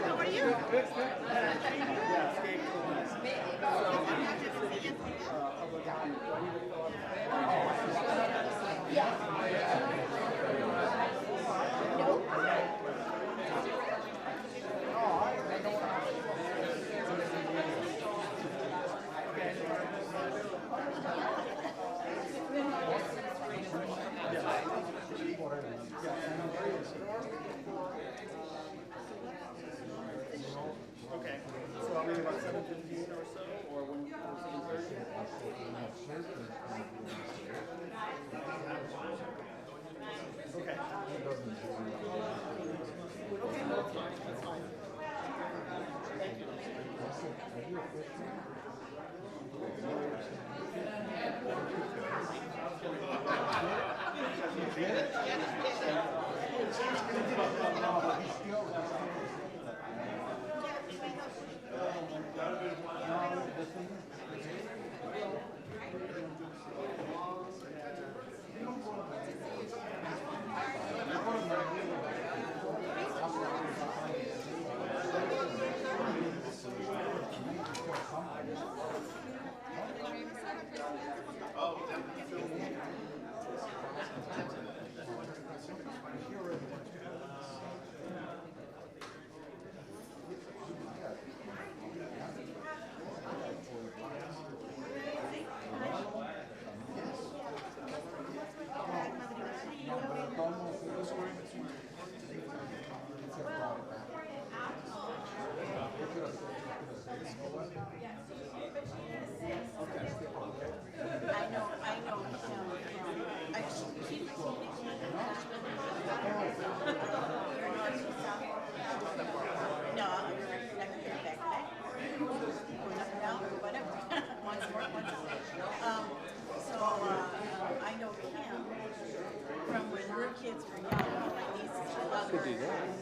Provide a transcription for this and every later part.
How are you? Okay, so maybe about 7:15 or so, or when you okay. Okay, no, that's fine. That's fine. Thank you.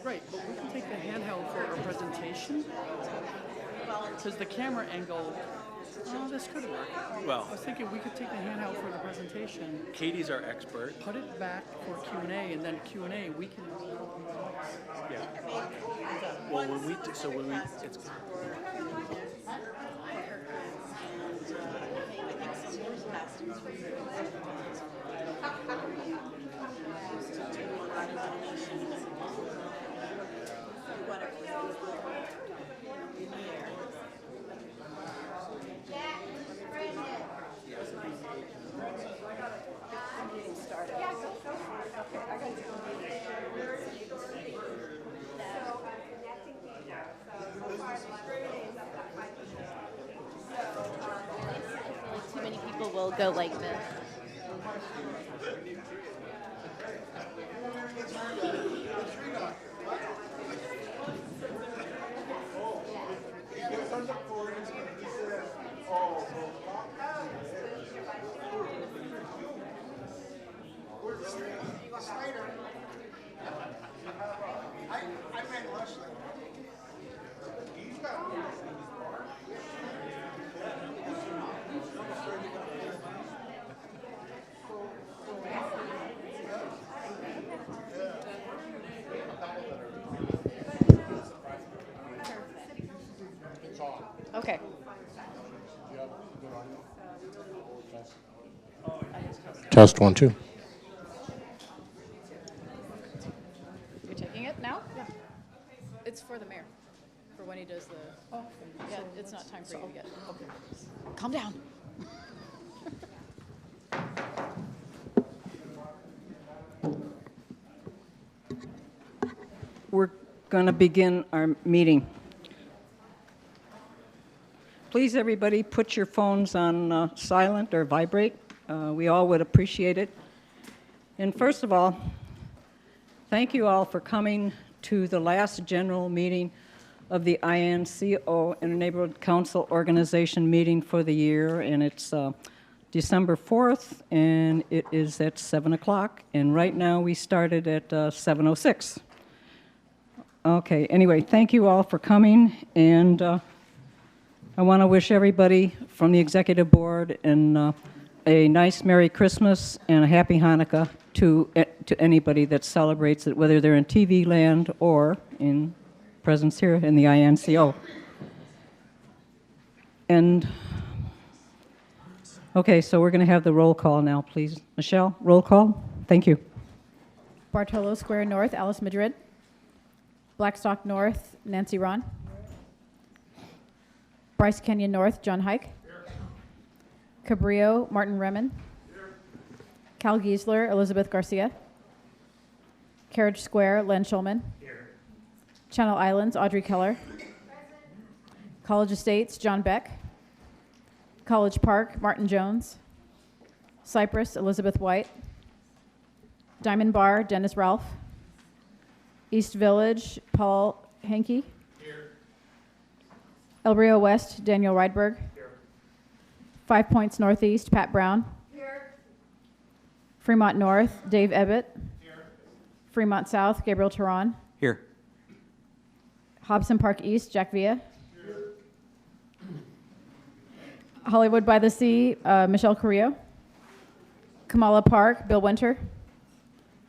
Right, but we can take the handheld for our presentation. Because the camera angle, oh, this could work. Well, I was thinking we could take the handheld for the presentation, Katie's our expert. put it back for Q&A, and then Q&A we can. Yeah. Well, when we it's Too many people will go like this. Okay. Test 1, 2. You're taking it now? Yeah. It's for the mayor, for when he does the, yeah, it's not time for you to get. Okay. Calm down. We're going to begin our meeting. Please, everybody, put your phones on silent or vibrate. We all would appreciate it. And first of all, thank you all for coming to the last general meeting of the INCO, Neighborhood Council Organization meeting for the year, and it's December 4th, and it is at 7 o'clock, and right now we started at 7:06. Okay, anyway, thank you all for coming, and I want to wish everybody from the Executive Board and a nice Merry Christmas and a Happy Hanukkah to anybody that celebrates it, whether they're in TV land or in presence here in the INCO. And, okay, so we're going to have the roll call now, please. Michelle, roll call. Thank you. Bartolo Square North, Alice Madrid. Blackstock North, Nancy Ron. Bryce Canyon North, John Hike. Cabrillo, Martin Remen. Cal Giesler, Elizabeth Garcia. Carriage Square, Len Schulman. Channel Islands, Audrey Keller. College Estates, John Beck. College Park, Martin Jones. Cypress, Elizabeth White. Diamond Bar, Dennis Ralph. East Village, Paul Henke. El Rio West, Daniel Rydberg. 5 Points Northeast, Pat Brown. Fremont North, Dave Ebbett. Fremont South, Gabriel Teran. Here. Hobson Park East, Jack Villa. Hollywood by the Sea, Michelle Carrillo. Kamala Park, Bill Winter.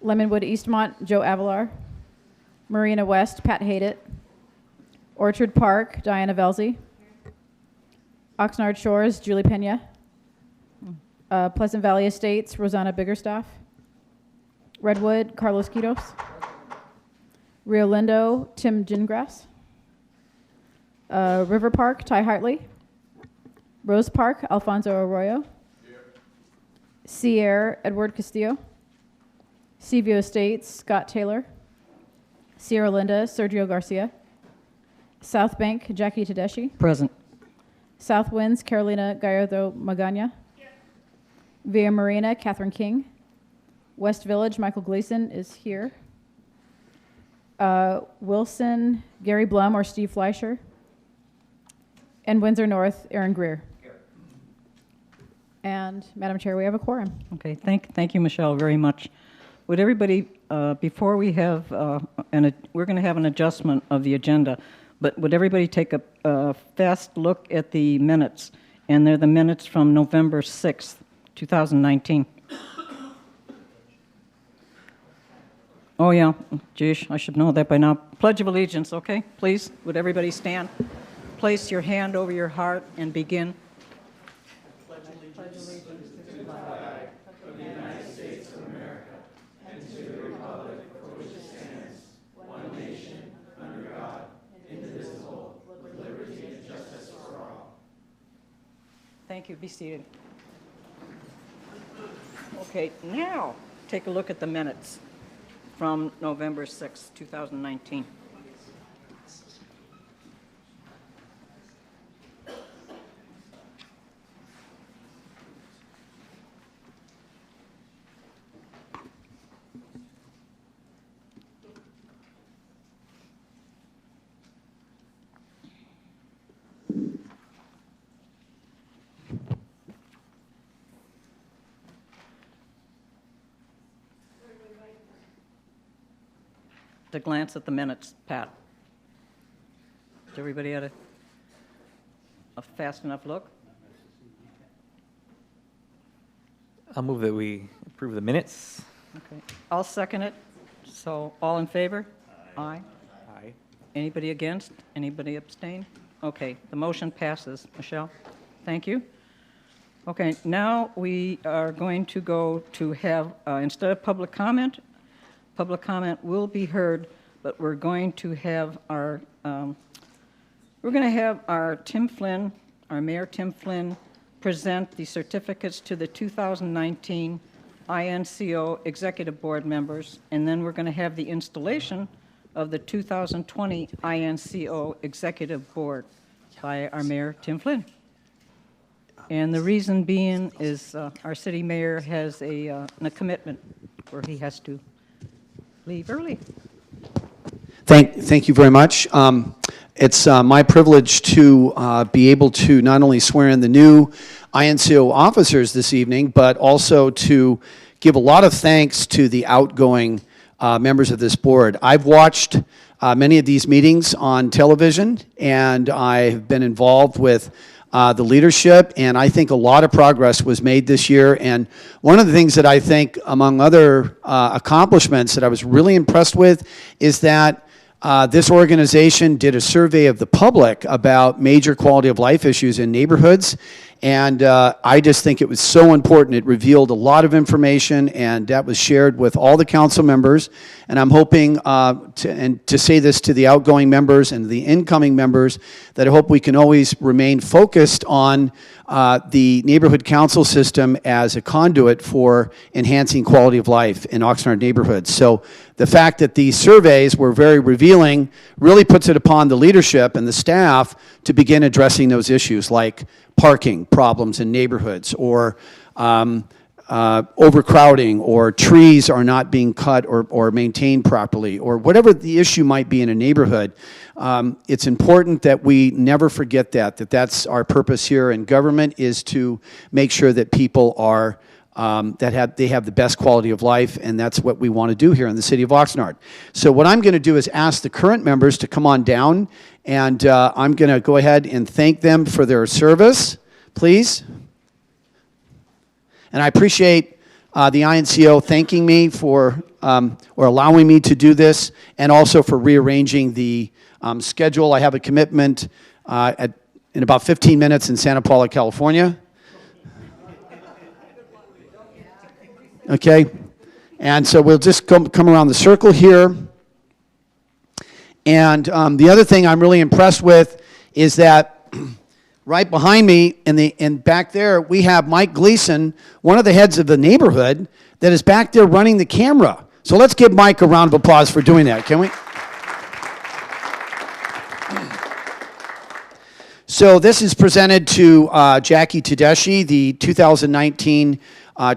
Lemonwood Eastmont, Joe Avalar. Marina West, Pat Haydett. Orchard Park, Diana Velzy. Oxnard Shores, Julie Pena. Pleasant Valley Estates, Rosanna Biggerstaff. Redwood, Carlos Quitos. Rio Lindo, Tim Gingras. River Park, Ty Hartley. Rose Park, Alfonso Arroyo. Sierra, Edward Castillo. Seaview Estates, Scott Taylor. Sierra Linda, Sergio Garcia. South Bank, Jackie Tedeschi. Present. South Winds, Carolina Gallardo Magana. Villa Marina, Catherine King. West Village, Michael Gleason is here. Wilson, Gary Blum or Steve Fleischer. And Windsor North, Aaron Greer. And Madam Chair, we have a quorum. Okay, thank you, Michelle, very much. Would everybody, before we have, we're going to have an adjustment of the agenda, but would everybody take a fast look at the minutes? And they're the minutes from November 6th, 2019. Oh, yeah, geez, I should know that by now. Pledge of Allegiance, okay? Please, would everybody stand? Place your hand over your heart and begin. Thank you. Be seated. Okay, now take a look at the minutes from November 6, 2019. To glance at the minutes, Pat. Did everybody have a fast enough look? I'll move that we approve the minutes. Okay. I'll second it. So all in favor? Aye. Aye. Anybody against? Anybody abstain? Okay, the motion passes. Michelle, thank you. Okay, now we are going to go to have, instead of public comment will be heard, but we're going to have our, Tim Flynn, our Mayor Tim Flynn, present the certificates to the 2019 INCO Executive Board members, and then we're going to have the installation of the 2020 INCO Executive Board by our Mayor Tim Flynn. And the reason being is our city mayor has a commitment where he has to leave early. Thank you very much. It's my privilege to be able to not only swear in the new INCO officers this evening, but also to give a lot of thanks to the outgoing members of this board. I've watched many of these meetings on television, and I've been involved with the leadership, and I think a lot of progress was made this year. And one of the things that I think, among other accomplishments that I was really impressed with, is that this organization did a survey of the public about major quality of life issues in neighborhoods, and I just think it was so important. It revealed a lot of information, and that was shared with all the council members. And I'm hoping to say this to the outgoing members and the incoming members, that I hope we can always remain focused on the neighborhood council system as a conduit for enhancing quality of life in Oxnard neighborhoods. So the fact that these surveys were very revealing really puts it upon the leadership and the staff to begin addressing those issues, like parking problems in neighborhoods, or overcrowding, or trees are not being cut or maintained properly, or whatever the issue might be in a neighborhood. It's important that we never forget that's our purpose here in government, is to make sure that people are they have the best quality of life, and that's what we want to do here in the city of Oxnard. So what I'm going to do is ask the current members to come on down, and I'm going to go ahead and thank them for their service, please. And I appreciate the INCO thanking me for, or allowing me to do this, and also for rearranging the schedule. I have a commitment in about 15 minutes in Santa Paula, California. Okay, and so we'll just come around the circle here. And the other thing I'm really impressed with is that right behind me and back there, we have Mike Gleason, one of the heads of the neighborhood, that is back there running the camera. So let's give Mike a round of applause for doing that, can we? So this is presented to Jackie Tedeschi, the 2019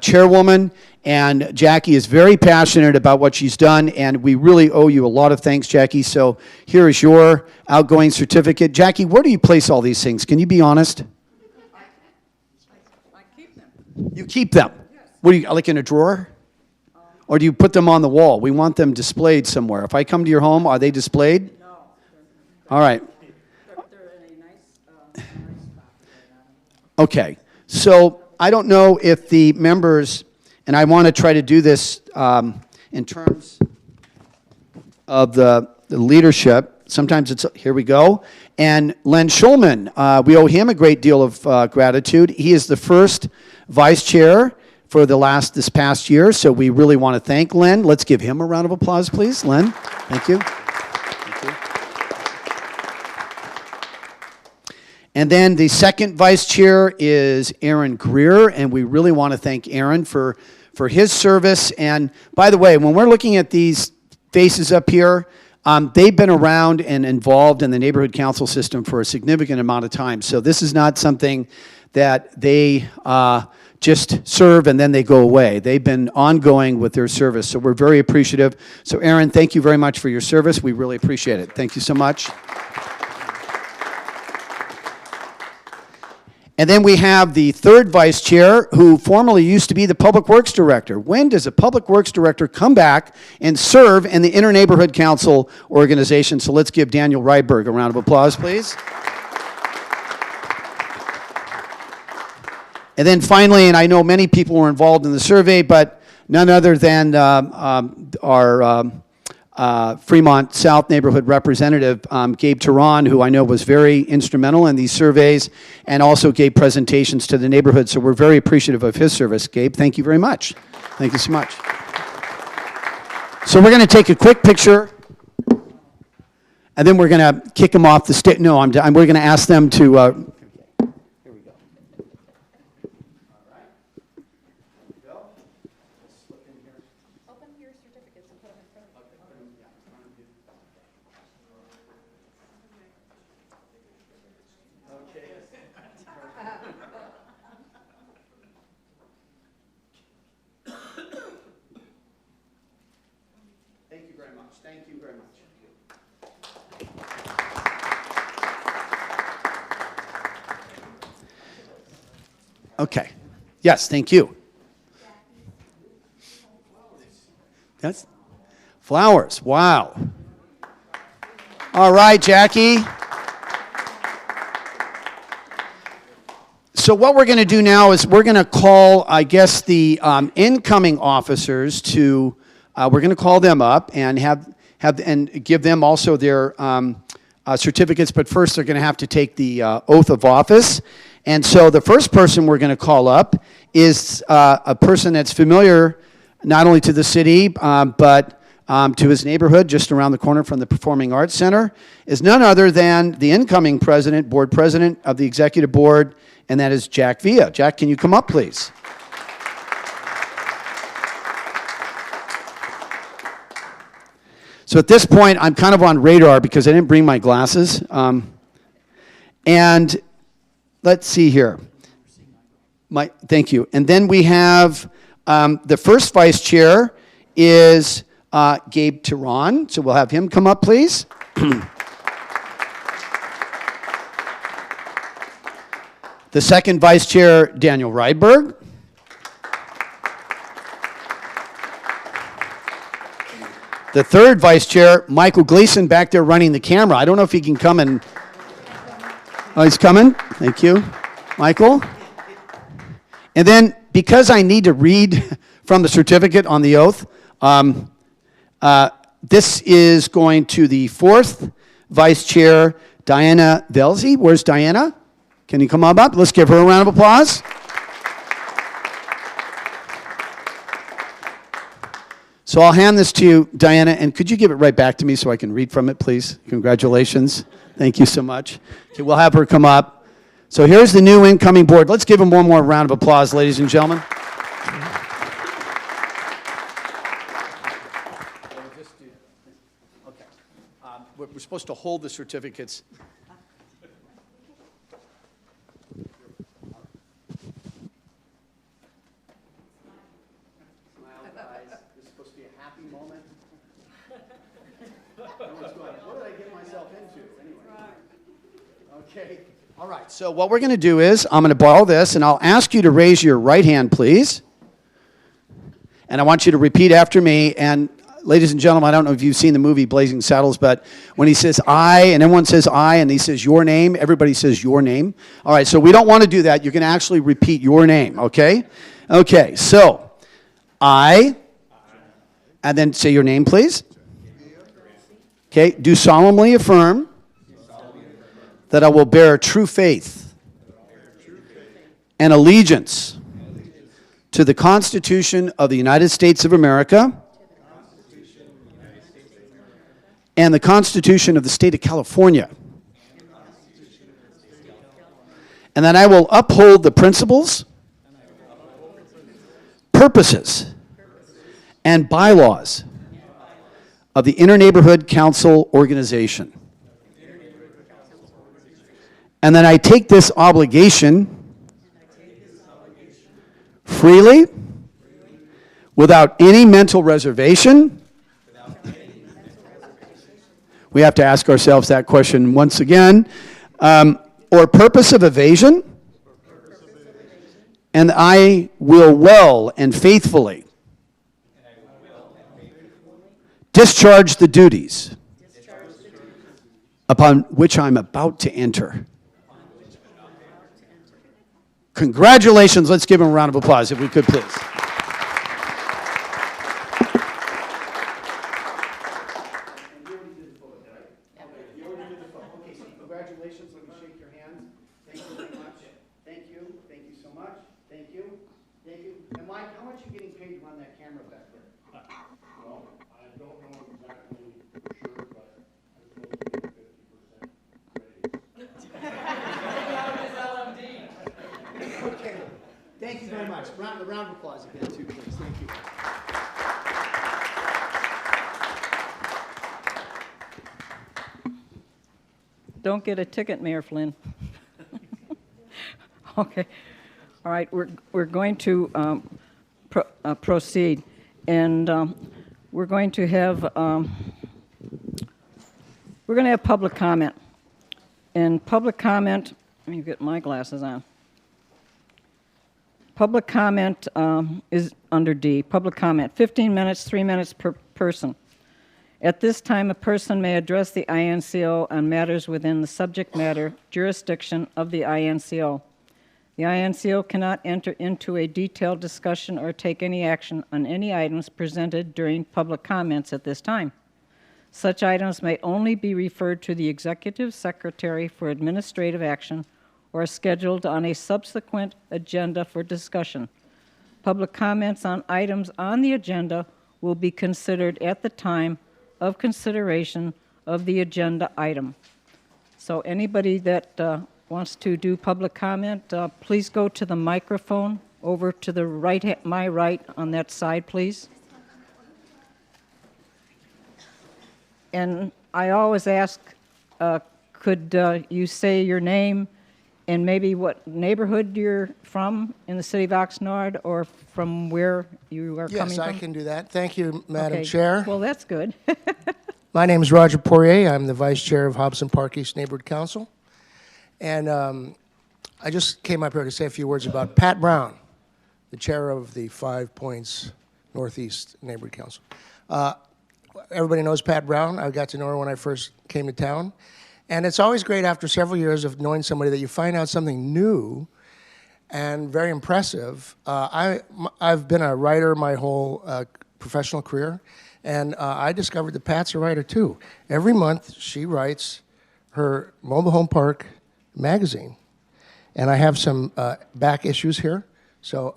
chairwoman, and Jackie is very passionate about what she's done, and we really owe you a lot of thanks, Jackie. So here is your outgoing certificate. Jackie, where do you place all these things? Can you be honest? I keep them. You keep them? Yes. What do you, like in a drawer? Or do you put them on the wall? We want them displayed somewhere. If I come to your home, are they displayed? No. All right. They're in a nice spot. Okay. So I don't know if the members, and I want to try to do this in terms of the leadership. Sometimes it's, here we go. And Len Schulman, we owe him a great deal of gratitude. He is the first vice chair for this past year, so we really want to thank Len. Let's give him a round of applause, please. Len, thank you. Thank you. And then the second vice chair is Aaron Greer, and we really want to thank Aaron for his service. And by the way, when we're looking at these faces up here, they've been around and involved in the neighborhood council system for a significant amount of time. So this is not something that they just serve and then they go away. They've been ongoing with their service, so we're very appreciative. So Aaron, thank you very much for your service. We really appreciate it. Thank you so much. And then we have the third vice chair, who formerly used to be the public works director. When does a public works director come back and serve in the Inter-Neighborhood Council organization? So let's give Daniel Ryberg a round of applause, please. And then finally, and I know many people were involved in the survey, but none other than our Fremont South neighborhood representative, Gabe Teran, who I know was very instrumental in these surveys and also gave presentations to the neighborhood. So we're very appreciative of his service. Gabe, thank you very much. Thank you so much. So we're going to take a quick picture, and then we're going to kick them off the stage. No, we're going to ask them to... Thank you very much. Thank you very much. Okay. Yes, thank you. That's flowers. Wow. All right, Jackie. so what we're going to do now is we're going to call, I guess, the incoming officers to, we're going to call them up and and give them also their certificates, but first they're going to have to take the oath of office. And so the first person we're going to call up is a person that's familiar not only to the city, but to his neighborhood just around the corner from the Performing Arts Center, is none other than the incoming president, board president of the executive board, and that is Jack Villa. Jack, can you come up, please? So at this point, I'm kind of on radar because I didn't bring my glasses. And let's see here. Thank you. And then we have the first vice chair is Gabe Tehran. So we'll have him come up, please. The second vice chair, Daniel Rydberg. The third vice chair, Michael Gleason, back there running the camera. I don't know if he can come and... Oh, he's coming. Thank you, Michael. And then, because I need to read from the certificate on the oath, this is going to the fourth vice chair, Diana Velzi. Where's Diana? Can you come on up? Let's give her a round of applause. So I'll hand this to you, Diana, and could you give it right back to me so I can read from it, please? Congratulations. Thank you so much. Okay, we'll have her come up. So here's the new incoming board. Let's give them one more round of applause, ladies and gentlemen. Okay. We're supposed to hold the certificates. Okay. All right. So what we're going to do is I'm going to borrow this, and I'll ask you to raise your right hand, please. And I want you to repeat after me. And ladies and gentlemen, I don't know if you've seen the movie Blazing Saddles, but when he says I, and everyone says I, and he says your name, everybody says your name. All right. So we don't want to do that. You're going to actually repeat your name. Okay. Okay. So I, and then say your name, please. Okay. Do solemnly affirm that I will bear true faith and allegiance to the Constitution of the United States of America and the Constitution of the State of California, and that I will uphold the principles, purposes, and bylaws of the Interneighborhood Council organization. And then I take this obligation freely, without any mental reservation. We have to ask ourselves that question once again. Or purpose of evasion. And I will well and faithfully discharge the duties upon which I'm about to enter. Congratulations. Let's give him a round of applause, if we could, please. Congratulations. Let me shake your hand. Thank you very much. Thank you. Thank you so much. Thank you. Thank you. And Mike, how much are you getting paid to run that camera back there? Well, I don't know exactly for sure, but I'm supposed to get 50% raise. Okay. Thank you very much. A round of applause again, too, please. Thank you. Don't get a ticket, Mayor Flynn. Okay. All right, we're going to proceed, and we're going to have public comment. And public comment, let me get my glasses on. Public comment is under D. Public comment, 15 minutes, 3 minutes per person. At this time, a person may address the INCO on matters within the subject matter jurisdiction of the INCO. The INCO cannot enter into a detailed discussion or take any action on any items presented during public comments at this time. Such items may only be referred to the Executive Secretary for administrative action or scheduled on a subsequent agenda for discussion. Public comments on items on the agenda will be considered at the time of consideration of the agenda item. So anybody that wants to do public comment, please go to the microphone over to the right, my right on that side, please. And I always ask, could you say your name and maybe what neighborhood you're from in the city of Oxnard, or from where you are coming Yes, from? I can do that. Thank you, Madam Okay. Chair. Well, that's good. My name is Roger Poirier. I'm the Vice Chair of Hobson Park East Neighborhood Council. And I just came up here to say a few words about Pat Brown, the Chair of the 5 Points Northeast Neighborhood Council. Everybody knows Pat Brown. I got to know her when I first came to town. And it's always great after several years of knowing somebody that you find out something new and very impressive. I've been a writer my whole professional career, and I discovered that Pat's a writer too. Every month she writes her mobile home park magazine, and I have some back issues here, so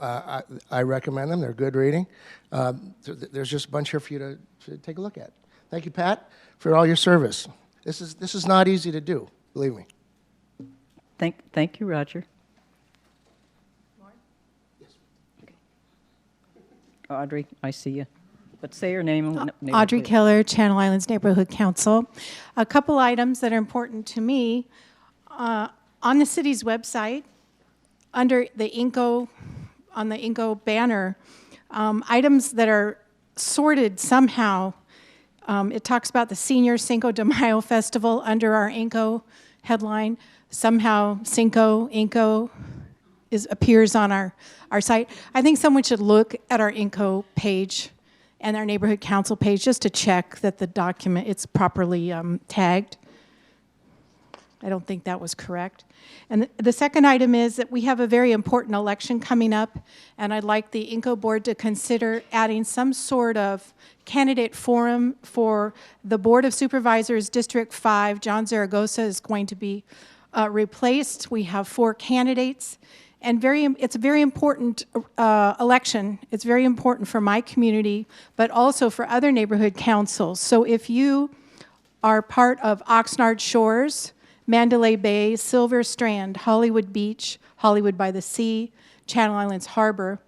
I recommend them. They're good reading. There's just a bunch here for you to take a look at. Thank you, Pat, for all your service. This is not easy to do, believe me. Thank you, Roger. Audrey, I see you. But say your name. And neighborhood, Audrey please. Keller, Channel Islands Neighborhood Council. A couple items that are important to me. On the city's website, under the INCO, on the INCO banner, items that are sorted somehow. It talks about the Senior Cinco de Mayo Festival under our INCO headline. Somehow Cinco, INCO appears on our site. I think someone should look at our INCO page and our neighborhood council page just to check that the document, it's properly tagged. I don't think that was correct. And the second item is that we have a very important election coming up, and I'd like the INCO board to consider adding some sort of candidate forum for the Board of Supervisors, District 5. John Zaragoza is going to be replaced. We have 4 candidates, and it's a very important election. It's very important for my community, but also for other neighborhood councils. So if you are part of Oxnard Shores, Mandalay Bay, Silver Strand, Hollywood Beach, Hollywood by the Sea, Channel Islands Harbor,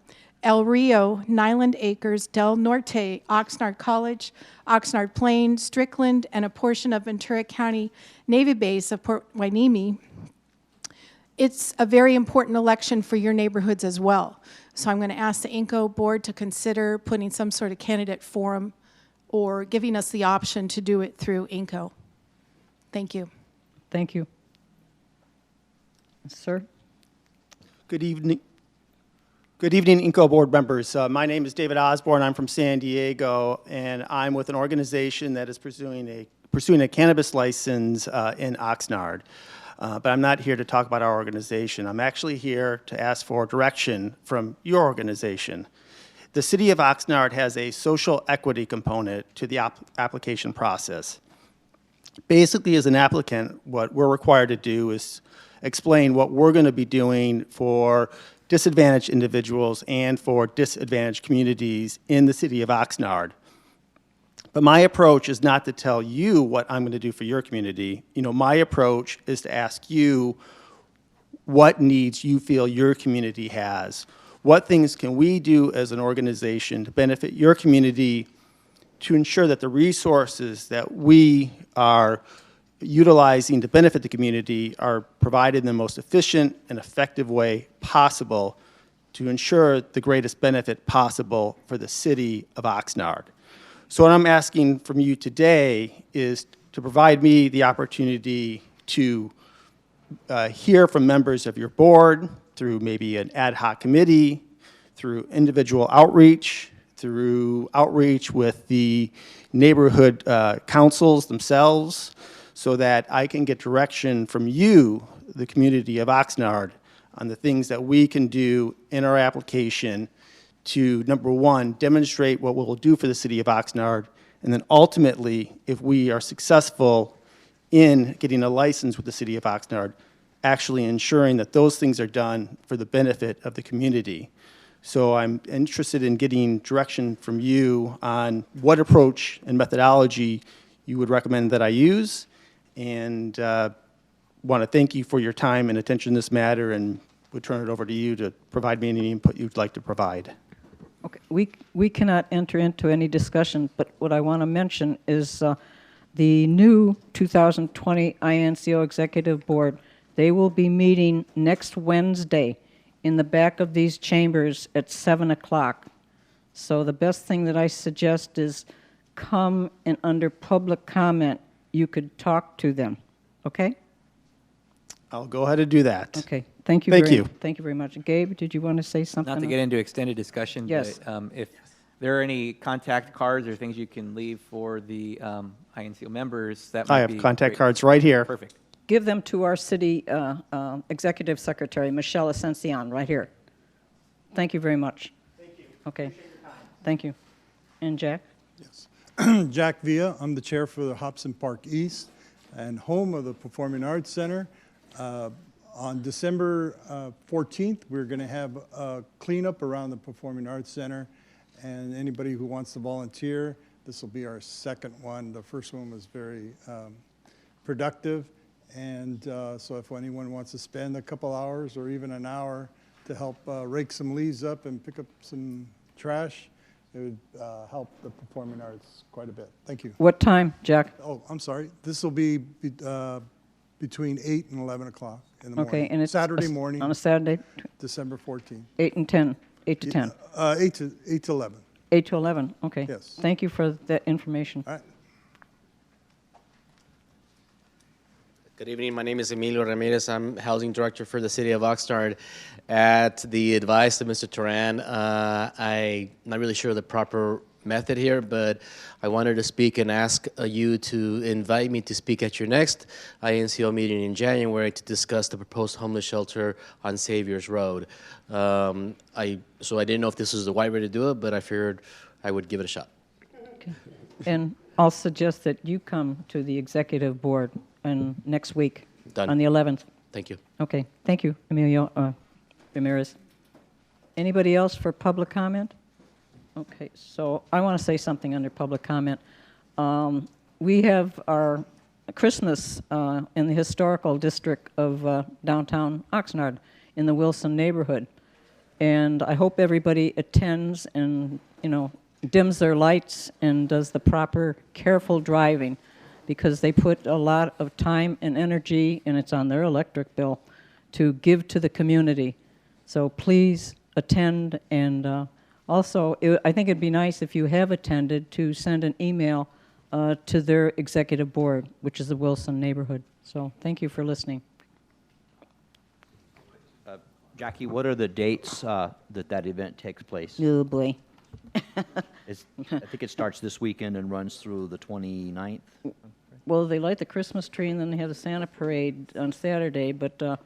El Rio, Nyland Acres, Del Norte, Oxnard College, Oxnard Plain, Strickland, and a portion of Ventura County Navy Base of Port Hueneme. It's a very important election for your neighborhoods as well. So I'm going to ask the INCO board to consider putting some sort of candidate forum or giving us the option to do it through INCO. Thank you. Thank you. Sir? Good evening. Good evening, INCO board members. My name is David Osborne. I'm from San Diego, and I'm with an organization that is pursuing a cannabis license in Oxnard. But I'm not here to talk about our organization. I'm actually here to ask for direction from your organization. The city of Oxnard has a social equity component to the application process. Basically, as an applicant, what we're required to do is explain what we're going to be doing for disadvantaged individuals and for disadvantaged communities in the city of Oxnard. But my approach is not to tell you what I'm going to do for your community. My approach is to ask you what needs you feel your community has. What things can we do as an organization to benefit your community to ensure that the resources that we are utilizing to benefit the community are provided in the most efficient and effective way possible to ensure the greatest benefit possible for the city of Oxnard. So what I'm asking from you today is to provide me the opportunity to hear from members of your board through maybe an ad hoc committee, through individual outreach, through outreach with the neighborhood councils themselves, so that I can get direction from you, the community of Oxnard, on the things that we can do in our application to, number one, demonstrate what we'll do for the city of Oxnard, and then ultimately, if we are successful in getting a license with the city of Oxnard, actually ensuring that those things are done for the benefit of the community. So I'm interested in getting direction from you on what approach and methodology you would recommend that I use, and want to thank you for your time and attention to this matter, and would turn it over to you to provide me any input you'd like to provide. Okay, we cannot enter into any discussion, but what I want to mention is the new 2020 INCO Executive Board. They will be meeting next Wednesday in the back of these chambers at 7 o'clock. So the best thing that I suggest is come and under public comment, you could talk to them, okay? I'll go ahead and do that. Okay, thank you. Thank you. Thank you very much. Gabe, did you want to say something? Not to get into extended discussion, Yes. but if there are any contact cards or things you can leave for the INCO members, that might I have be contact great. cards right here. Perfect. Give them to our city executive secretary, Michelle Ascension, right here. Thank you very much. Thank you. Okay. Thank you. And Jack? Yes. Jack Villa, I'm the chair for the Hobson Park East and home of the Performing Arts Center. On December 14th, we're going to have a cleanup around the Performing Arts Center, and anybody who wants to volunteer, this will be our second one. The first one was very productive, and so if anyone wants to spend a couple hours or even an hour to help rake some leaves up and pick up some trash, it would help the performing arts quite a bit. Thank you. What time, Jack? Oh, I'm sorry. This will be between 8 and 11 o'clock in the morning. Okay, and it's Saturday morning, on a Saturday, December 14th. 8 and 10, 8 to 10. 8 to 11. 8 to 11, okay. Yes. Thank you for that information. All right. Good evening. My name is Emilio Ramirez. I'm housing director for the city of Oxnard. At the advice of Mr. Turan, I'm not really sure the proper method here, but I wanted to speak and ask you to invite me to speak at your next INCO meeting in January to discuss the proposed homeless shelter on Saviors Road. So I didn't know if this was the right way to do it, but I figured I would give it a shot. Okay. And I'll suggest that you come to the executive board next week. Done. On the 11th. Thank you. Okay, thank you, Emilio Ramirez. Anybody else for public comment? Okay, so I want to say something under public comment. We have our Christmas in the historical district of downtown Oxnard in the Wilson neighborhood. And I hope everybody attends and, dims their lights and does the proper careful driving, because they put a lot of time and energy, and it's on their electric bill, to give to the community. So please attend, and also, I think it'd be nice if you have attended to send an email to their executive board, which is the Wilson neighborhood. So thank you for listening. Jackie, what are the dates that event takes place? Oh, boy. I think it starts this weekend and runs through the 29th. Well, they light the Christmas tree, and then they have the Santa parade on Saturday, but I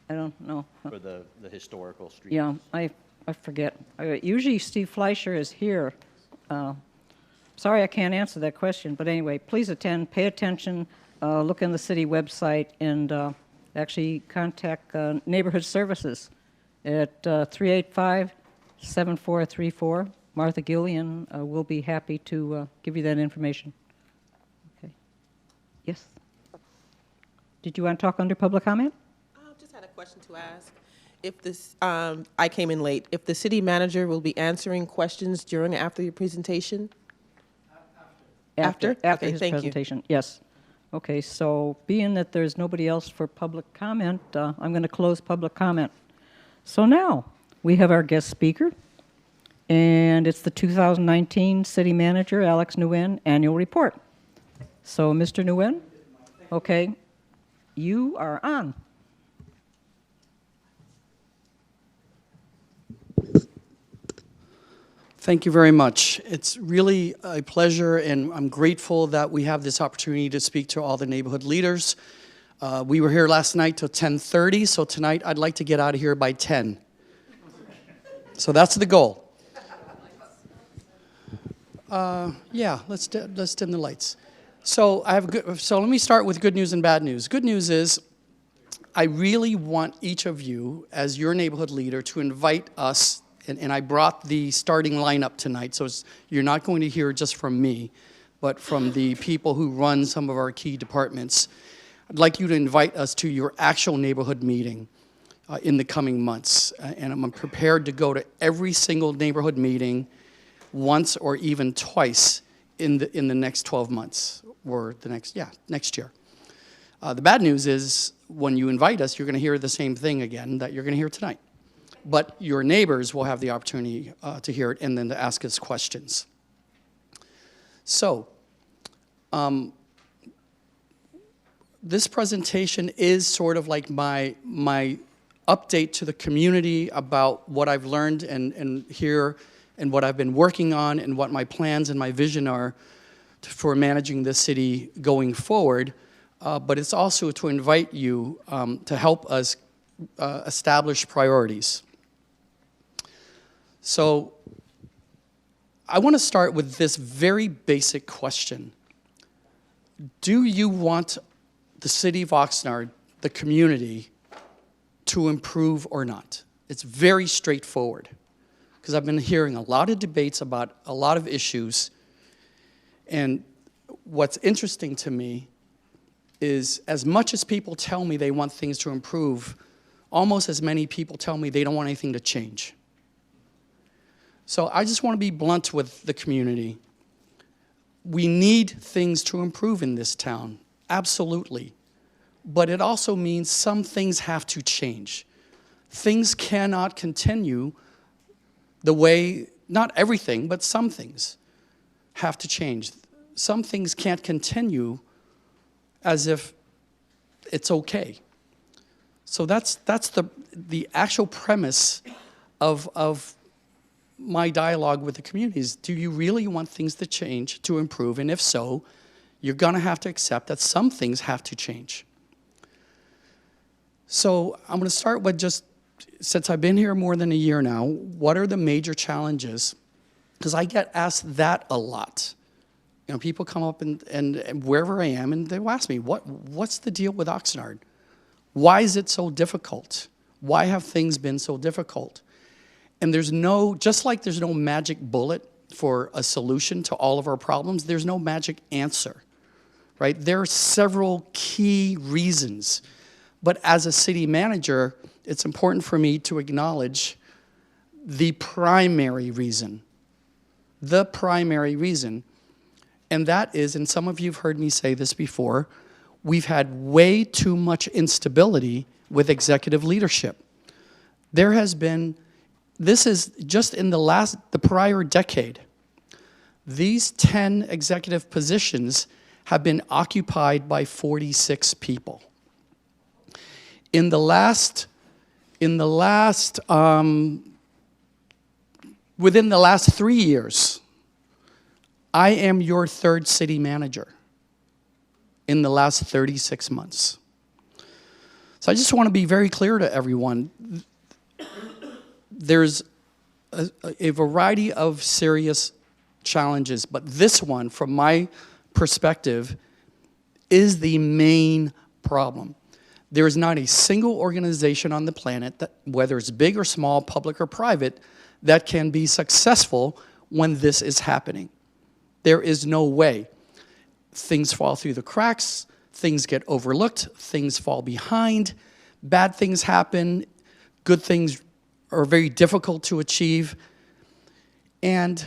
don't know. For the historical street. Yeah, I forget. Usually Steve Fleischer is here. Sorry I can't answer that question, but anyway, please attend, pay attention, look on the city website, and actually contact Neighborhood Services at 385-7434. Martha Gillian will be happy to give you that information. Okay. Yes? Did you want to talk under public comment? I just had a question to ask. If this, I came in late. If the city manager will be answering questions during and after your presentation? After okay, his thank presentation, yes. Okay, so being that there's nobody else for public comment, I'm going to close public comment. So now, we have our guest speaker, and it's the 2019 City Manager, Alex Nguyen, Annual Report. So, Mr. Nguyen, okay, you are on. Thank you very much. It's really a pleasure, and I'm grateful that we have this opportunity to speak to all the neighborhood leaders. We were here last night till 10:30, so tonight I'd like to get out of here by 10. So that's the goal. Yeah, let's dim the lights. So let me start with good news and bad news. Good news is I really want each of you, as your neighborhood leader, to invite us, and I brought the starting lineup tonight, so you're not going to hear just from me, but from the people who run some of our key departments. I'd like you to invite us to your actual neighborhood meeting in the coming months. And I'm prepared to go to every single neighborhood meeting once or even twice in the next 12 months, or next year. The bad news is when you invite us, you're going to hear the same thing again that you're going to hear tonight. But your neighbors will have the opportunity to hear it and then to ask us questions. So, this presentation is sort of like my update to the community about what I've learned and here and what I've been working on and what my plans and my vision are for managing this city going forward. But it's also to invite you to help us establish priorities. So I want to start with this very basic question. Do you want the city of Oxnard, the community, to improve or not? It's very straightforward, because I've been hearing a lot of debates about a lot of issues, and what's interesting to me is as much as people tell me they want things to improve, almost as many people tell me they don't want anything to change. So I just want to be blunt with the community. We need things to improve in this town, absolutely. But it also means some things have to change. Things cannot continue the way, not everything, but some things have to change. Some things can't continue as if it's okay. So that's the actual premise of my dialogue with the communities. Do you really want things to change, to improve? And if so, you're going to have to accept that some things have to change. So I'm going to start with just, since I've been here more than a year now, what are the major challenges? Because I get asked that a lot. You know, people come up and wherever I am, and they'll ask me, what's the deal with Oxnard? Why is it so difficult? Why have things been so difficult? And there's no, just like there's no magic bullet for a solution to all of our problems, there's no magic answer, right? There are several key reasons. But as a city manager, it's important for me to acknowledge the primary reason. The primary reason. And that is, and some of you have heard me say this before, we've had way too much instability with executive leadership. There has been, this is just in the prior decade, these 10 executive positions have been occupied by 46 people. Within the last 3 years, I am your third city manager in the last 36 months. So I just want to be very clear to everyone. There's a variety of serious challenges, but this one, from my perspective, is the main problem. There is not a single organization on the planet, that, whether it's big or small, public or private, that can be successful when this is happening. There is no way. Things fall through the cracks, things get overlooked, things fall behind, bad things happen, good things are very difficult to achieve, and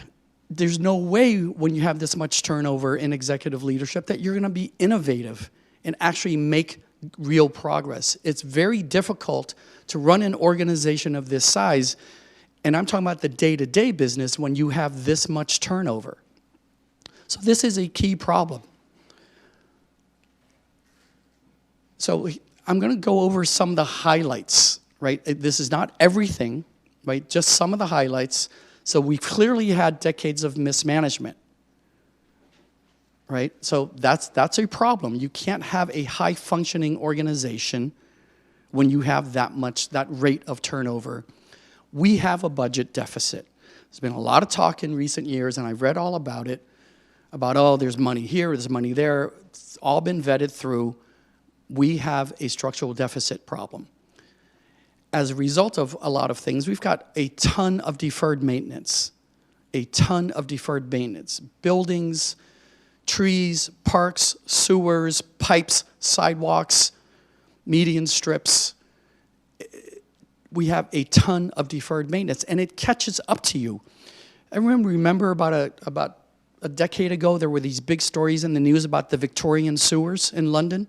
there's no way when you have this much turnover in executive leadership that you're going to be innovative and actually make real progress. It's very difficult to run an organization of this size, and I'm talking about the day-to-day business, when you have this much turnover. So this is a key problem. So I'm going to go over some of the highlights, right? This is not everything, right? Just some of the highlights. So we've clearly had decades of mismanagement, right? So that's a problem. You can't have a high-functioning organization when you have that rate of turnover. We have a budget deficit. There's been a lot of talk in recent years, and I've read all about it, about, oh, there's money here, there's money there. It's all been vetted through. We have a structural deficit problem. As a result of a lot of things, we've got a ton of deferred maintenance, buildings, trees, parks, sewers, pipes, sidewalks, median strips. We have a ton of deferred maintenance, and it catches up to you. Everyone remember about a decade ago, there were these big stories in the news about the Victorian sewers in London?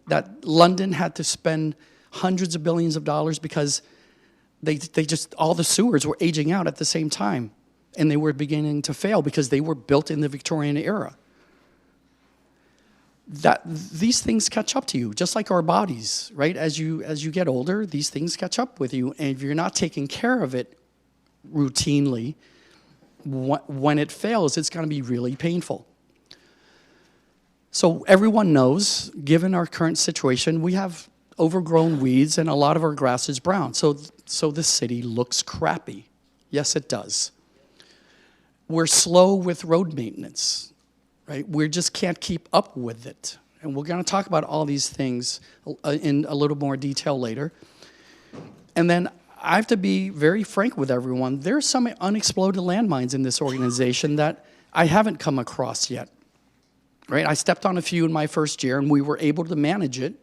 That London had to spend hundreds of billions of dollars because all the sewers were aging out at the same time, and they were beginning to fail because they were built in the Victorian era. These things catch up to you, just like our bodies, right? As you get older, these things catch up with you, and if you're not taking care of it routinely, when it fails, it's going to be really painful. So everyone knows, given our current situation, we have overgrown weeds and a lot of our grass is brown. So the city looks crappy. Yes, it does. We're slow with road maintenance, right? We just can't keep up with it. And we're going to talk about all these things in a little more detail later. And then I have to be very frank with everyone. There's some unexploded landmines in this organization that I haven't come across yet, right? I stepped on a few in my first year, and we were able to manage it.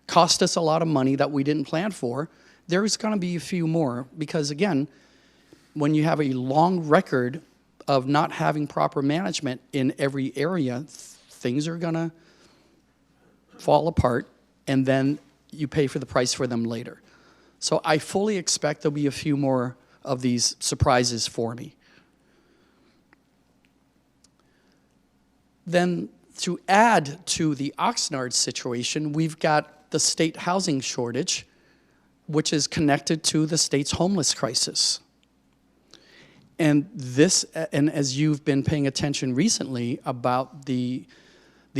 Cost us a lot of money that we didn't plan for. There's going to be a few more because, again, when you have a long record of not having proper management in every area, things are going to fall apart, and then you pay for the price for them later. So I fully expect there'll be a few more of these surprises for me. Then to add to the Oxnard situation, we've got the state housing shortage, which is connected to the state's homeless crisis. And as you've been paying attention recently about the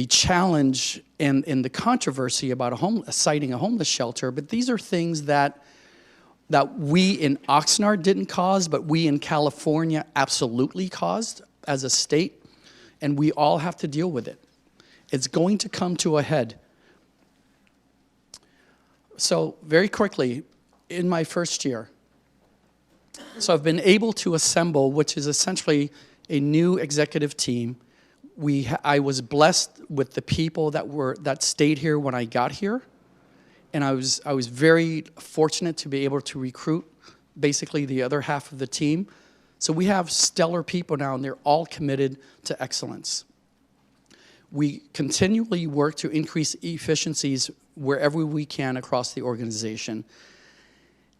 challenge and the controversy about citing a homeless shelter, but these are things that we in Oxnard didn't cause, but we in California absolutely caused as a state, and we all have to deal with it. It's going to come to a head. So very quickly, in my first year, so I've been able to assemble, which is essentially a new executive team. I was blessed with the people that stayed here when I got here, and I was very fortunate to be able to recruit basically the other half of the team. So we have stellar people now, and they're all committed to excellence. We continually work to increase efficiencies wherever we can across the organization.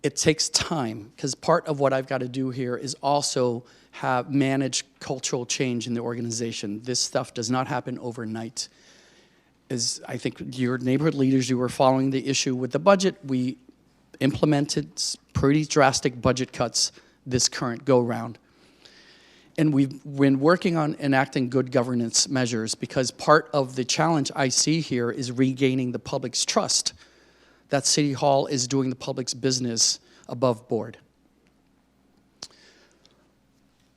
It takes time, because part of what I've got to do here is also manage cultural change in the organization. This stuff does not happen overnight. As I think your neighborhood leaders, you were following the issue with the budget. We implemented pretty drastic budget cuts this current go-round. And we've been working on enacting good governance measures, because part of the challenge I see here is regaining the public's trust that City Hall is doing the public's business above board.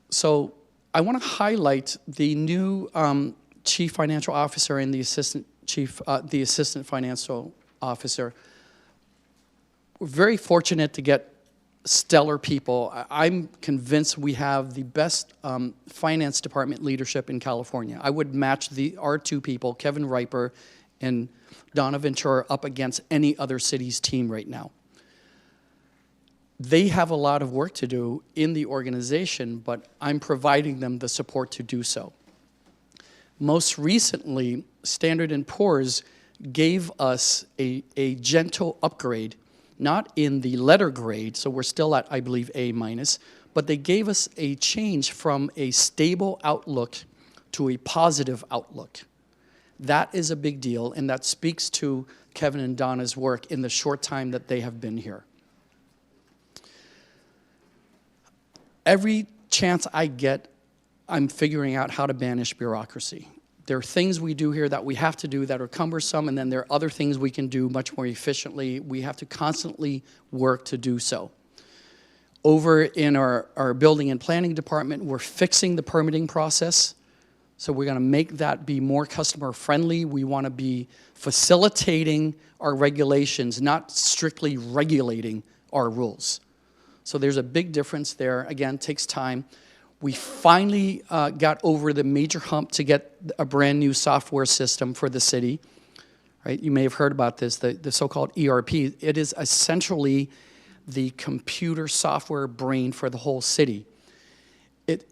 So I want to highlight the new chief financial officer and the assistant financial officer. We're very fortunate to get stellar people. I'm convinced we have the best finance department leadership in California. I would match our two people, Kevin Riper and Donna Ventura, up against any other city's team right now. They have a lot of work to do in the organization, but I'm providing them the support to do so. Most recently, Standard & Poor's gave us a gentle upgrade, not in the letter grade, so we're still at, I believe, A-, but they gave us a change from a stable outlook to a positive outlook. That is a big deal, and that speaks to Kevin and Donna's work in the short time that they have been here. Every chance I get, I'm figuring out how to banish bureaucracy. There are things we do here that we have to do that are cumbersome, and then there are other things we can do much more efficiently. We have to constantly work to do so. Over in our building and planning department, we're fixing the permitting process. So we're going to make that be more customer friendly. We want to be facilitating our regulations, not strictly regulating our rules. So there's a big difference there. Again, it takes time. We finally got over the major hump to get a brand new software system for the city. Right? You may have heard about this, the so-called ERP. It is essentially the computer software brain for the whole city.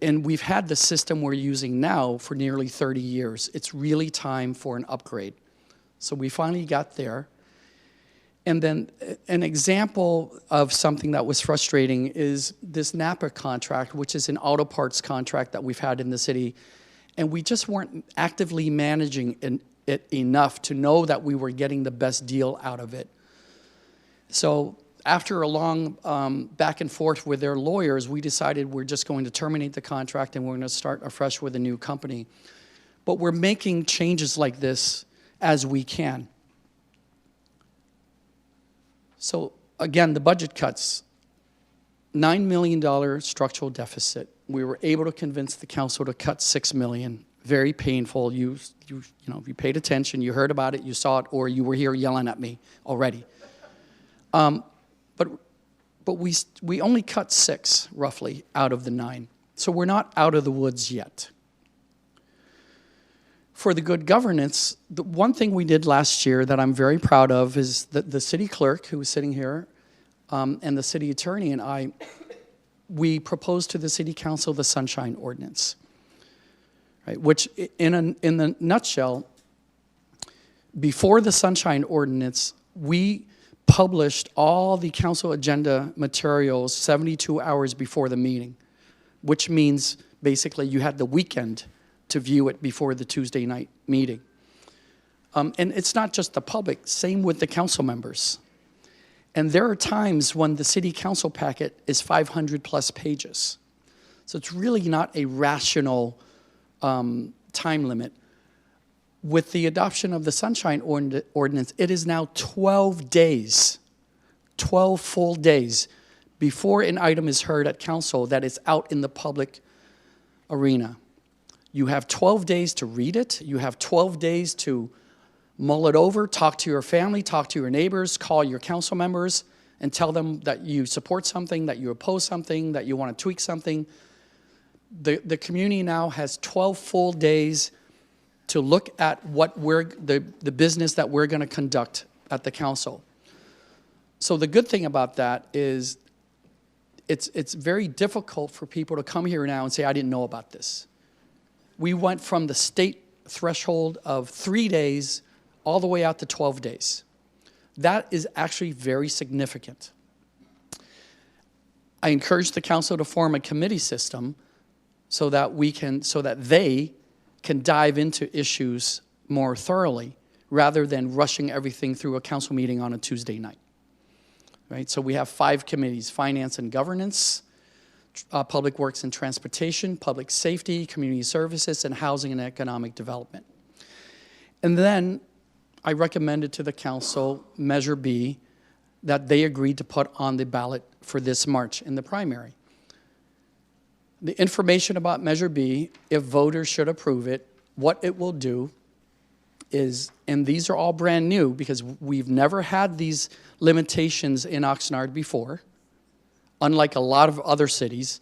And we've had the system we're using now for nearly 30 years. It's really time for an upgrade. So we finally got there. And then an example of something that was frustrating is this Napa contract, which is an auto parts contract that we've had in the city. And we just weren't actively managing it enough to know that we were getting the best deal out of it. So after a long back and forth with their lawyers, we decided we're just going to terminate the contract and we're going to start afresh with a new company. But we're making changes like this as we can. So again, the budget cuts, $9 million structural deficit. We were able to convince the council to cut $6 million. Very painful. You paid attention, you heard about it, you saw it, or you were here yelling at me already. But we only cut 6, roughly, out of the 9. So we're not out of the woods yet. For the good governance, the one thing we did last year that I'm very proud of is that the city clerk, who is sitting here, and the city attorney and I, we proposed to the city council the Sunshine Ordinance, right? Which, in the nutshell, before the Sunshine Ordinance, we published all the council agenda materials 72 hours before the meeting, which means basically you had the weekend to view it before the Tuesday night meeting. And it's not just the public, same with the council members. And there are times when the city council packet is 500 plus pages. So it's really not a rational time limit. With the adoption of the Sunshine Ordinance, it is now 12 days, 12 full days before an item is heard at council that is out in the public arena. You have 12 days to read it. You have 12 days to mull it over, talk to your family, talk to your neighbors, call your council members, and tell them that you support something, that you oppose something, that you want to tweak something. The community now has 12 full days to look at what the business that we're going to conduct at the council. So the good thing about that is it's very difficult for people to come here now and say, I didn't know about this. We went from the state threshold of 3 days all the way out to 12 days. That is actually very significant. I encourage the council to form a committee system so that they can dive into issues more thoroughly rather than rushing everything through a council meeting on a Tuesday night. Right? So we have 5 committees: Finance and Governance, Public Works and Transportation, Public Safety, Community Services, and Housing and Economic Development. And then I recommended to the council Measure B that they agreed to put on the ballot for this March in the primary. The information about Measure B, if voters should approve it, what it will do is, and these are all brand new because we've never had these limitations in Oxnard before, unlike a lot of other cities,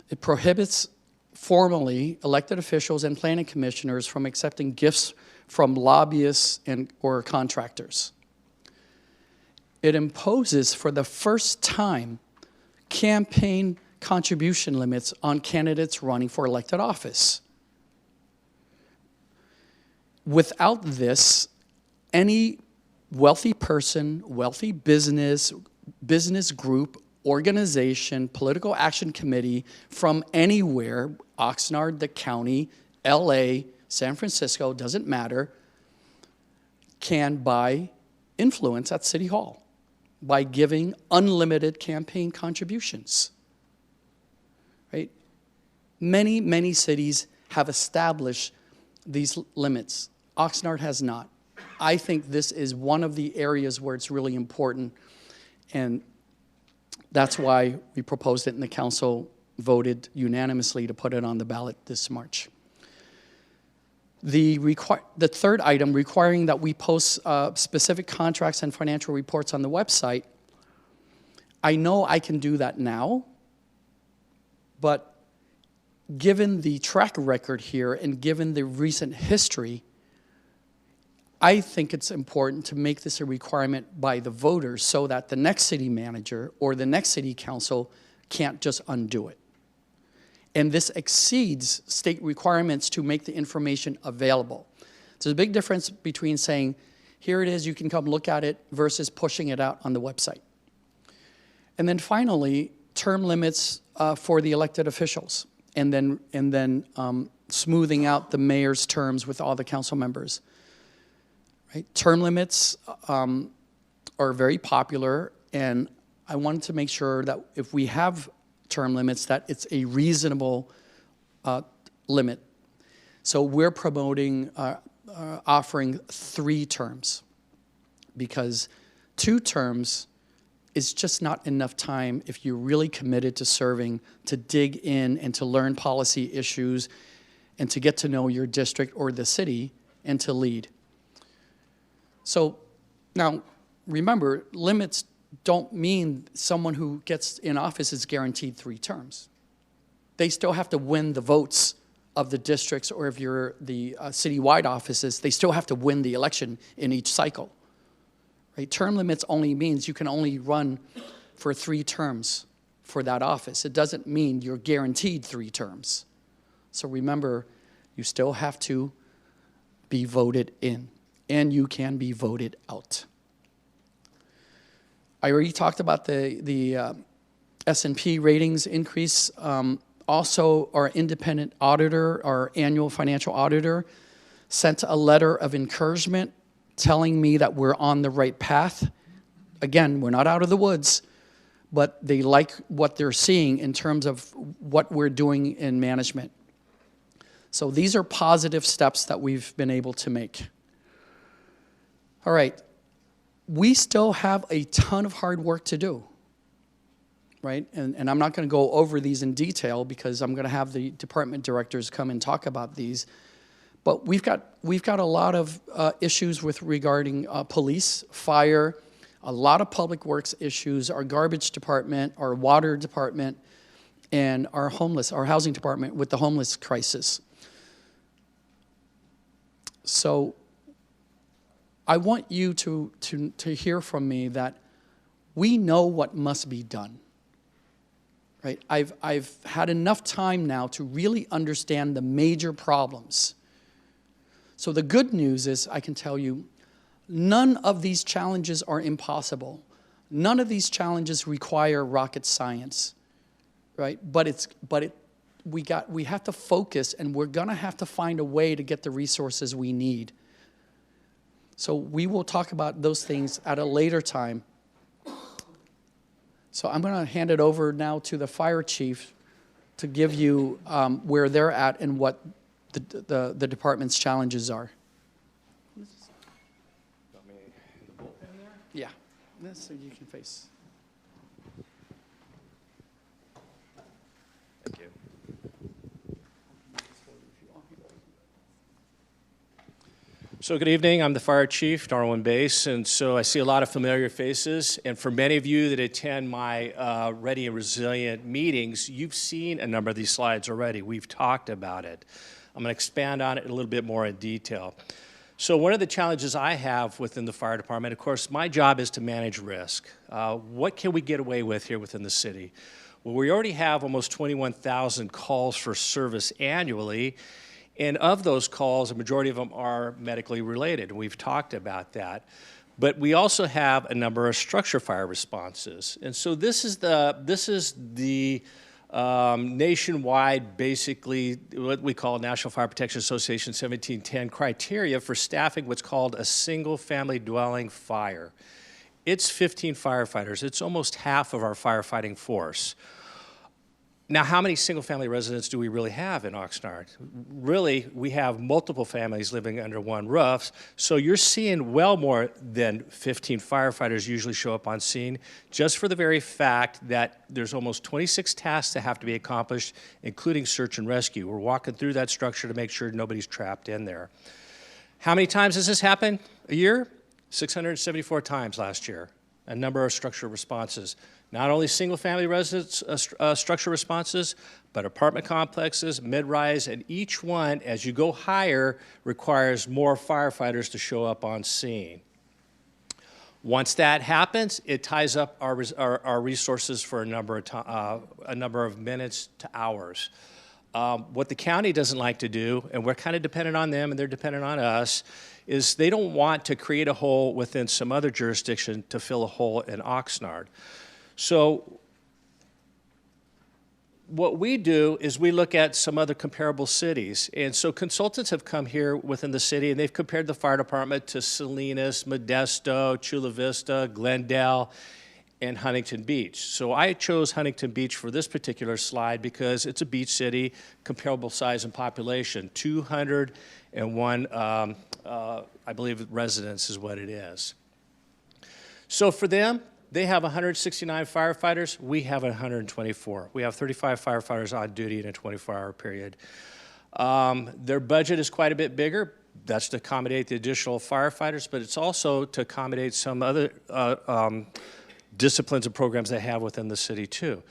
it prohibits formally elected officials and planning commissioners from accepting gifts from lobbyists or contractors. It imposes, for the first time, campaign contribution limits on candidates running for elected office. Without this, any wealthy person, wealthy business group, organization, political action committee from anywhere, Oxnard, the county, LA, San Francisco, doesn't matter, can buy influence at City Hall by giving unlimited campaign contributions. Right? Many, many cities have established these limits. Oxnard has not. I think this is one of the areas where it's really important, and that's why we proposed it, and the council voted unanimously to put it on the ballot this March. The third item, requiring that we post specific contracts and financial reports on the website, I know I can do that now, but given the track record here and given the recent history, I think it's important to make this a requirement by the voters so that the next city manager or the next city council can't just undo it. And this exceeds state requirements to make the information available. There's a big difference between saying, here it is, you can come look at it, versus pushing it out on the website. And then finally, term limits for the elected officials, and then smoothing out the mayor's terms with all the council members. Right? Term limits are very popular, and I wanted to make sure that if we have term limits, that it's a reasonable limit. So we're promoting, offering 3 terms, because 2 terms is just not enough time if you're really committed to serving, to dig in and to learn policy issues and to get to know your district or the city and to lead. So now, remember, limits don't mean someone who gets in office is guaranteed 3 terms. They still have to win the votes of the districts, or if you're the citywide offices, they still have to win the election in each cycle. Right? Term limits only means you can only run for 3 terms for that office. It doesn't mean you're guaranteed 3 terms. So remember, you still have to be voted in, and you can be voted out. I already talked about the S&P ratings increase. Also, our independent auditor, our annual financial auditor, sent a letter of encouragement telling me that we're on the right path. Again, we're not out of the woods, but they like what they're seeing in terms of what we're doing in management. So these are positive steps that we've been able to make. All right, we still have a ton of hard work to do, right? And I'm not going to go over these in detail because I'm going to have the department directors come and talk about these. But we've got a lot of issues regarding police, fire, a lot of public works issues, our garbage department, our water department, and our housing department with the homeless crisis. So I want you to hear from me that we know what must be done. Right? I've had enough time now to really understand the major problems. So the good news is, I can tell you, none of these challenges are impossible. None of these challenges require rocket science, right? We have to focus, and we're going to have to find a way to get the resources we need. So we will talk about those things at a later time. So I'm going to hand it over now to the fire chief to give you where they're at and what the department's challenges are. Yeah, that's so you can face. Thank you. So good evening, I'm the fire chief, Darwin Bass, and so I see a lot of familiar faces, and for many of you that attend my Ready and Resilient meetings, you've seen a number of these slides already. We've talked about it. I'm going to expand on it a little bit more in detail. So one of the challenges I have within the fire department, of course, my job is to manage risk. What can we get away with here within the city? Well, we already have almost 21,000 calls for service annually, and of those calls, a majority of them are medically related. We've talked about that. But we also have a number of structure fire responses. And so this is the nationwide, basically, what we call National Fire Protection Association 1710 criteria for staffing what's called a single-family dwelling fire. It's 15 firefighters. It's almost half of our firefighting force. Now, how many single-family residents do we really have in Oxnard? Really, we have multiple families living under one roof, so you're seeing well more than 15 firefighters usually show up on scene, just for the very fact that there's almost 26 tasks that have to be accomplished, including search and rescue. We're walking through that structure to make sure nobody's trapped in there. How many times does this happen a year? 674 times last year, a number of structural responses. Not only single-family residence structure responses, but apartment complexes, mid-rise, and each one, as you go higher, requires more firefighters to show up on scene. Once that happens, it ties up our resources for a number of minutes to hours. What the county doesn't like to do, and we're kind of dependent on them and they're dependent on us, is they don't want to create a hole within some other jurisdiction to fill a hole in Oxnard. So what we do is we look at some other comparable cities. And so consultants have come here within the city and they've compared the fire department to Salinas, Modesto, Chula Vista, Glendale, and Huntington Beach. So I chose Huntington Beach for this particular slide because it's a beach city, comparable size and population, 201, I believe, residents is what it is. So for them, they have 169 firefighters. We have 124. We have 35 firefighters on duty in a 24-hour period. Their budget is quite a bit bigger. That's to accommodate the additional firefighters, but it's also to accommodate some other disciplines and programs they have within the city too.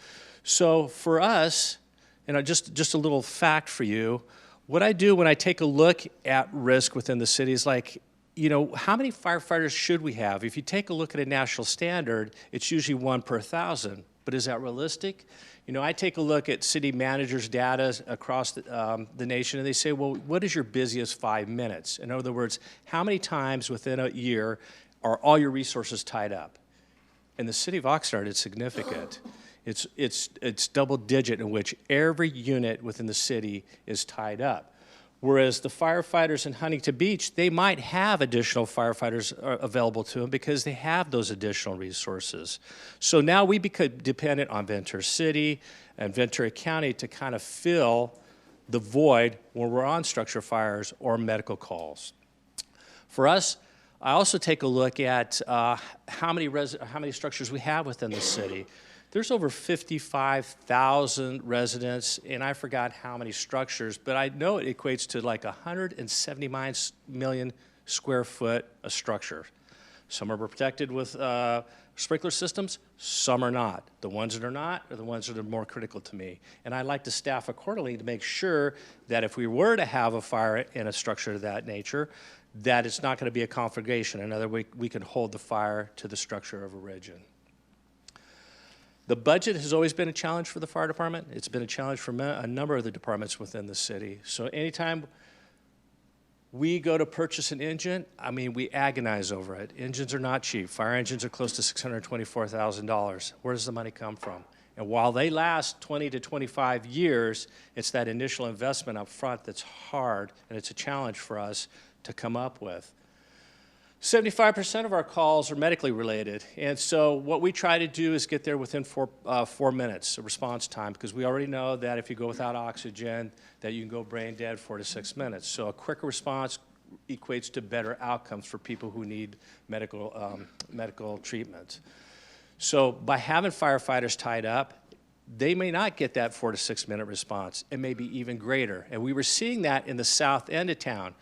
So for us, and just a little fact for you, what I do when I take a look at risk within the city is like, you know, how many firefighters should we have? If you take a look at a national standard, it's usually 1 per 1,000. But is that realistic? You know, I take a look at city managers' data across the nation, and they say, well, what is your busiest 5 minutes? In other words, how many times within a year are all your resources tied up? In the city of Oxnard, it's significant. It's double digit in which every unit within the city is tied up. Whereas the firefighters in Huntington Beach, they might have additional firefighters available to them because they have those additional resources. So now we become dependent on Ventura City and Ventura County to kind of fill the void when we're on structure fires or medical calls. For us, I also take a look at how many structures we have within the city. There's over 55,000 residents, and I forgot how many structures, but I know it equates to like 179 million square foot a structure. Some are protected with sprinkler systems, some are not. The ones that are not are the ones that are more critical to me. And I like to staff accordingly to make sure that if we were to have a fire in a structure of that nature, that it's not going to be a conflagration. In other words, we can hold the fire to the structure of origin. The budget has always been a challenge for the fire department. It's been a challenge for a number of the departments within the city. So anytime we go to purchase an engine, I mean, we agonize over it. Engines are not cheap. Fire engines are close to $624,000. Where does the money come from? And while they last 20 to 25 years, it's that initial investment up front that's hard, and it's a challenge for us to come up with. 75% of our calls are medically related, and so what we try to do is get there within 4 minutes of response time, because we already know that if you go without oxygen, that you can go brain dead 4 to 6 minutes. So a quicker response equates to better outcomes for people who need medical treatment. So by having firefighters tied up, they may not get that 4 to 6 minute response. It may be even greater, and we were seeing that in the south end of town.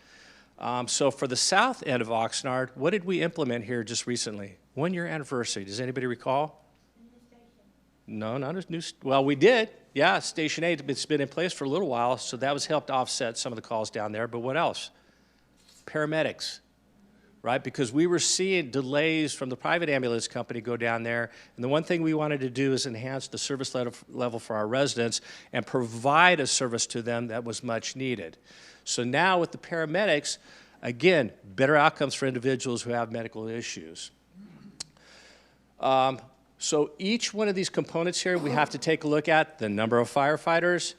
So for the south end of Oxnard, what did we implement here just recently? 1 year anniversary. Does anybody recall? No, not a new. Well, we did. Yeah, Station 8. It's been in place for a little while, so that was helped offset some of the calls down there. But what else? Paramedics, right? Because we were seeing delays from the private ambulance company go down there, and the one thing we wanted to do is enhance the service level for our residents and provide a service to them that was much needed. So now with the paramedics, again, better outcomes for individuals who have medical issues. So each one of these components here, we have to take a look at the number of firefighters,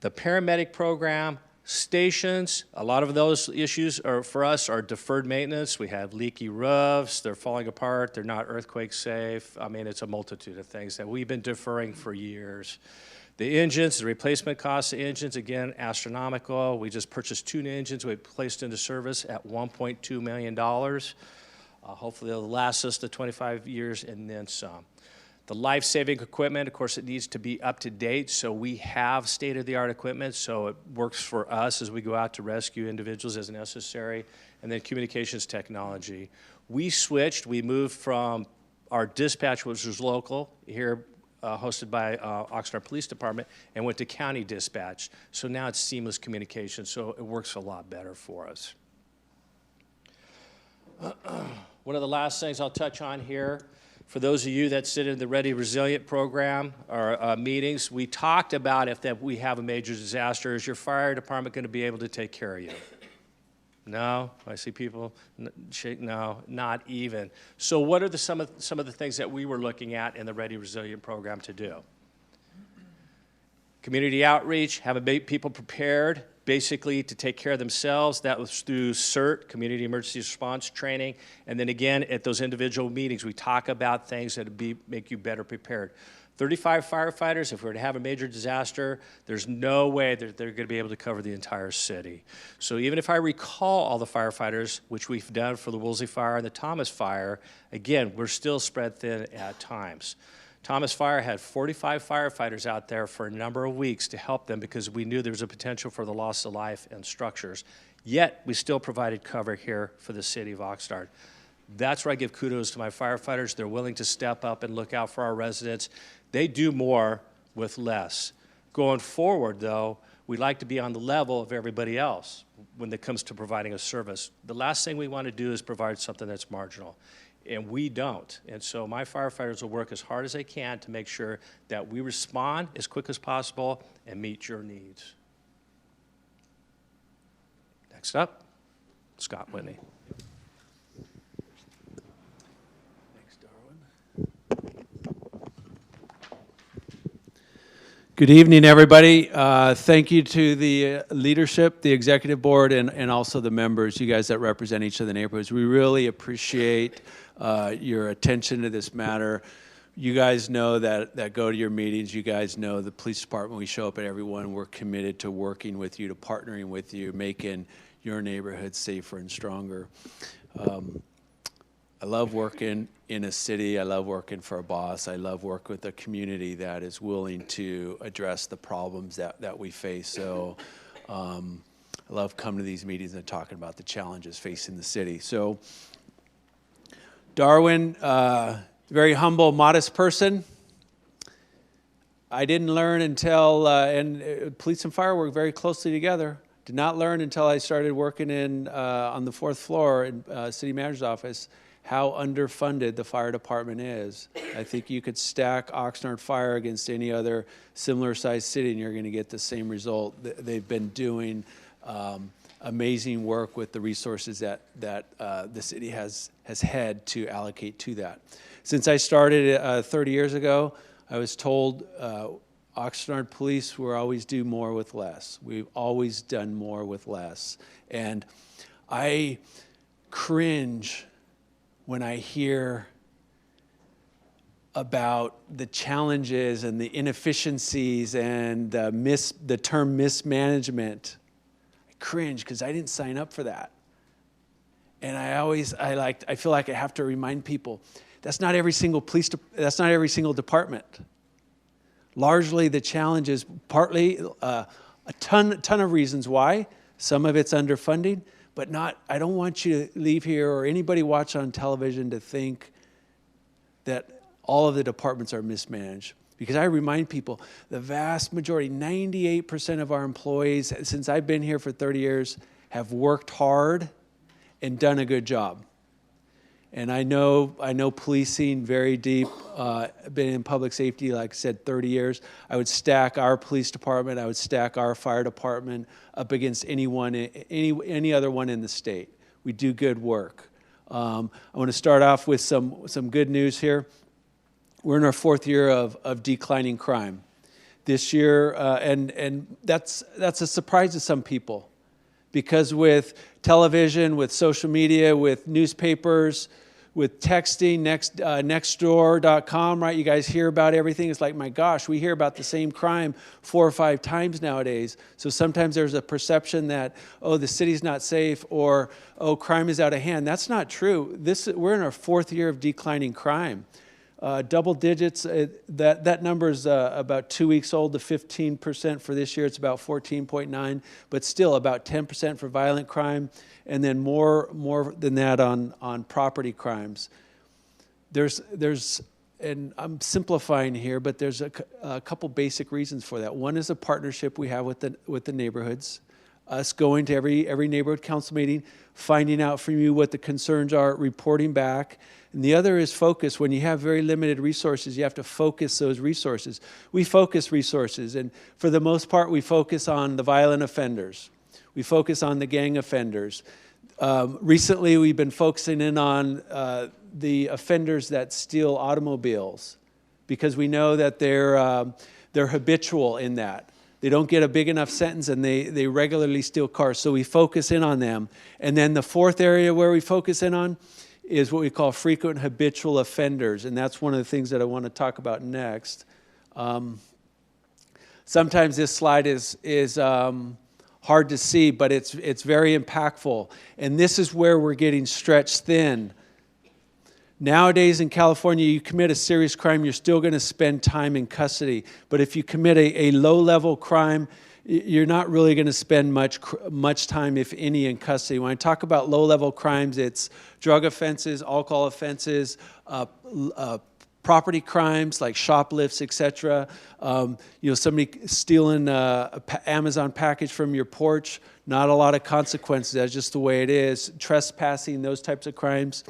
the paramedic program, stations. A lot of those issues are, for us, are deferred maintenance. We have leaky roofs, they're falling apart, they're not earthquake safe. I mean, it's a multitude of things that we've been deferring for years. The engines, the replacement cost of engines, again, astronomical. We just purchased 2 new engines we placed into service at $1.2 million. Hopefully they'll last us the 25 years and then some. The life-saving equipment, of course, it needs to be up to date, so we have state-of-the-art equipment, so it works for us as we go out to rescue individuals as necessary. And then communications technology. We moved from our dispatch, which was local, here hosted by Oxnard Police Department, and went to county dispatch. So now it's seamless communication, so it works a lot better for us. One of the last things I'll touch on here, for those of you that sit in the Ready Resilient program or meetings, we talked about if we have a major disaster, is your fire department going to be able to take care of you? No, I see people shake. No, not even. So, what are some of the things that we were looking at in the Ready Resilient program to do? Community outreach, have people prepared, basically to take care of themselves. That was through CERT, Community Emergency Response Training, and then again at those individual meetings, we talk about things that make you better prepared. 35 firefighters, if we were to have a major disaster, there's no way that they're going to be able to cover the entire city. So even if I recall all the firefighters, which we've done for the Woolsey Fire and the Thomas Fire, again, we're still spread thin at times. Thomas Fire had 45 firefighters out there for a number of weeks to help them because we knew there was a potential for the loss of life and structures. Yet, we still provided cover here for the city of Oxnard. That's where I give kudos to my firefighters. They're willing to step up and look out for our residents. They do more with less. Going forward, though, we like to be on the level of everybody else when it comes to providing a service. The last thing we want to do is provide something that's marginal, and we don't. And so my firefighters will work as hard as they can to make sure that we respond as quick as possible and meet your needs. Next up, Scott Whitney. Good evening, everybody. Thank you to the leadership, the executive board, and also the members, you guys that represent each of the neighborhoods. We really appreciate your attention to this matter. You guys know that go to your meetings. You guys know the police department, we show up at everyone. We're committed to working with you, to partnering with you, making your neighborhood safer and stronger. I love working in a city. I love working for a boss. I love working with a community that is willing to address the problems that we face. So I love coming to these meetings and talking about the challenges facing the city. So Darwin, very humble, modest person. I didn't learn until, and police and fire work very closely together. Did not learn until I started working on the 4th floor in city manager's office how underfunded the fire department is. I think you could stack Oxnard Fire against any other similar sized city and you're going to get the same result. They've been doing amazing work with the resources that the city has had to allocate to that. Since I started 30 years ago, I was told Oxnard Police will always do more with less. We've always done more with less. And I cringe when I hear about the challenges and the inefficiencies and the term mismanagement. I cringe because I didn't sign up for that. And I feel like I have to remind people, that's not every single department. Largely the challenge is partly a ton of reasons why. Some of it's underfunding, but I don't want you to leave here or anybody watch on television to think that all of the departments are mismanaged. Because I remind people, the vast majority, 98% of our employees, since I've been here for 30 years, have worked hard and done a good job. And I know policing very deep, been in public safety, like I said, 30 years. I would stack our police department, I would stack our fire department up against any other one in the state. We do good work. I want to start off with some good news here. We're in our 4th year of declining crime. This year, and that's a surprise to some people, because with television, with social media, with newspapers, with texting, nextdoor.com, right? You guys hear about everything. It's like, my gosh, we hear about the same crime 4 or 5 times nowadays. So sometimes there's a perception that, oh, the city's not safe, or, oh, crime is out of hand. That's not true. We're in our 4th year of declining crime. Double digits, that number is about 2 weeks old to 15% for this year. It's about 14.9, but still about 10% for violent crime, and then more than that on property crimes. There's, and I'm simplifying here, but there's a couple basic reasons for that. One is a partnership we have with the neighborhoods. Us going to every neighborhood council meeting, finding out from you what the concerns are, reporting back. And the other is focus. When you have very limited resources, you have to focus those resources. We focus resources, and for the most part, we focus on the violent offenders. We focus on the gang offenders. Recently, we've been focusing in on the offenders that steal automobiles, because we know that they're habitual in that. They don't get a big enough sentence, and they regularly steal cars. So we focus in on them. And then the 4th area where we focus in on is what we call frequent habitual offenders. And that's one of the things that I want to talk about next. Sometimes this slide is hard to see, but it's very impactful. And this is where we're getting stretched thin. Nowadays in California, you commit a serious crime, you're still going to spend time in custody. But if you commit a low-level crime, you're not really going to spend much time, if any, in custody. When I talk about low-level crimes, it's drug offenses, alcohol offenses, property crimes like shoplifts, etc. Somebody stealing an Amazon package from your porch, not a lot of consequences. That's just the way it is. Trespassing, those types of crimes.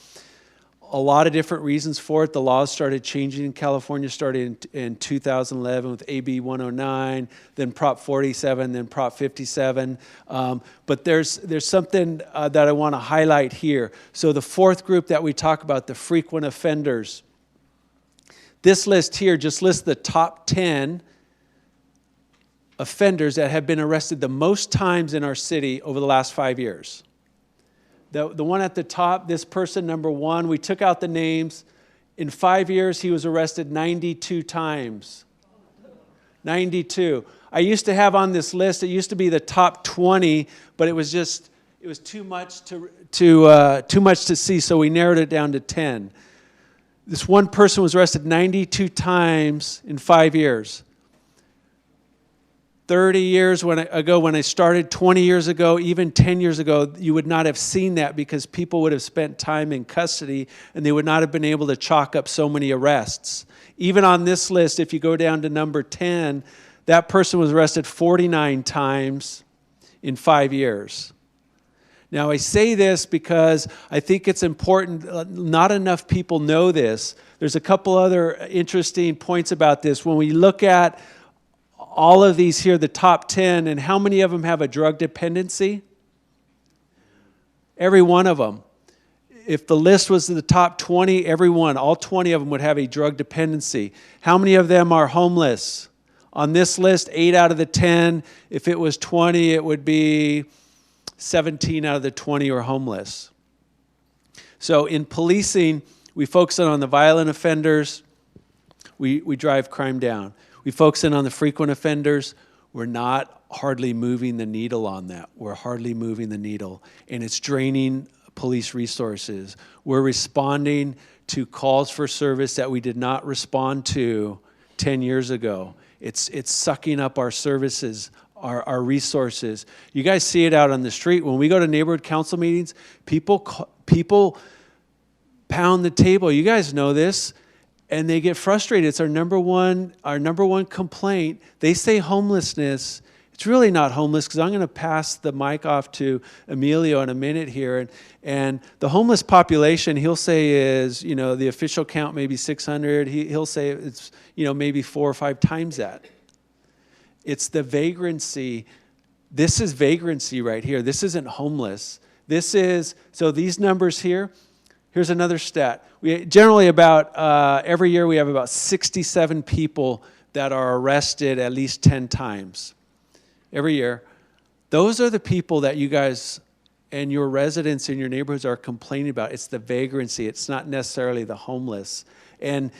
A lot of different reasons for it. The laws started changing in California, started in 2011 with AB 109, then Prop 47, then Prop 57. But there's something that I want to highlight here. So the 4th group that we talk about, the frequent offenders. This list here just lists the top 10 offenders that have been arrested the most times in our city over the last 5 years. The one at the top, this person, number 1, we took out the names. In 5 years, he was arrested 92 times. 92. I used to have on this list, it used to be the top 20, but it was too much to see, so we narrowed it down to 10. This one person was arrested 92 times in 5 years. 30 years ago when I started, 20 years ago, even 10 years ago, you would not have seen that, because people would have spent time in custody and they would not have been able to chalk up so many arrests. Even on this list, if you go down to number 10, that person was arrested 49 times in 5 years. Now, I say this because I think it's important. Not enough people know this. There's a couple other interesting points about this. When we look at all of these here, the top 10, and how many of them have a drug dependency? Every one of them. If the list was the top 20, all 20 of them would have a drug dependency. How many of them are homeless? On this list, 8 out of the 10. If it was 20, it would be 17 out of the 20 are homeless. So in policing, we focus on the violent offenders. We drive crime down. We focus in on the frequent offenders. We're not hardly moving the needle on that. We're hardly moving the needle, and it's draining police resources. We're responding to calls for service that we did not respond to 10 years ago. It's sucking up our services, our resources. You guys see it out on the street. When we go to neighborhood council meetings, people pound the table. You guys know this. And they get frustrated. It's our number one complaint. They say homelessness. It's really not homeless, because I'm going to pass the mic off to Emilio in a minute here. And the homeless population, he'll say is, the official count maybe 600. He'll say it's, maybe 4 or 5 times that. It's the vagrancy. This is vagrancy right here. This isn't homeless. So these numbers here, here's another stat. We generally every year we have about 67 people that are arrested at least 10 times. Every year. Those are the people that you guys and your residents in your neighborhoods are complaining about. It's the vagrancy. It's not necessarily the homeless. And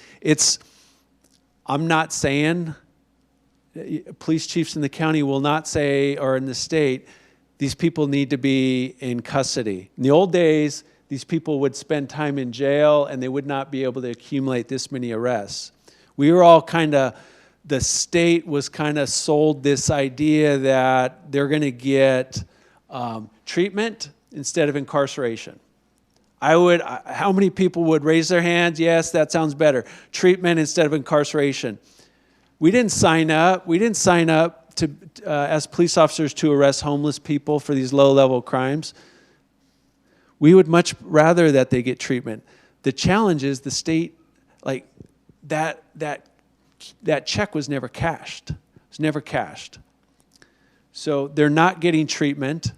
I'm not saying, police chiefs in the county will not say, or in the state, these people need to be in custody. In the old days, these people would spend time in jail and they would not be able to accumulate this many arrests. We were all the state was kind of sold this idea that they're going to get treatment instead of incarceration. How many people would raise their hands? Yes, that sounds better. Treatment instead of incarceration. We didn't sign up. We didn't sign up to, as police officers to arrest homeless people for these low-level crimes. We would much rather that they get treatment. The challenge is the state, like that check was never cashed. It was never cashed. So they're not getting treatment.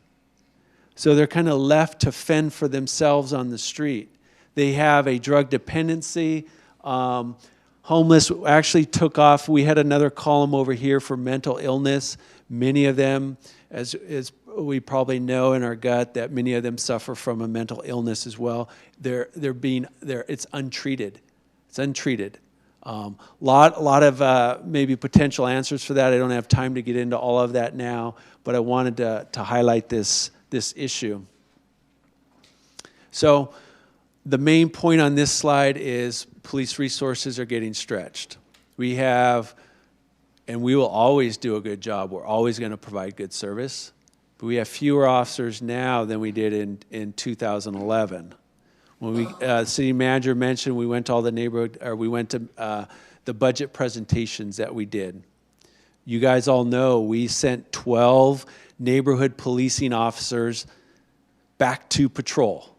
So they're kind of left to fend for themselves on the street. They have a drug dependency. Homeless actually took off. We had another column over here for mental illness. Many of them, as we probably know in our gut, that many of them suffer from a mental illness as well. It's untreated. It's untreated. Lot of maybe potential answers for that. I don't have time to get into all of that now, but I wanted to highlight this issue. So the main point on this slide is police resources are getting stretched. We have, and we will always do a good job. We're always going to provide good service, but we have fewer officers now than we did in 2011. When the city manager mentioned we went to all the neighborhood, or we went to the budget presentations that we did. You guys all know we sent 12 neighborhood policing officers back to patrol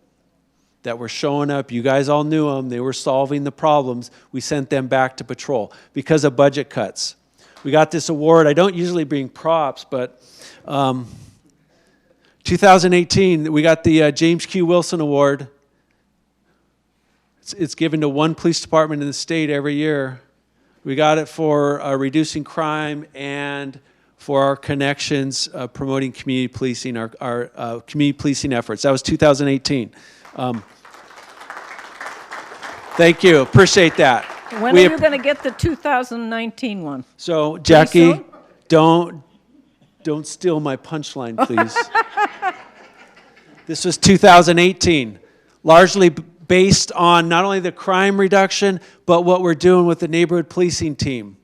that were showing up. You guys all knew them. They were solving the problems. We sent them back to patrol because of budget cuts. We got this award. I don't usually bring props, but 2018, we got the James Q. Wilson Award. It's given to one police department in the state every year. We got it for reducing crime and for our connections, promoting community policing, our community policing efforts. That was 2018. Thank you. Appreciate that. When are you going to get the 2019 one? So, Jackie, don't steal my punchline, please. This was 2018, largely based on not only the crime reduction, but what we're doing with the neighborhood policing team.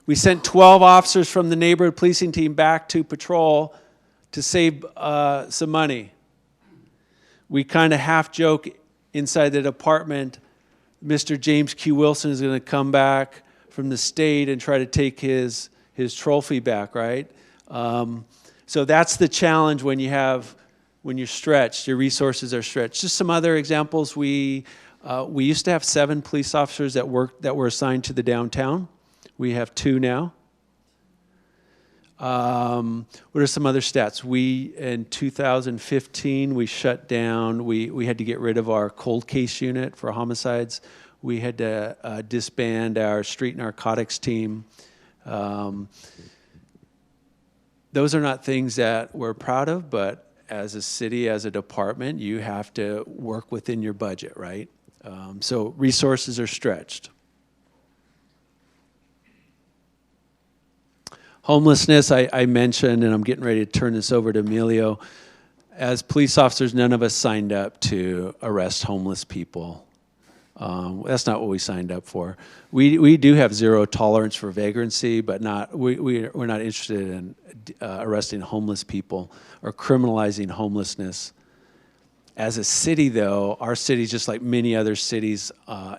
We sent 12 officers from the neighborhood policing team back to patrol to save some money. We kind of half joke inside the department, Mr. James Q. Wilson is going to come back from the state and try to take his trophy back, right? So that's the challenge when you're stretched, your resources are stretched. Just some other examples. We used to have 7 police officers that were assigned to the downtown. We have 2 now. What are some other stats? In 2015, we shut down, we had to get rid of our cold case unit for homicides. We had to disband our street narcotics team. Those are not things that we're proud of, but as a city, as a department, you have to work within your budget, right? So resources are stretched. Homelessness, I mentioned, and I'm getting ready to turn this over to Emilio. As police officers, none of us signed up to arrest homeless people. That's not what we signed up for. We do have zero tolerance for vagrancy, but we're not interested in arresting homeless people or criminalizing homelessness. As a city, though, our city, just like many other cities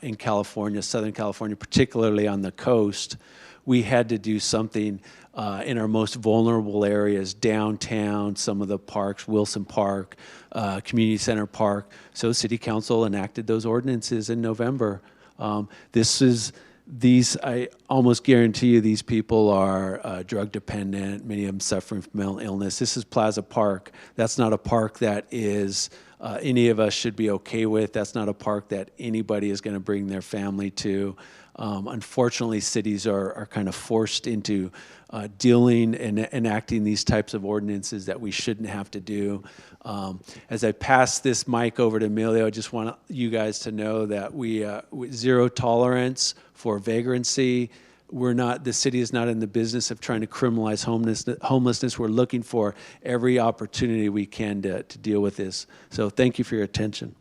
in California, Southern California, particularly on the coast, we had to do something in our most vulnerable areas, downtown, some of the parks, Wilson Park, Community Center Park. So City Council enacted those ordinances in November. I almost guarantee you these people are drug dependent, many of them suffering from mental illness. This is Plaza Park. That's not a park that is any of us should be okay with. That's not a park that anybody is going to bring their family to. Unfortunately, cities are kind of forced into dealing and enacting these types of ordinances that we shouldn't have to do. As I pass this mic over to Emilio, I just want you guys to know that we zero tolerance for vagrancy. The city is not in the business of trying to criminalize homelessness. We're looking for every opportunity we can to deal with this. So thank you for your attention.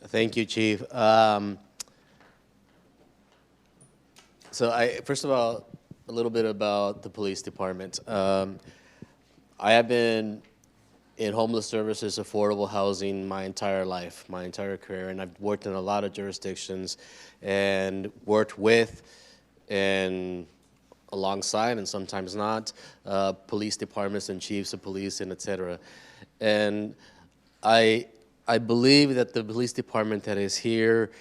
Thank you, Chief. First of all, a little bit about the police department. I have been in homeless services, affordable housing my entire life, my entire career, and I've worked in a lot of jurisdictions and worked with and alongside, and sometimes not, police departments and chiefs of police and et cetera. And I believe that the police department that is here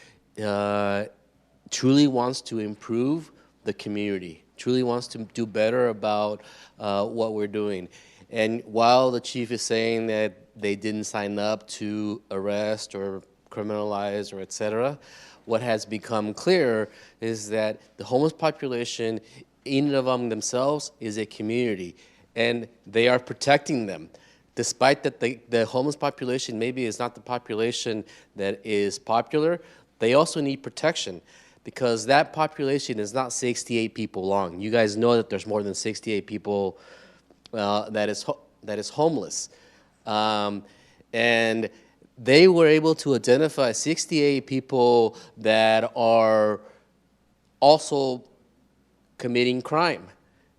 truly wants to improve the community, truly wants to do better about what we're doing. And while the chief is saying that they didn't sign up to arrest or criminalize or et cetera, what has become clear is that the homeless population in and among themselves is a community, and they are protecting them. Despite that the homeless population maybe is not the population that is popular, they also need protection because that population is not 68 people long. You guys know that there's more than 68 people that is homeless. And they were able to identify 68 people that are also committing crime,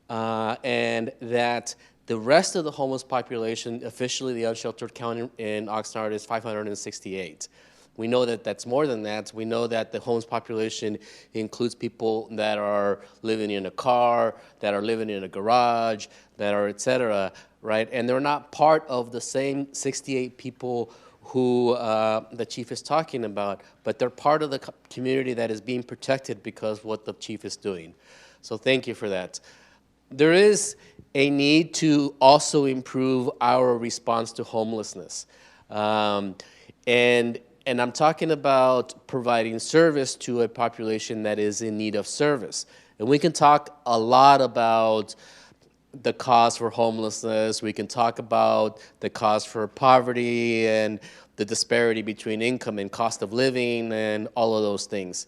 and that the rest of the homeless population, officially the unsheltered count in Oxnard is 568. We know that that's more than that. We know that the homeless population includes people that are living in a car, that are living in a garage, that are et cetera, right? And they're not part of the same 68 people who the chief is talking about, but they're part of the community that is being protected because of what the chief is doing. So thank you for that. There is a need to also improve our response to homelessness. And I'm talking about providing service to a population that is in need of service. And we can talk a lot about the cause for homelessness. We can talk about the cause for poverty and the disparity between income and cost of living and all of those things.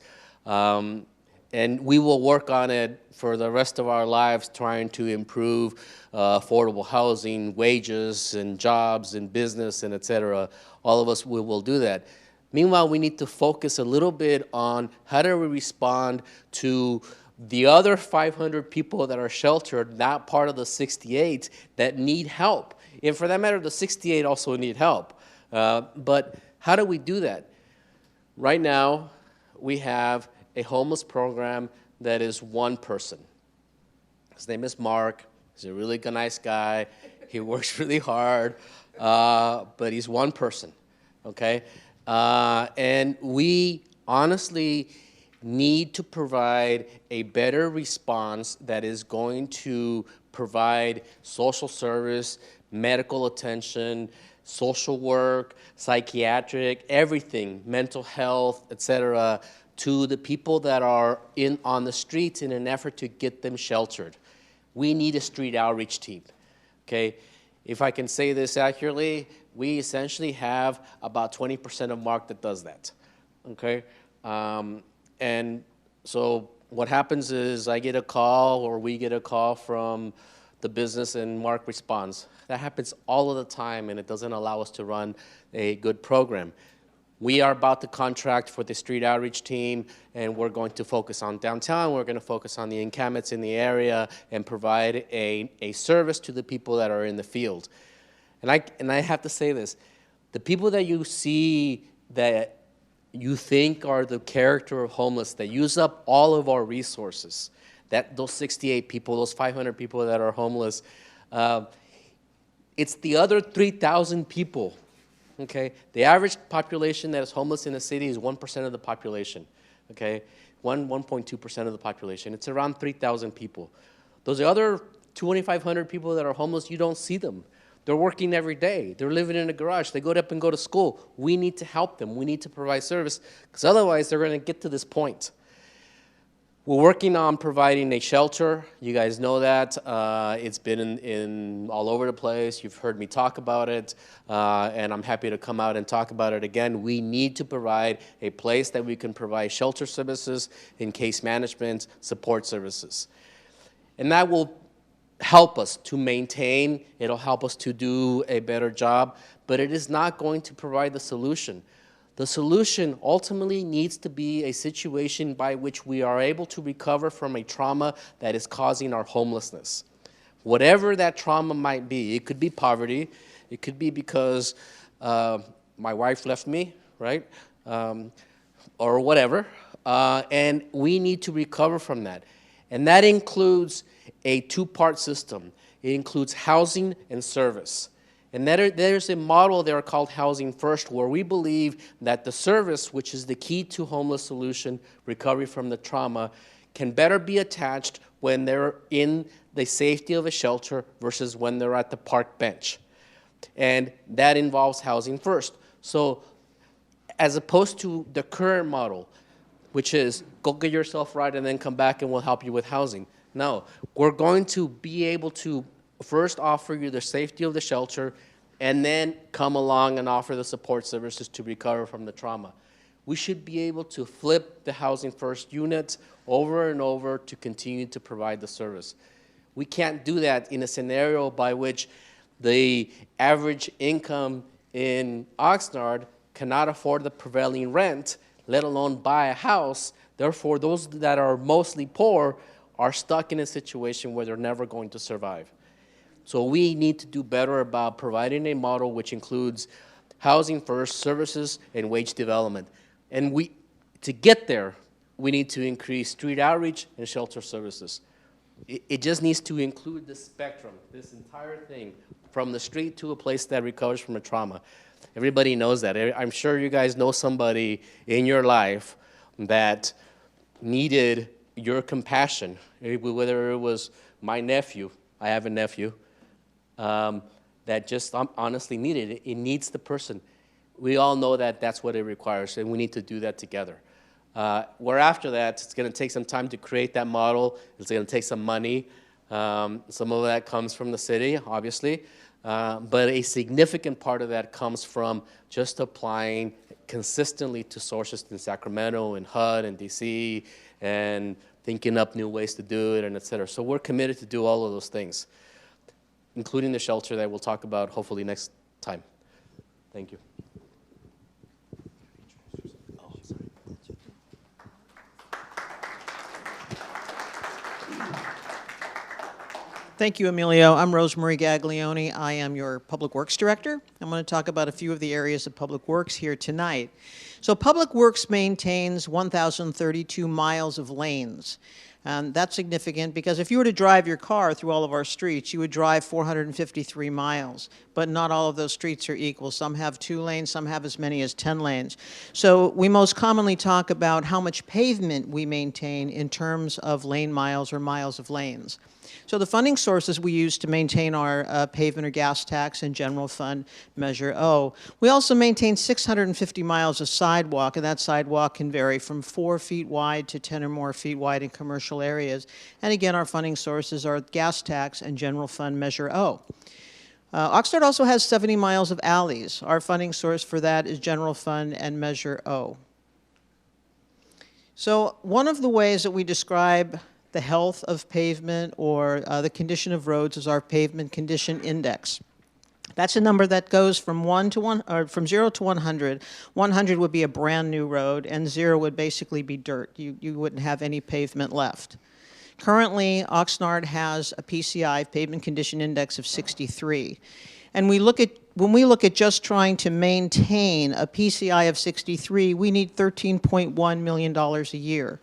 And we will work on it for the rest of our lives, trying to improve affordable housing, wages, and jobs, and business, and et cetera. All of us will do that. Meanwhile, we need to focus a little bit on how do we respond to the other 500 people that are sheltered, not part of the 68, that need help. And for that matter, the 68 also need help. But how do we do that? Right now, we have a homeless program that is one person. His name is Mark. He's a really nice guy. He works really hard, but he's one person, okay? And we honestly need to provide a better response that is going to provide social service, medical attention, social work, psychiatric, everything, mental health, et cetera, to the people that are on the streets in an effort to get them sheltered. We need a street outreach team, okay? If I can say this accurately, we essentially have about 20% of Mark that does that, okay? And so what happens is I get a call or we get a call from the business and Mark responds. That happens all of the time, and it doesn't allow us to run a good program. We are about to contract for the street outreach team, and we're going to focus on downtown. We're going to focus on the encampments in the area and provide a service to the people that are in the field. And I have to say this, the people that you see that you think are the character of homeless, that use up all of our resources, that those 68 people, those 500 people that are homeless, it's the other 3,000 people. Okay, the average population that is homeless in the city is 1% of the population. Okay, 1.2% of the population. It's around 3,000 people. Those other 2,500 people that are homeless, you don't see them. They're working every day. They're living in a garage. They go up and go to school. We need to help them. We need to provide service, because otherwise they're going to get to this point. We're working on providing a shelter. You guys know that. It's been in all over the place. You've heard me talk about it, and I'm happy to come out and talk about it again. We need to provide a place that we can provide shelter services and case management support services. And that will help us to maintain, it'll help us to do a better job, but it is not going to provide the solution. The solution ultimately needs to be a situation by which we are able to recover from a trauma that is causing our homelessness. Whatever that trauma might be, it could be poverty, it could be because my wife left me, right? Or whatever, and we need to recover from that. And that includes a two-part system. It includes housing and service. And there's a model there called Housing First, where we believe that the service, which is the key to homeless solution, recovery from the trauma, can better be attached when they're in the safety of a shelter versus when they're at the park bench. And that involves Housing First. So as opposed to the current model, which is go get yourself right and then come back and we'll help you with housing. No, we're going to be able to first offer you the safety of the shelter and then come along and offer the support services to recover from the trauma. We should be able to flip the Housing First units over and over to continue to provide the service. We can't do that in a scenario by which the average income in Oxnard cannot afford the prevailing rent, let alone buy a house. Therefore, those that are mostly poor are stuck in a situation where they're never going to survive. So we need to do better about providing a model which includes Housing First, services, and wage development. And to get there, we need to increase street outreach and shelter services. It just needs to include the spectrum, this entire thing, from the street to a place that recovers from a trauma. Everybody knows that. I'm sure you guys know somebody in your life that needed your compassion, whether it was my nephew, I have a nephew, that just honestly needed it. It needs the person. We all know that that's what it requires, and we need to do that together. Where after that, it's going to take some time to create that model. It's going to take some money. Some of that comes from the city, obviously, but a significant part of that comes from just applying consistently to sources in Sacramento and HUD and DC and thinking up new ways to do it, and et cetera. So we're committed to do all of those things, including the shelter that we'll talk about hopefully next time. Thank you. Thank you, Emilio. I'm Rosemarie Gaglione. I am your Public Works Director. I'm going to talk about a few of the areas of Public Works here tonight. So Public Works maintains 1,032 miles of lanes. And that's significant because if you were to drive your car through all of our streets, you would drive 453 miles. But not all of those streets are equal. Some have 2 lanes, some have as many as 10 lanes. So we most commonly talk about how much pavement we maintain in terms of lane miles or miles of lanes. So the funding sources we use to maintain our pavement or gas tax and general fund Measure O. We also maintain 650 miles of sidewalk, and that sidewalk can vary from 4 feet wide to 10 or more feet wide in commercial areas. And again, our funding sources are gas tax and general fund Measure O. Oxnard also has 70 miles of alleys. Our funding source for that is general fund and Measure O. So one of the ways that we describe the health of pavement or the condition of roads is our pavement condition index. That's a number that goes from 0 to 100. 100 would be a brand new road, and 0 would basically be dirt. You wouldn't have any pavement left. Currently, Oxnard has a PCI, pavement condition index, of 63. And when we look at just trying to maintain a PCI of 63, we need $13.1 million a year.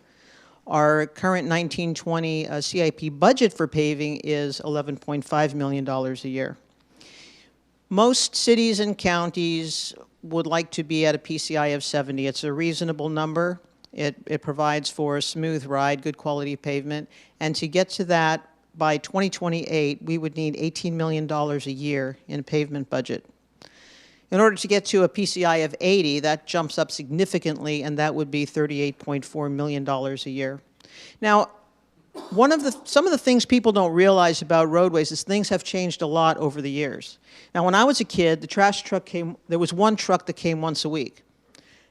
Our current 1920 CIP budget for paving is $11.5 million a year. Most cities and counties would like to be at a PCI of 70. It's a reasonable number. It provides for a smooth ride, good quality pavement. And to get to that by 2028, we would need $18 million a year in pavement budget. In order to get to a PCI of 80, that jumps up significantly, and that would be $38.4 million a year. Now, some of the things people don't realize about roadways is things have changed a lot over the years. Now, when I was a kid, the trash truck there was one truck that came once a week.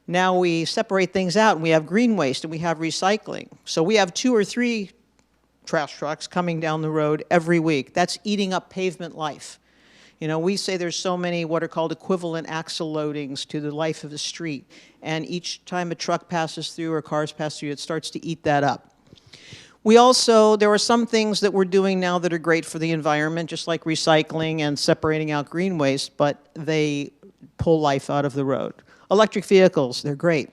Now we separate things out, and we have green waste, and we have recycling. So we have 2 or 3 trash trucks coming down the road every week. That's eating up pavement life. You know, we say there's so many what are called equivalent axle loadings to the life of the street, and each time a truck passes through or cars pass through, it starts to eat that up. There are some things that we're doing now that are great for the environment, just like recycling and separating out green waste, but they pull life out of the road. Electric vehicles, they're great,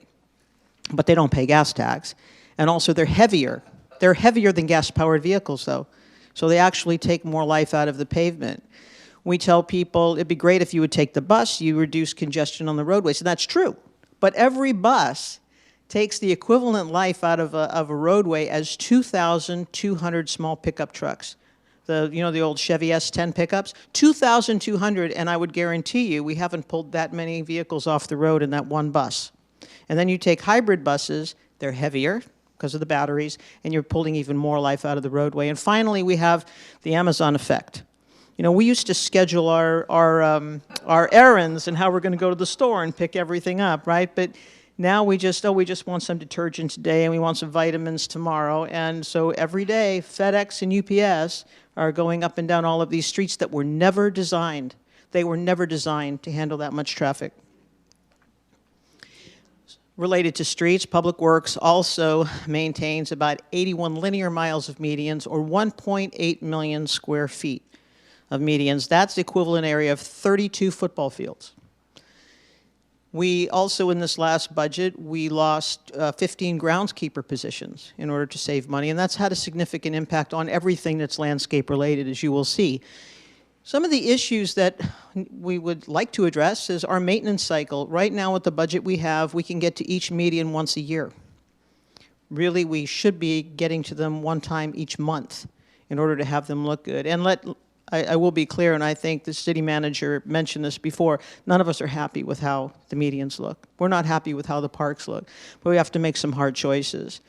but they don't pay gas tax. And also they're heavier. They're heavier than gas-powered vehicles, though. So they actually take more life out of the pavement. We tell people it'd be great if you would take the bus, you reduce congestion on the roadways, and that's true. But every bus takes the equivalent life out of a roadway as 2,200 small pickup trucks. The old Chevy S10 pickups, 2,200, and I would guarantee you we haven't pulled that many vehicles off the road in that one bus. And then you take hybrid buses, they're heavier because of the batteries, and you're pulling even more life out of the roadway. And finally, we have the Amazon effect. You know, we used to schedule our errands and how we're going to go to the store and pick everything up, right? But now we just want some detergent today and we want some vitamins tomorrow. And so every day, FedEx and UPS are going up and down all of these streets that were never designed. They were never designed to handle that much traffic. Related to streets, Public Works also maintains about 81 linear miles of medians, or 1.8 million square feet of medians. That's the equivalent area of 32 football fields. We also, in this last budget, we lost 15 groundskeeper positions in order to save money, and that's had a significant impact on everything that's landscape related, as you will see. Some of the issues that we would like to address is our maintenance cycle. Right now, with the budget we have, we can get to each median once a year. Really, we should be getting to them one time each month in order to have them look good. And I will be clear, and I think the city manager mentioned this before, none of us are happy with how the medians look. We're not happy with how the parks look, but we have to make some hard choices.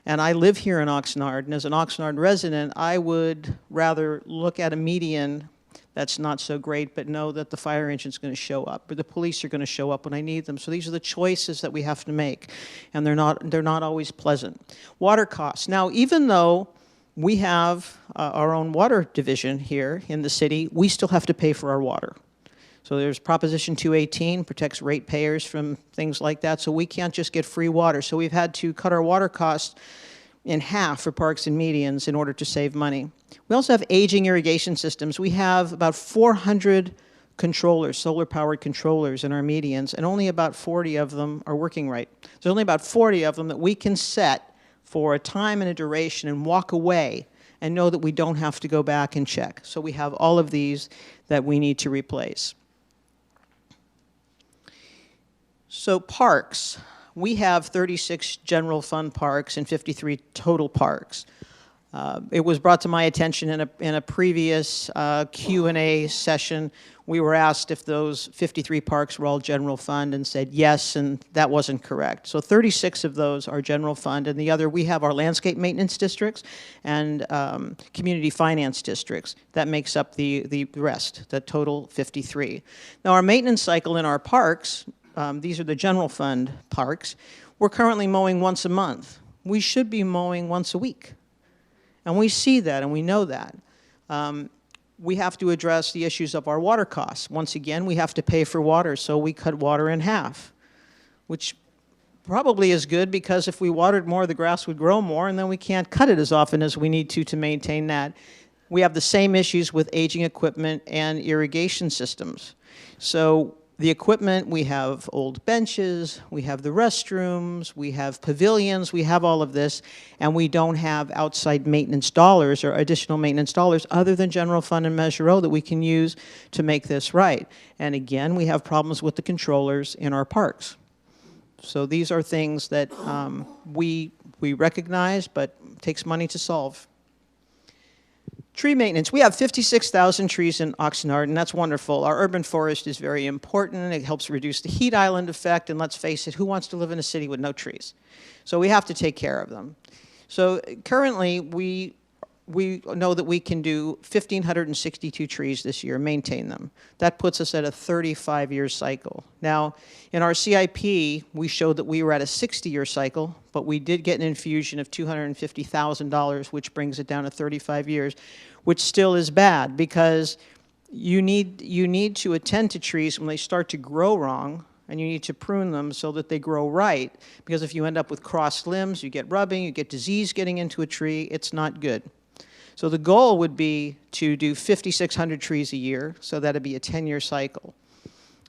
And I live here in Oxnard, and as an Oxnard resident, I would rather look at a median that's not so great, but know that the fire engine's going to show up, or the police are going to show up when I need them. So these are the choices that we have to make, and they're not always pleasant. Water costs. Now, even though we have our own water division here in the city, we still have to pay for our water. So there's Proposition 218, protects ratepayers from things like that, so we can't just get free water. So we've had to cut our water costs in half for parks and medians in order to save money. We also have aging irrigation systems. We have about 400 controllers, solar-powered controllers in our medians, and only about 40 of them are working right. There's only about 40 of them that we can set for a time and a duration and walk away and know that we don't have to go back and check. So we have all of these that we need to replace. So parks. We have 36 general fund parks and 53 total parks. It was brought to my attention in a previous Q&A session. We were asked if those 53 parks were all general fund and said yes, and that wasn't correct. So 36 of those are general fund, and the other, we have our landscape maintenance districts and community finance districts. That makes up the rest, the total 53. Now our maintenance cycle in our parks, these are the general fund parks, we're currently mowing once a month. We should be mowing once a week. And we see that and we know that. We have to address the issues of our water costs. Once again, we have to pay for water, so we cut water in half, which probably is good because if we watered more, the grass would grow more, and then we can't cut it as often as we need to maintain that. We have the same issues with aging equipment and irrigation systems. So the equipment, we have old benches, we have the restrooms, we have pavilions, we have all of this, and we don't have outside maintenance dollars or additional maintenance dollars other than general fund and Measure O that we can use to make this right. And again, we have problems with the controllers in our parks. So these are things that we recognize, but takes money to solve. Tree maintenance. We have 56,000 trees in Oxnard, and that's wonderful. Our urban forest is very important. It helps reduce the heat island effect, and let's face it, who wants to live in a city with no trees? So we have to take care of them. So currently, we know that we can do 1,562 trees this year, maintain them. That puts us at a 35-year cycle. Now, in our CIP, we showed that we were at a 60-year cycle, but we did get an infusion of $250,000, which brings it down to 35 years, which still is bad because you need to attend to trees when they start to grow wrong, and you need to prune them so that they grow right, because if you end up with crossed limbs, you get rubbing, you get disease getting into a tree, it's not good. So the goal would be to do 5,600 trees a year, so that'd be a 10-year cycle.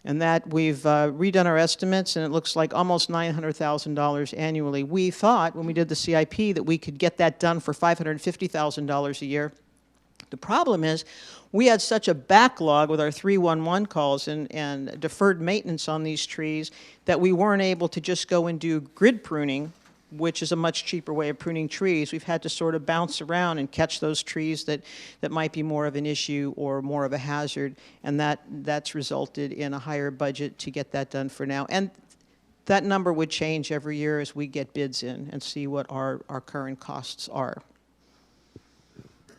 And that we've redone our estimates, and it looks like almost $900,000 annually. We thought, when we did the CIP, that we could get that done for $550,000 a year. The problem is, we had such a backlog with our 311 calls and deferred maintenance on these trees that we weren't able to just go and do grid pruning, which is a much cheaper way of pruning trees. We've had to sort of bounce around and catch those trees that might be more of an issue or more of a hazard, and that's resulted in a higher budget to get that done for now. And that number would change every year as we get bids in and see what our current costs are.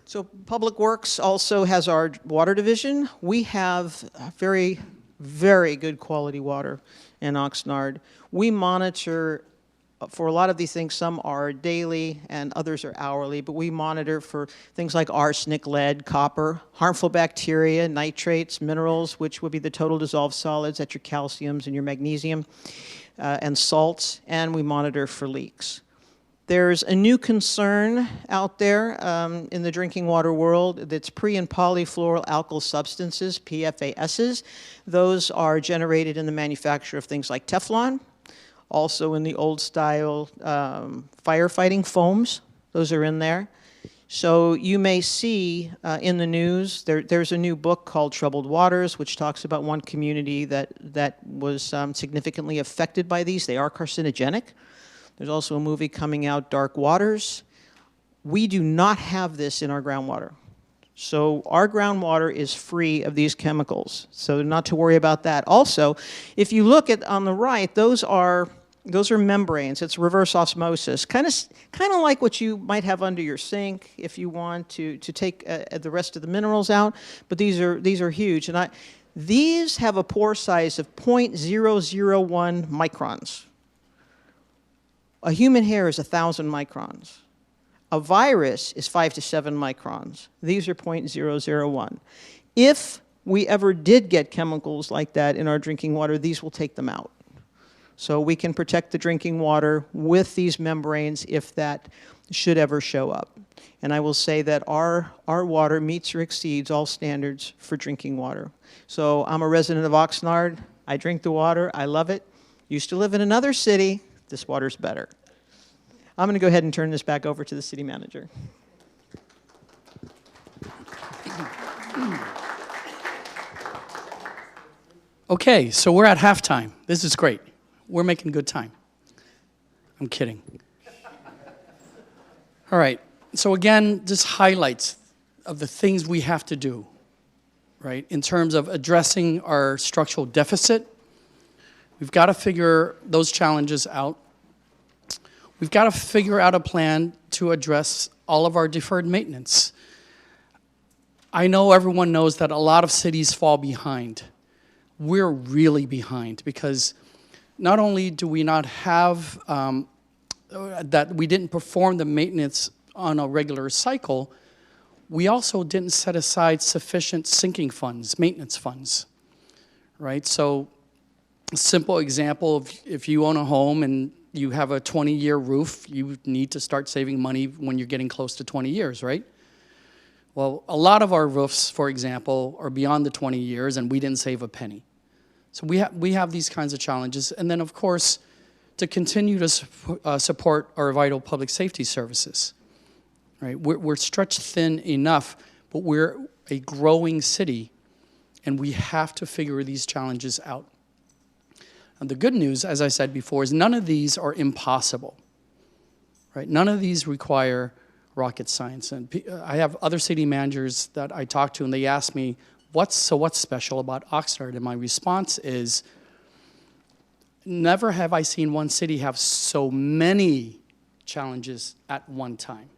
So Public Works also has our water division. We have very, very good quality water in Oxnard. We monitor for a lot of these things. Some are daily and others are hourly, but we monitor for things like arsenic, lead, copper, harmful bacteria, nitrates, minerals, which would be the total dissolved solids, that's your calciums and your magnesium, and salts, and we monitor for leaks. There's a new concern out there in the drinking water world that's pre- and polyfluoroalkyl substances, PFASs. Those are generated in the manufacture of things like Teflon, also in the old style firefighting foams. Those are in there. So you may see in the news, there's a new book called Troubled Waters, which talks about one community that was significantly affected by these. They are carcinogenic. There's also a movie coming out, Dark Waters. We do not have this in our groundwater. So our groundwater is free of these chemicals, so not to worry about that. Also, if you look at on the right, those are membranes. It's reverse osmosis, kind of like what you might have under your sink if you want to take the rest of the minerals out. But these are huge, and these have a pore size of 0.001 microns. A human hair is 1,000 microns. A virus is 5 to 7 microns. These are 0.001. If we ever did get chemicals like that in our drinking water, these will take them out. So we can protect the drinking water with these membranes if that should ever show up. And I will say that our water meets or exceeds all standards for drinking water. So I'm a resident of Oxnard. I drink the water. I love it. Used to live in another city. This water's better. I'm going to go ahead and turn this back over to the city manager. Okay, so we're at halftime. This is great. We're making good time. I'm kidding. All right, so again, just highlights of the things we have to do, right? In terms of addressing our structural deficit, we've got to figure those challenges out. We've got to figure out a plan to address all of our deferred maintenance. I know everyone knows that a lot of cities fall behind. We're really behind because not only do we not have, that we didn't perform the maintenance on a regular cycle, we also didn't set aside sufficient sinking funds, maintenance funds, right? So a simple example of if you own a home and you have a 20-year roof, you need to start saving money when you're getting close to 20 years, right? Well, a lot of our roofs, for example, are beyond the 20 years, and we didn't save a penny. So we have these kinds of challenges. And then, of course, to continue to support our vital public safety services, right? We're stretched thin enough, but we're a growing city, and we have to figure these challenges out. And the good news, as I said before, is none of these are impossible, right? None of these require rocket science. And I have other city managers that I talk to, and they ask me, what's special about Oxnard? And my response is, never have I seen one city have so many challenges at one time.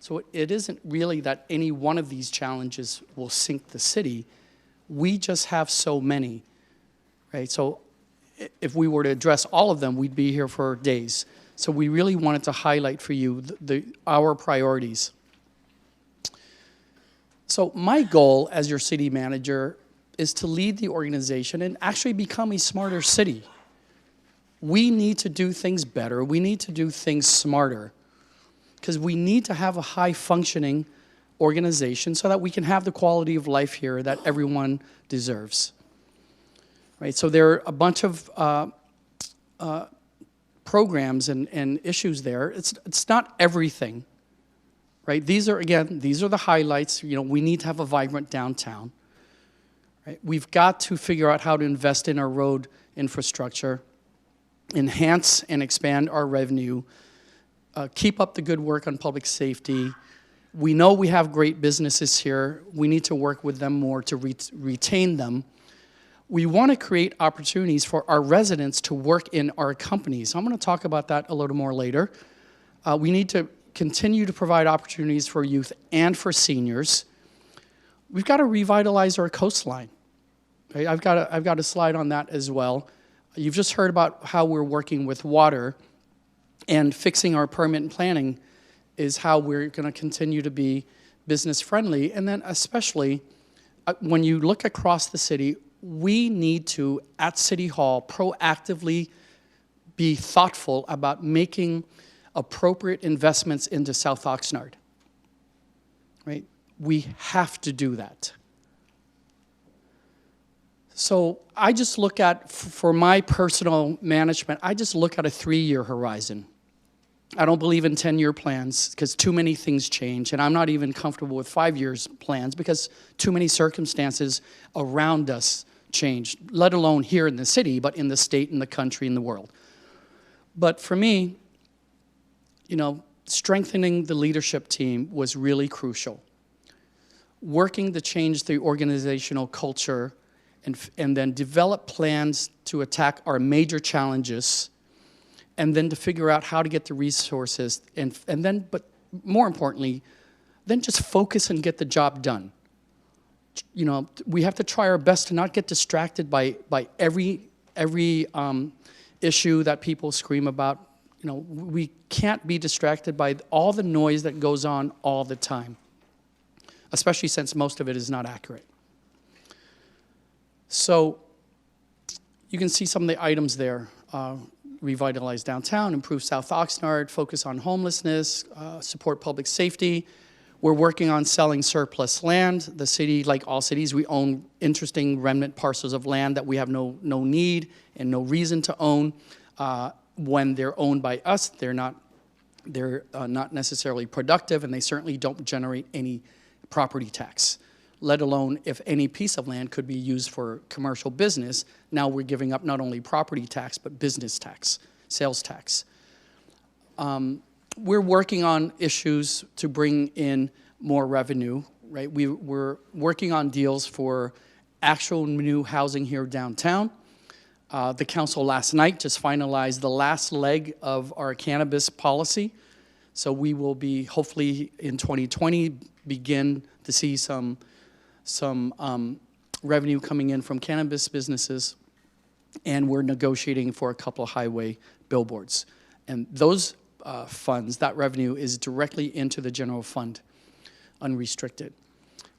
So it isn't really that any one of these challenges will sink the city. We just have so many, right? So if we were to address all of them, we'd be here for days. So we really wanted to highlight for you our priorities. So my goal as your city manager is to lead the organization and actually become a smarter city. We need to do things better. We need to do things smarter, because we need to have a high-functioning organization so that we can have the quality of life here that everyone deserves. Right? So there are a bunch of programs and issues there. It's not everything, right? These are the highlights. You know, we need to have a vibrant downtown. Right? We've got to figure out how to invest in our road infrastructure, enhance and expand our revenue, keep up the good work on public safety. We know we have great businesses here. We need to work with them more to retain them. We want to create opportunities for our residents to work in our companies. I'm going to talk about that a little more later. We need to continue to provide opportunities for youth and for seniors. We've got to revitalize our coastline. Right? I've got a slide on that as well. You've just heard about how we're working with water, and fixing our permit and planning is how we're going to continue to be business friendly. And then especially when you look across the city, we need to, at City Hall, proactively be thoughtful about making appropriate investments into South Oxnard. Right? We have to do that. So I just look at, for my personal management, I just look at a 3-year horizon. I don't believe in 10-year plans because too many things change, and I'm not even comfortable with 5-year plans because too many circumstances around us change, let alone here in the city, but in the state, in the country, in the world. But for me, you know, strengthening the leadership team was really crucial. Working to change the organizational culture and then develop plans to attack our major challenges, and then to figure out how to get the resources, and then, but more importantly, then just focus and get the job done. You know, we have to try our best to not get distracted by every issue that people scream about. You know, we can't be distracted by all the noise that goes on all the time, especially since most of it is not accurate. So you can see some of the items there. Revitalize downtown, improve South Oxnard, focus on homelessness, support public safety. We're working on selling surplus land. The city, like all cities, we own interesting remnant parcels of land that we have no need and no reason to own. When they're owned by us, they're not necessarily productive, and they certainly don't generate any property tax, let alone if any piece of land could be used for commercial business. Now we're giving up not only property tax, but business tax, sales tax. We're working on issues to bring in more revenue, right? We're working on deals for actual new housing here downtown. The council last night just finalized the last leg of our cannabis policy. So we will be, hopefully in 2020, begin to see some revenue coming in from cannabis businesses, and we're negotiating for a couple of highway billboards. And those funds, that revenue is directly into the general fund, unrestricted.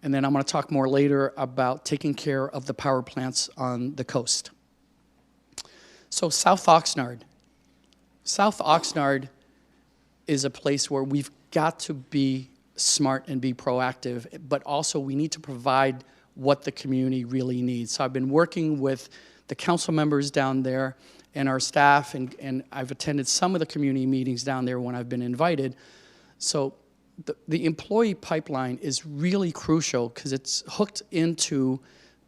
And then I'm going to talk more later about taking care of the power plants on the coast. So South Oxnard. South Oxnard is a place where we've got to be smart and be proactive, but also we need to provide what the community really needs. So I've been working with the council members down there and our staff, and I've attended some of the community meetings down there when I've been invited. So the employee pipeline is really crucial because it's hooked into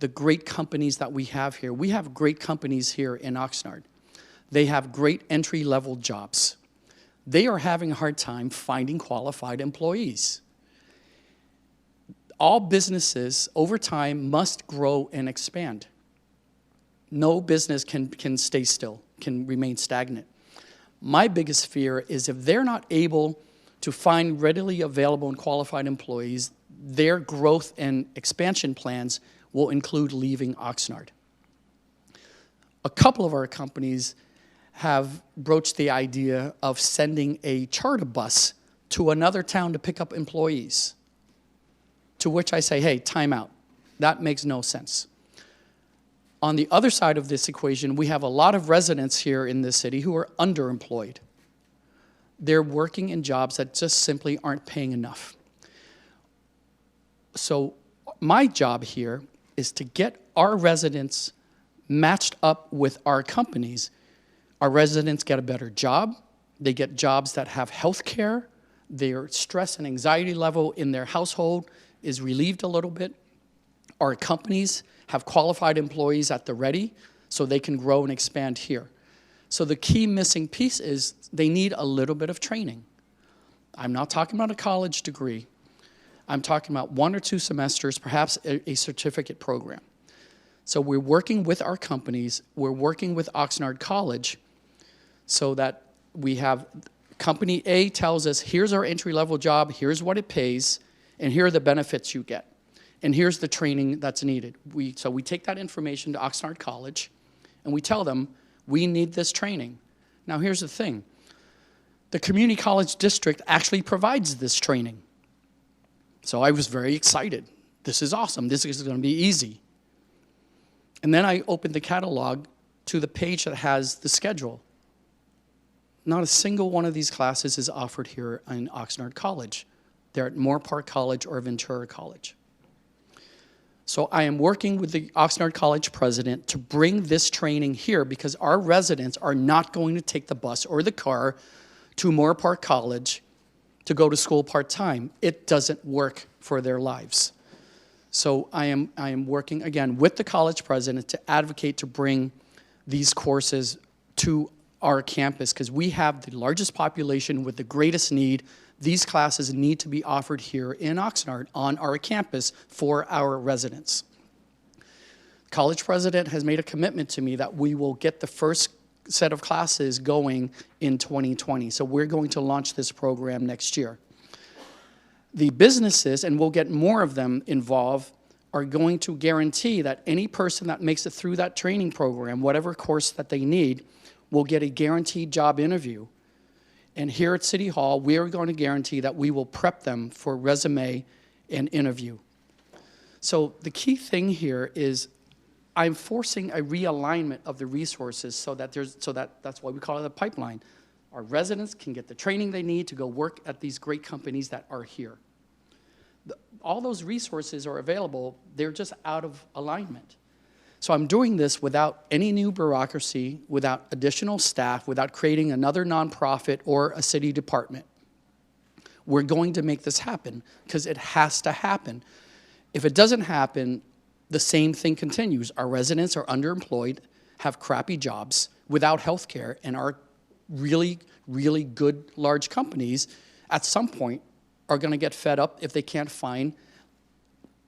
the great companies that we have here. We have great companies here in Oxnard. They have great entry-level jobs. they are having a hard time finding qualified employees. All businesses over time must grow and expand. No business can stay still, can remain stagnant. My biggest fear is if they're not able to find readily available and qualified employees, their growth and expansion plans will include leaving Oxnard. A couple of our companies have broached the idea of sending a charter bus to another town to pick up employees. To which I say, hey, time out. That makes no sense. On the other side of this equation, we have a lot of residents here in this city who are underemployed. They're working in jobs that just simply aren't paying enough. So my job here is to get our residents matched up with our companies. Our residents get a better job. They get jobs that have health care. Their stress and anxiety level in their household is relieved a little bit. Our companies have qualified employees at the ready so they can grow and expand here. So the key missing piece is they need a little bit of training. I'm not talking about a college degree. I'm talking about 1 or 2 semesters, perhaps a certificate program. So we're working with our companies, we're working with Oxnard College so that we have company A tells us, here's our entry-level job, here's what it pays, and here are the benefits you get. And here's the training that's needed. So we take that information to Oxnard College, and we tell them, we need this training. Now here's the thing. The community college district actually provides this training. So I was very excited. This is awesome. This is going to be easy. And then I opened the catalog to the page that has the schedule. Not a single one of these classes is offered here in Oxnard College. They're at Moore Park College or Ventura College. So I am working with the Oxnard College president to bring this training here because our residents are not going to take the bus or the car to Moore Park College to go to school part-time. It doesn't work for their lives. So I am working, again, with the college president to advocate to bring these courses to our campus because we have the largest population with the greatest need. These classes need to be offered here in Oxnard on our campus for our residents. The college president has made a commitment to me that we will get the first set of classes going in 2020. So we're going to launch this program next year. The businesses, and we'll get more of them involved, are going to guarantee that any person that makes it through that training program, whatever course that they need, will get a guaranteed job interview. And here at City Hall, we are going to guarantee that we will prep them for resume and interview. So the key thing here is I'm forcing a realignment of the resources so that that's why we call it a pipeline. Our residents can get the training they need to go work at these great companies that are here. All those resources are available, they're just out of alignment. So I'm doing this without any new bureaucracy, without additional staff, without creating another nonprofit or a city department. We're going to make this happen because it has to happen. If it doesn't happen, the same thing continues. Our residents are underemployed, have crappy jobs, without health care, and our really, really good large companies at some point are going to get fed up if they can't find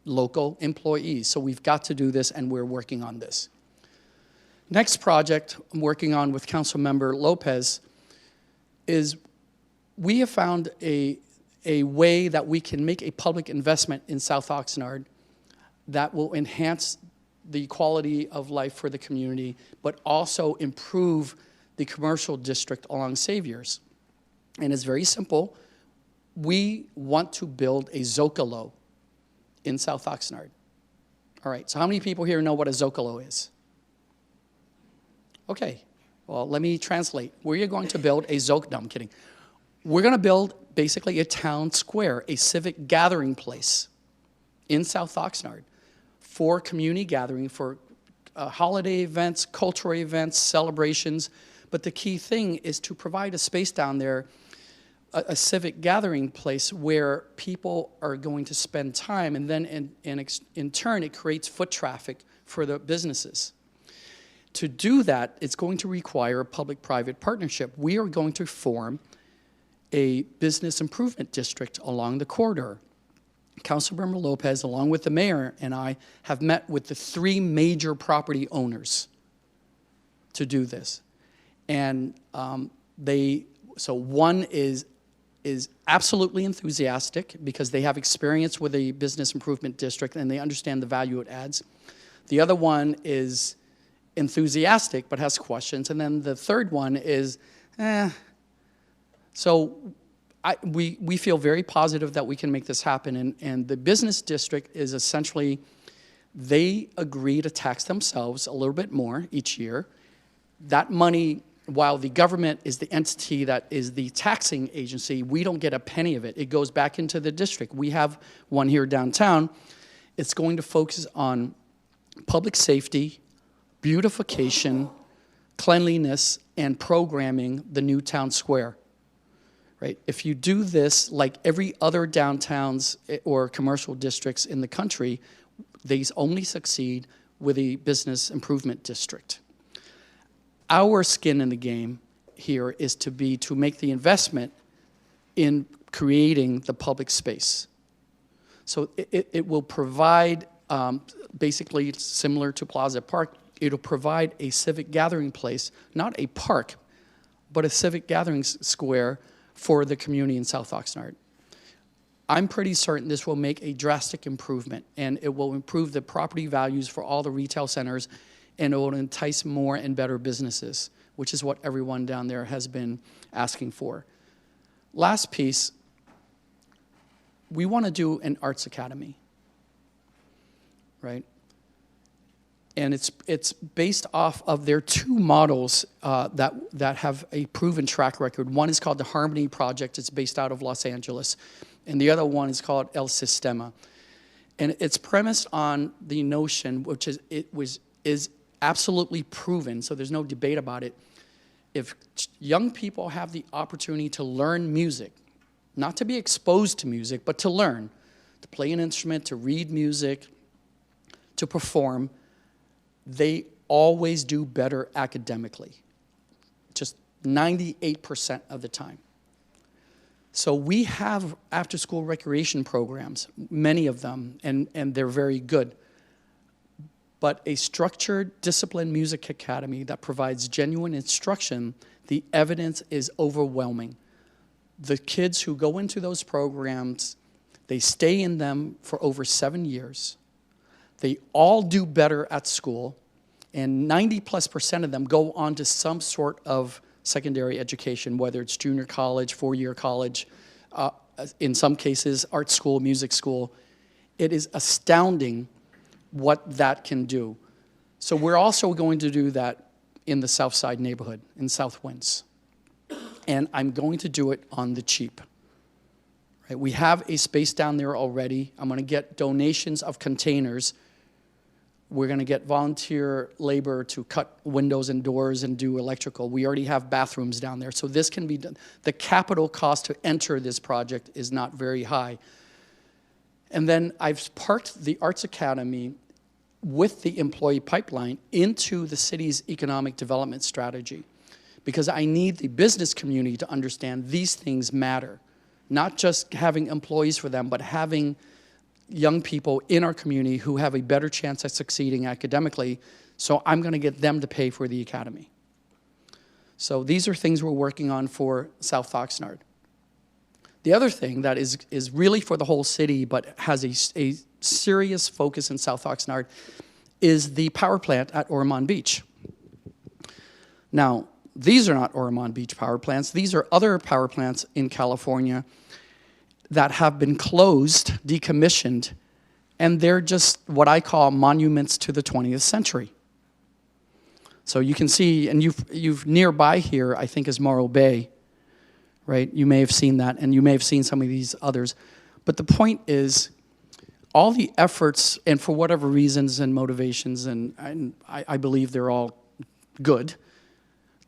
local employees. So we've got to do this, and we're working on this. Next project I'm working on with Councilmember Lopez is we have found a way that we can make a public investment in South Oxnard that will enhance the quality of life for the community, but also improve the commercial district along Saviors. And it's very simple. We want to build a Zocalo in South Oxnard. All right, so how many people here know what a Zocalo is? Okay, well, let me translate. We're going to build a no, I'm kidding. We're going to build basically a town square, a civic gathering place in South Oxnard for community gathering, for holiday events, cultural events, celebrations. But the key thing is to provide a space down there, a civic gathering place where people are going to spend time, and then in turn it creates foot traffic for the businesses. To do that, it's going to require a public-private partnership. We are going to form a business improvement district along the corridor. Councilmember Lopez, along with the mayor and I, have met with the 3 major property owners to do this. And so one is absolutely enthusiastic because they have experience with a business improvement district and they understand the value it adds. The other one is enthusiastic but has questions. And then the third one is, So we feel very positive that we can make this happen. And the business district is essentially, they agree to tax themselves a little bit more each year. That money, while the government is the entity that is the taxing agency, we don't get a penny of it. It goes back into the district. We have one here downtown. It's going to focus on public safety, beautification, cleanliness, and programming the new town square. Right? If you do this like every other downtowns or commercial districts in the country, these only succeed with a business improvement district. Our skin in the game here is to make the investment in creating the public space. So it will provide, basically similar to Plaza Park, it'll provide a civic gathering place, not a park, but a civic gathering square for the community in South Oxnard. I'm pretty certain this will make a drastic improvement, and it will improve the property values for all the retail centers, and it will entice more and better businesses, which is what everyone down there has been asking for. Last piece, we want to do an arts academy, right? And it's based off of their 2 models that have a proven track record. One is called the Harmony Project. It's based out of Los Angeles. And the other one is called El Sistema. And it's premised on the notion, which is absolutely proven, so there's no debate about it. If young people have the opportunity to learn music, not to be exposed to music, but to learn, to play an instrument, to read music, to perform, they always do better academically, just 98% of the time. So we have after-school recreation programs, many of them, and they're very good. But a structured, disciplined music academy that provides genuine instruction, the evidence is overwhelming. The kids who go into those programs, they stay in them for over 7 years. They all do better at school, and 90+% of them go on to some sort of secondary education, whether it's junior college, 4-year college, in some cases, art school, music school. It is astounding what that can do. So we're also going to do that in the South Side neighborhood, in South Winds. And I'm going to do it on the cheap. Right? We have a space down there already. I'm going to get donations of containers. We're going to get volunteer labor to cut windows and doors and do electrical. We already have bathrooms down there, so this can be done. The capital cost to enter this project is not very high. And then I've parked the Arts Academy with the employee pipeline into the city's economic development strategy, because I need the business community to understand these things matter. Not just having employees for them, but having young people in our community who have a better chance at succeeding academically, so I'm going to get them to pay for the academy. So these are things we're working on for South Oxnard. The other thing that is really for the whole city but has a serious focus in South Oxnard is the power plant at Ormond Beach. Now, these are not Ormond Beach power plants. These are other power plants in California that have been closed, decommissioned, and they're just what I call monuments to the 20th century. So you can see, and you've nearby here, I think, is Morro Bay, right? You may have seen that, and you may have seen some of these others. But the point is, all the efforts, and for whatever reasons and motivations, and I believe they're all good,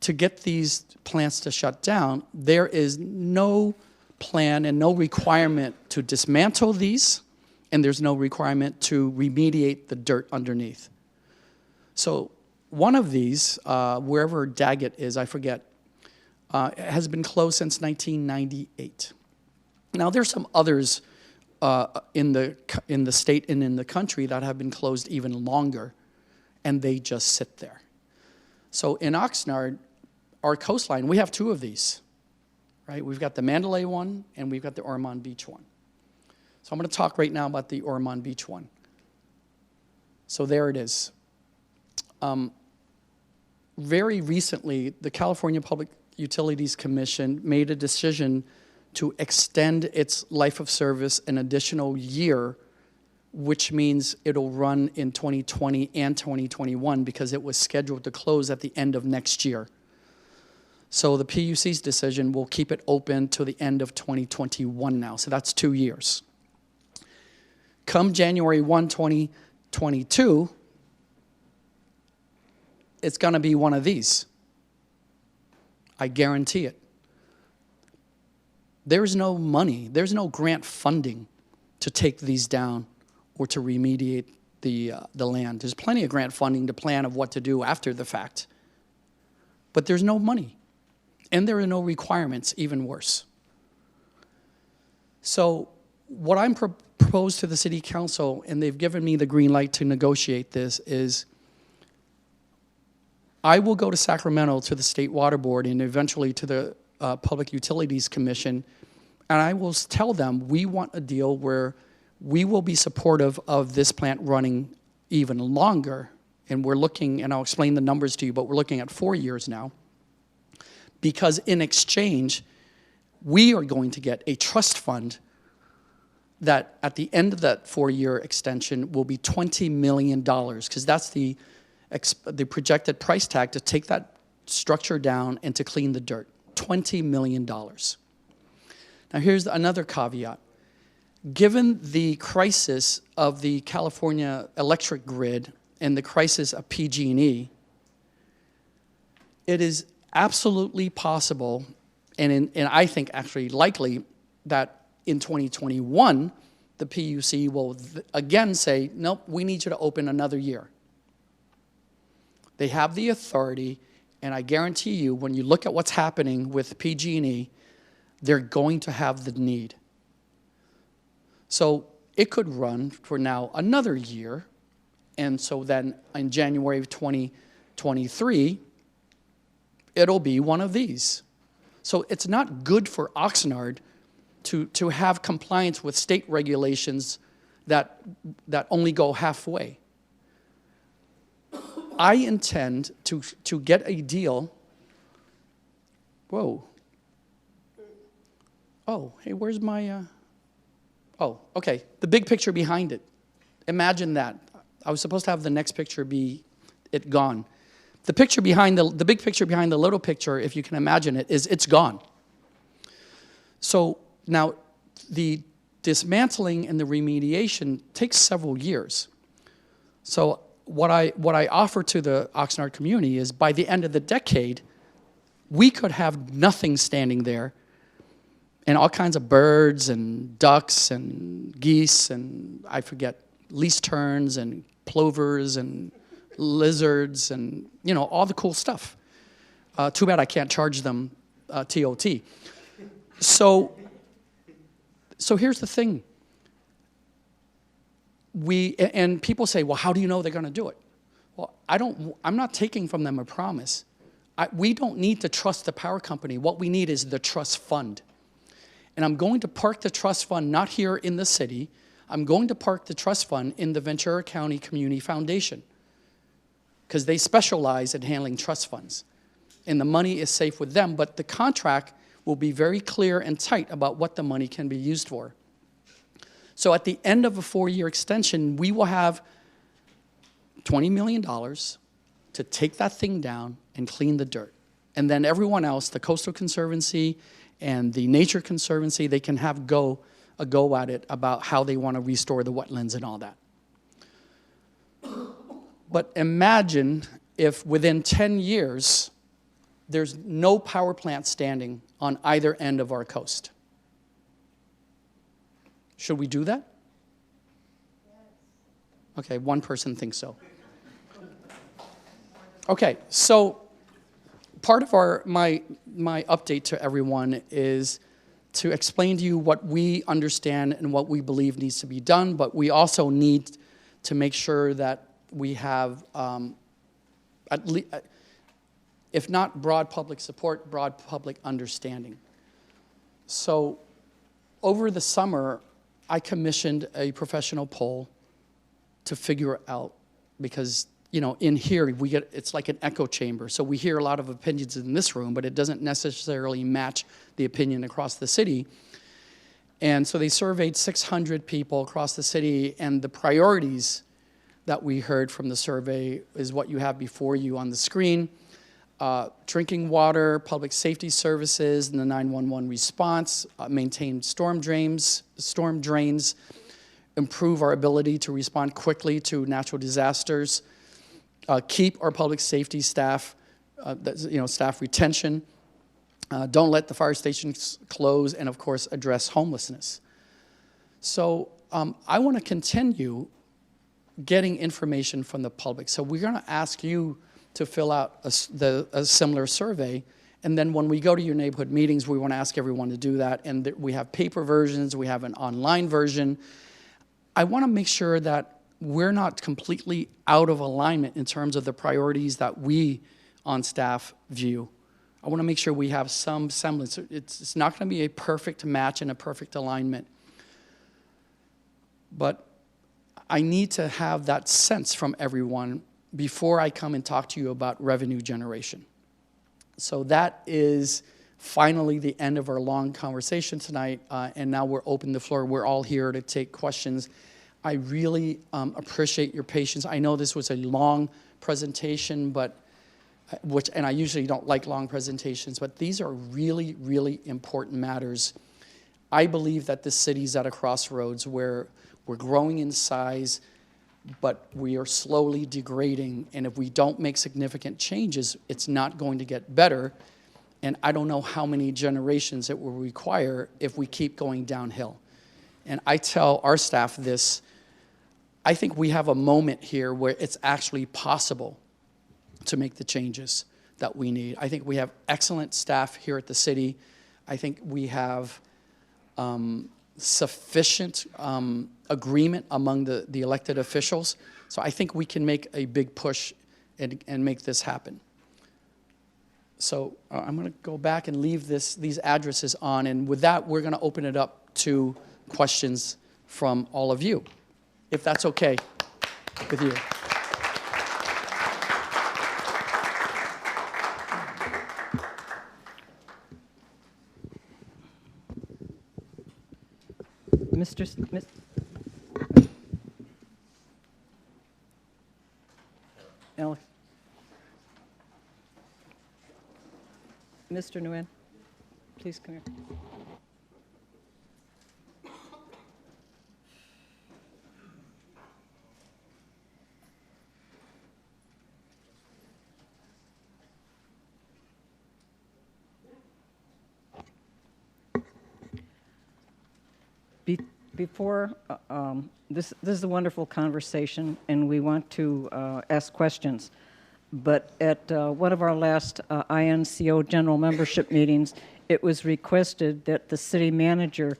to get these plants to shut down, there is no plan and no requirement to dismantle these, and there's no requirement to remediate the dirt underneath. So one of these, wherever Daggett is, I forget, has been closed since 1998. Now, there's some others in the state and in the country that have been closed even longer, and they just sit there. So in Oxnard, our coastline, we have two of these, right? We've got the Mandalay one, and we've got the Ormond Beach one. So I'm going to talk right now about the Ormond Beach one. So there it is. Very recently, the California Public Utilities Commission made a decision to extend its life of service an additional year, which means it'll run in 2020 and 2021 because it was scheduled to close at the end of next year. So the PUC's decision will keep it open to the end of 2021 now, so that's 2 years. Come January 1, 2022, it's going to be one of these. I guarantee it. There's no money, there's no grant funding to take these down or to remediate the land. There's plenty of grant funding to plan of what to do after the fact. But there's no money. And there are no requirements, even worse. So what I'm proposed to the City Council, and they've given me the green light to negotiate this, is I will go to Sacramento to the State Water Board and eventually to the Public Utilities Commission, and I will tell them we want a deal where we will be supportive of this plant running even longer, and we're looking, and I'll explain the numbers to you, but we're looking at 4 years now, because in exchange, we are going to get a trust fund that at the end of that 4-year extension will be $20 million, because that's the projected price tag to take that structure down and to clean the dirt. $20 million. Now here's another caveat. Given the crisis of the California electric grid and the crisis of PG&E, it is absolutely possible, and I think actually likely, that in 2021, the PUC will again say, nope, we need you to open another year. They have the authority, and I guarantee you, when you look at what's happening with PG&E, they're going to have the need. So it could run for now another year, and so then in January of 2023, it'll be one of these. So it's not good for Oxnard to have compliance with state regulations that only go halfway. I intend to get a deal. Whoa. Oh, hey, where's my, oh, okay, the big picture behind it. Imagine that. I was supposed to have the next picture be it gone. The picture behind the big picture behind the little picture, if you can imagine it, is it's gone. So now the dismantling and the remediation takes several years. So what I offer to the Oxnard community is by the end of the decade, we could have nothing standing there, and all kinds of birds and ducks and geese and I forget, least terns and plovers and lizards and, you know, all the cool stuff. Too bad I can't charge them TOT. So here's the thing. And people say, well, how do you know they're going to do it? Well, I'm not taking from them a promise. We don't need to trust the power company. What we need is the trust fund. And I'm going to park the trust fund not here in the city. I'm going to park the trust fund in the Ventura County Community Foundation because they specialize in handling trust funds. And the money is safe with them, but the contract will be very clear and tight about what the money can be used for. So at the end of a 4-year extension, we will have $20 million to take that thing down and clean the dirt. And then everyone else, the Coastal Conservancy and the Nature Conservancy, they can have a go at it about how they want to restore the wetlands and all that. But imagine if within 10 years, there's no power plant standing on either end of our coast. Should we do that? Okay, one person thinks so. Okay, so part of my update to everyone is to explain to you what we understand and what we believe needs to be done, but we also need to make sure that we have, if not broad public support, broad public understanding. So over the summer, I commissioned a professional poll to figure out, because in here it's like an echo chamber. So we hear a lot of opinions in this room, but it doesn't necessarily match the opinion across the city. And so they surveyed 600 people across the city, and the priorities that we heard from the survey is what you have before you on the screen. Drinking water, public safety services, and the 911 response, maintain storm drains, improve our ability to respond quickly to natural disasters, keep our public safety staff, staff retention, don't let the fire stations close, and of course address homelessness. So I want to continue getting information from the public. So we're going to ask you to fill out a similar survey. And then when we go to your neighborhood meetings, we want to ask everyone to do that. And we have paper versions, we have an online version. I want to make sure that we're not completely out of alignment in terms of the priorities that we on staff view. I want to make sure we have some semblance. It's not going to be a perfect match and a perfect alignment. But I need to have that sense from everyone before I come and talk to you about revenue generation. So that is finally the end of our long conversation tonight, and now we're open the floor. We're all here to take questions. I really appreciate your patience. I know this was a long presentation, and I usually don't like long presentations, but these are really, really important matters. I believe that this city's at a crossroads where we're growing in size, but we are slowly degrading, and if we don't make significant changes, it's not going to get better, and I don't know how many generations it will require if we keep going downhill. And I tell our staff this, I think we have a moment here where it's actually possible to make the changes that we need. I think we have excellent staff here at the city. I think we have sufficient agreement among the elected officials. So I think we can make a big push and make this happen. So I'm going to go back and leave these addresses on, and with that, we're going to open it up to questions from all of you, if that's okay with you. Mr. Smith. Alex. Mr. Nguyen, please come here. Before, this is a wonderful conversation, and we want to ask questions. But at one of our last INCO general membership meetings, it was requested that the city manager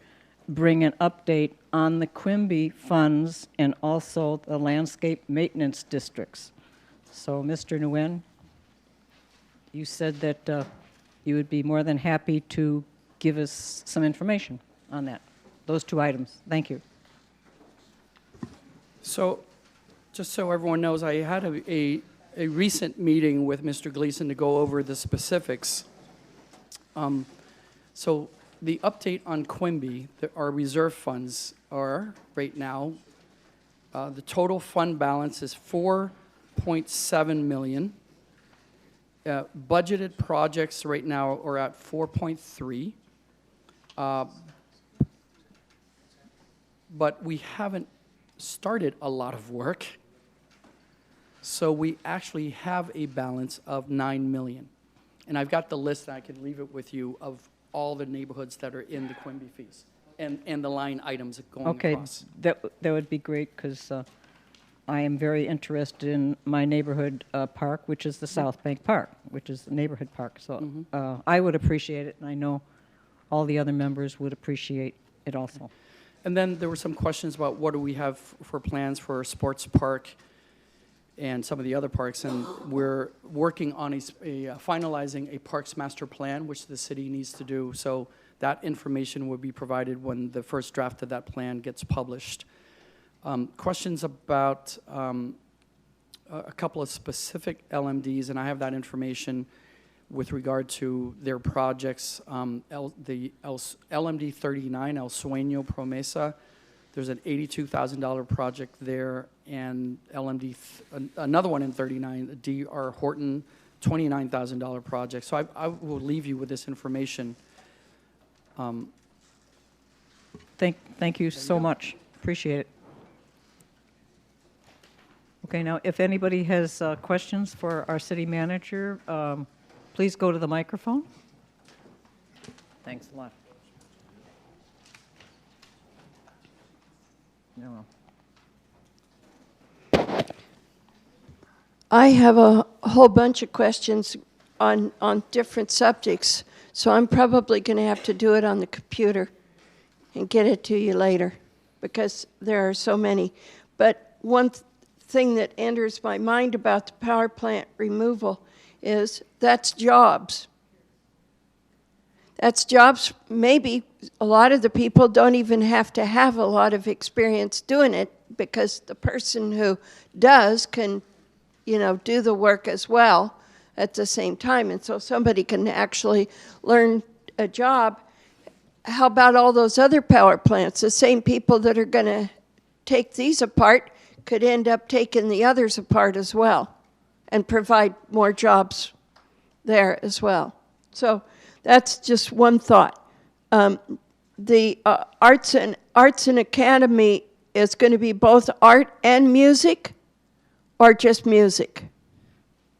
bring an update on the Quimby funds and also the landscape maintenance districts. So, Mr. Nguyen, you said that you would be more than happy to give us some information on that. Those two items. Thank you. So, just so everyone knows, I had a recent meeting with Mr. Gleason to go over the specifics. So the update on Quimby, our reserve funds are right now, the total fund balance is $4.7 million. Budgeted projects right now are at 4.3. But we haven't started a lot of work. So we actually have a balance of $9 million. And I've got the list, and I can leave it with you, of all the neighborhoods that are in the Quimby fees and the line items going across. Okay, that would be great, because I am very interested in my neighborhood park, which is the South Bank Park, which is the neighborhood park. So I would appreciate it, and I know all the other members would appreciate it also. And then there were some questions about what do we have for plans for a sports park and some of the other parks, and we're working on finalizing a parks master plan, which the city needs to do. So that information will be provided when the first draft of that plan gets published. Questions about a couple of specific LMDs, and I have that information with regard to their projects. LMD 39, El Sueño Promesa, there's an $82,000 project there, and another one in 39, D.R. Horton, $29,000 project. So I will leave you with this information. Thank you so much. Appreciate it. Okay, now if anybody has questions for our city manager, please go to the microphone. Thanks a lot. No. I have a whole bunch of questions on different subjects, so I'm probably going to have to do it on the computer and get it to you later because there are so many. But one thing that enters my mind about the power plant removal is that's jobs. That's jobs. Maybe a lot of the people don't even have to have a lot of experience doing it because the person who does can, you know, do the work as well at the same time. And so somebody can actually learn a job. How about all those other power plants? The same people that are going to take these apart could end up taking the others apart as well and provide more jobs there as well. So that's just one thought. The Arts and Academy is going to be both art and music, or just music?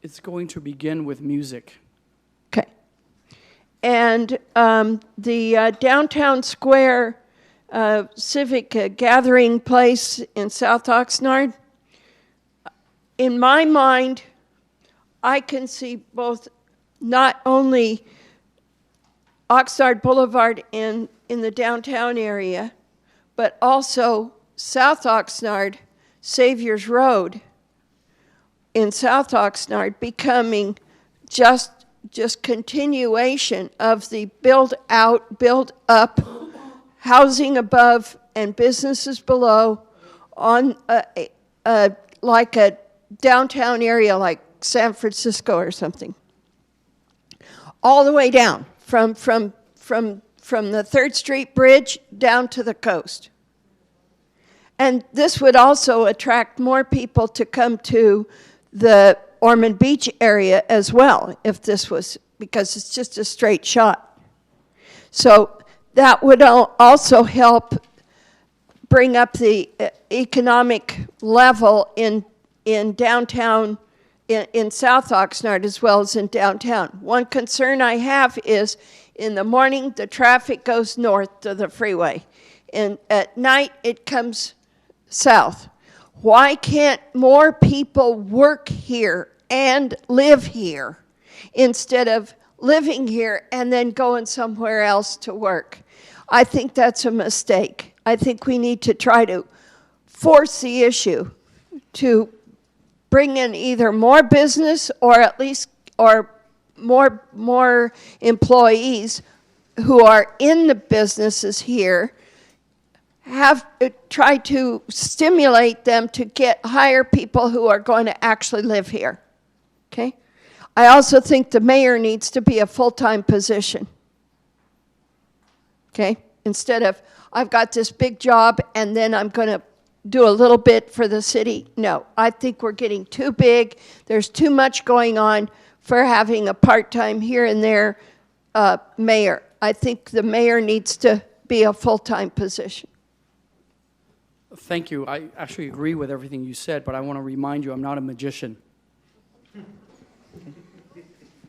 It's going to begin with music. Okay. And the downtown square civic gathering place in South Oxnard, in my mind, I can see both not only Oxnard Boulevard in the downtown area, but also South Oxnard, Saviors Road in South Oxnard becoming just continuation of the build out, build up, housing above and businesses below on like a downtown area like San Francisco or something. All the way down from the 3rd Street Bridge down to the coast. And this would also attract more people to come to the Ormond Beach area as well, if this was, because it's just a straight shot. So that would also help bring up the economic level in downtown, in South Oxnard as well as in downtown. One concern I have is in the morning, the traffic goes north to the freeway. And at night, it comes south. Why can't more people work here and live here instead of living here and then going somewhere else to work? I think that's a mistake. I think we need to try to force the issue to bring in either more business or at least more employees who are in the businesses here, try to stimulate them to hire people who are going to actually live here. Okay? I also think the mayor needs to be a full-time position. Okay? Instead of, I've got this big job and then I'm going to do a little bit for the city. No, I think we're getting too big. There's too much going on for having a part-time here and there mayor. I think the mayor needs to be a full-time position. Thank you. I actually agree with everything you said, but I want to remind you I'm not a magician.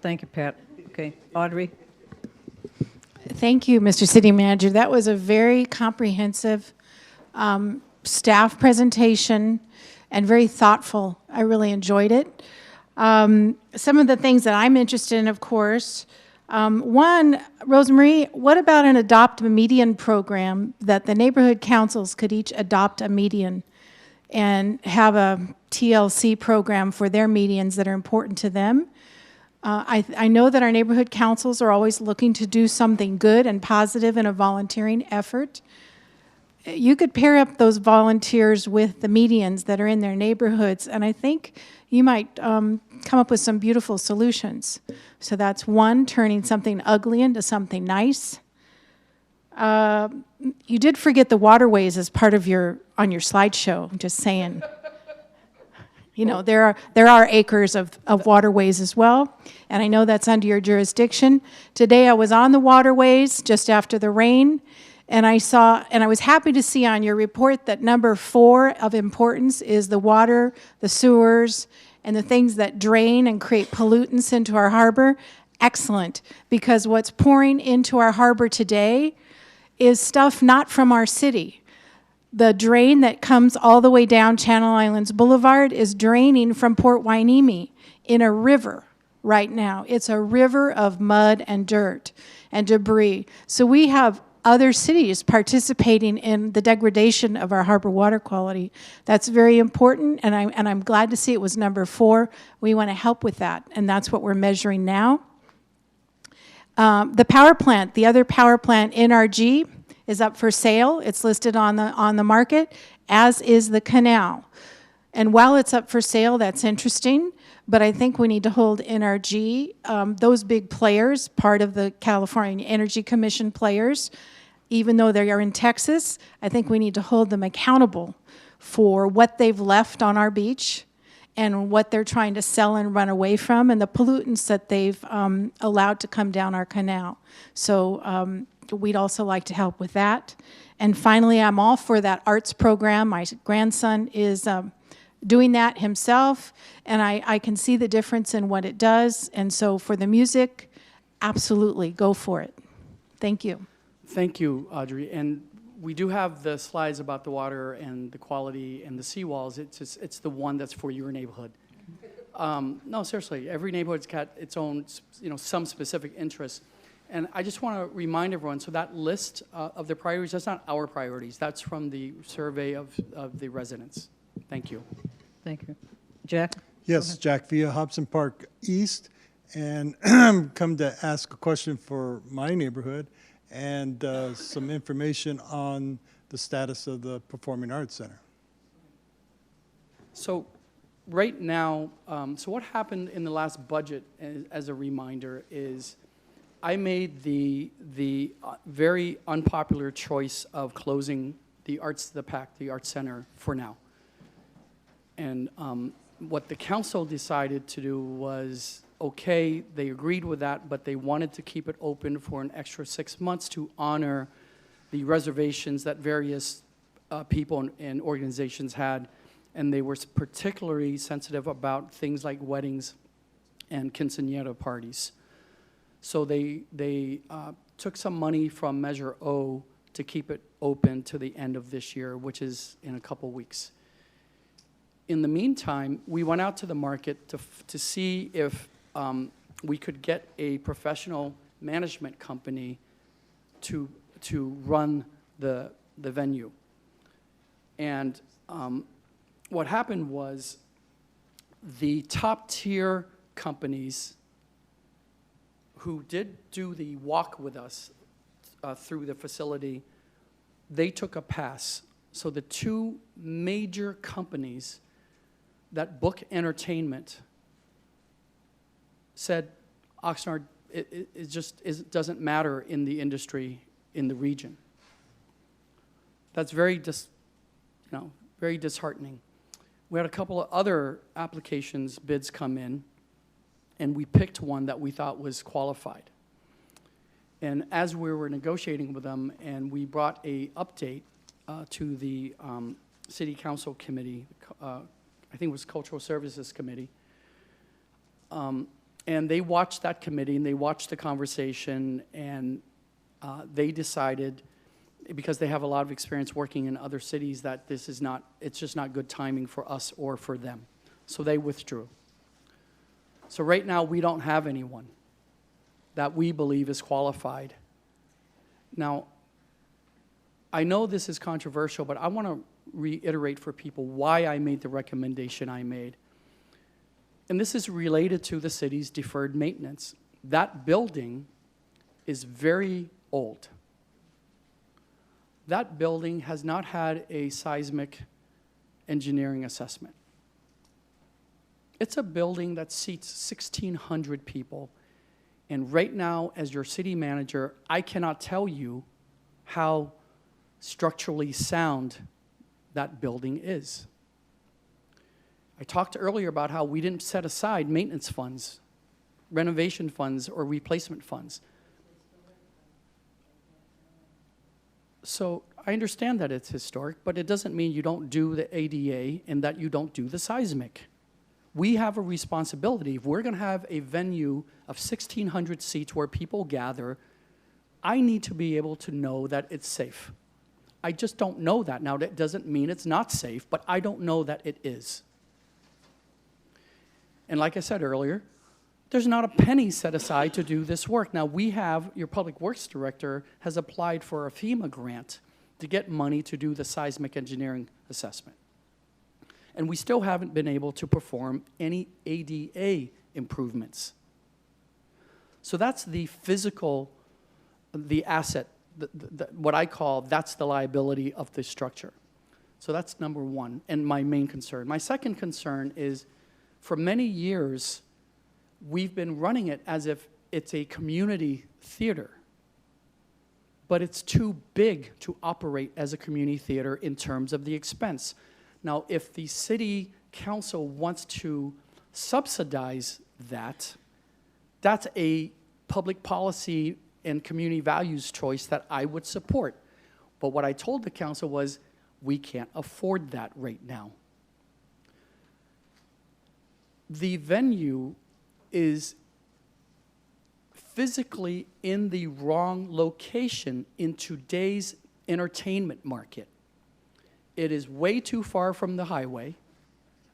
Thank you, Pat. Okay, Audrey? Thank you, Mr. City Manager. That was a very comprehensive staff presentation. and very thoughtful. I really enjoyed it. Some of the things that I'm interested in, of course, one, Rosemarie, what about an adopt a median program that the neighborhood councils could each adopt a median and have a TLC program for their medians that are important to them? I know that our neighborhood councils are always looking to do something good and positive in a volunteering effort. You could pair up those volunteers with the medians that are in their neighborhoods, and I think you might come up with some beautiful solutions. So that's one, turning something ugly into something nice. You did forget the waterways as part of on your slideshow, I'm just saying. You know, there are acres of waterways as well, and I know that's under your jurisdiction. Today I was on the waterways just after the rain, and I was happy to see on your report that number 4 of importance is the water, the sewers, and the things that drain and create pollutants into our harbor. Excellent, because what's pouring into our harbor today is stuff not from our city. The drain that comes all the way down Channel Islands Boulevard is draining from Port Hueneme in a river right now. It's a river of mud and dirt and debris. So we have other cities participating in the degradation of our harbor water quality. That's very important, and I'm glad to see it was number 4. We want to help with that, and that's what we're measuring now. The power plant, the other power plant, NRG, is up for sale. It's listed on the market, as is the canal. And while it's up for sale, that's interesting, but I think we need to hold NRG, those big players, part of the California Energy Commission players, even though they are in Texas, I think we need to hold them accountable for what they've left on our beach and what they're trying to sell and run away from, and the pollutants that they've allowed to come down our canal. So we'd also like to help with that. And finally, I'm all for that arts program. My grandson is doing that himself, and I can see the difference in what it does. And so for the music, absolutely, go for it. Thank you. Thank you, Audrey. And we do have the slides about the water and the quality and the seawalls. It's the one that's for your neighborhood. No, seriously, every neighborhood's got its own, some specific interests. And I just want to remind everyone, so that list of the priorities, that's not our priorities. That's from the survey of the residents. Thank you. Thank you. Jack? Yes, Jack Villa, Hobson Park East, and come to ask a question for my neighborhood and some information on the status of the Performing Arts Center. So right now, so what happened in the last budget, as a reminder, is I made the very unpopular choice of closing the Arts Center for now. And what the council decided to do was, okay, they agreed with that, but they wanted to keep it open for an extra 6 months to honor the reservations that various people and organizations had. And they were particularly sensitive about things like weddings and quinceañera parties. So they took some money from Measure O to keep it open to the end of this year, which is in a couple weeks. In the meantime, we went out to the market to see if we could get a professional management company to run the venue. And what happened was the top tier companies who did do the walk with us through the facility, they took a pass. So the 2 major companies that book entertainment said, Oxnard, it just doesn't matter in the industry in the region. That's very disheartening. We had a couple of other applications, bids come in, and we picked one that we thought was qualified. And as we were negotiating with them, and we brought a update to the City Council Committee, I think it was Cultural Services Committee, and they watched that committee, and they watched the conversation, and they decided, because they have a lot of experience working in other cities, that this is not, it's just not good timing for us or for them. So they withdrew. So right now, we don't have anyone that we believe is qualified. Now, I know this is controversial, but I want to reiterate for people why I made the recommendation I made. And this is related to the city's deferred maintenance. That building is very old. That building has not had a seismic engineering assessment. It's a building that seats 1,600 people. And right now, as your city manager, I cannot tell you how structurally sound that building is. I talked earlier about how we didn't set aside maintenance funds, renovation funds, or replacement funds. So I understand that it's historic, but it doesn't mean you don't do the ADA and that you don't do the seismic. We have a responsibility. If we're going to have a venue of 1,600 seats where people gather, I need to be able to know that it's safe. I just don't know that. Now, that doesn't mean it's not safe, but I don't know that it is. And like I said earlier, there's not a penny set aside to do this work. Now, we have, your Public Works Director has applied for a FEMA grant to get money to do the seismic engineering assessment. And we still haven't been able to perform any ADA improvements. So that's the physical, the asset, what I call, that's the liability of the structure. So that's number one, and my main concern. My second concern is, for many years, we've been running it as if it's a community theater. But it's too big to operate as a community theater in terms of the expense. Now, if the city council wants to subsidize that, that's a public policy and community values choice that I would support. But what I told the council was, we can't afford that right now. The venue is physically in the wrong location in today's entertainment market. It is way too far from the highway.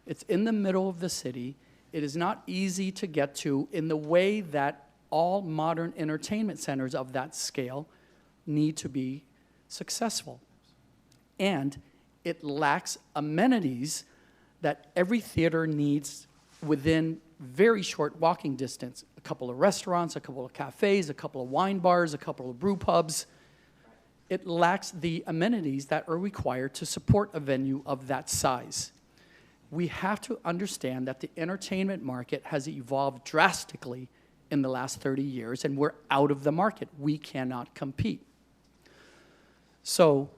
It's in the middle of the city. It is not easy to get to in the way that all modern entertainment centers of that scale need to be successful. And it lacks amenities that every theater needs within very short walking distance. A couple of restaurants, a couple of cafes, a couple of wine bars, a couple of brew pubs. It lacks the amenities that are required to support a venue of that size. We have to understand that the entertainment market has evolved drastically in the last 30 years, and we're out of the market. We cannot compete. So,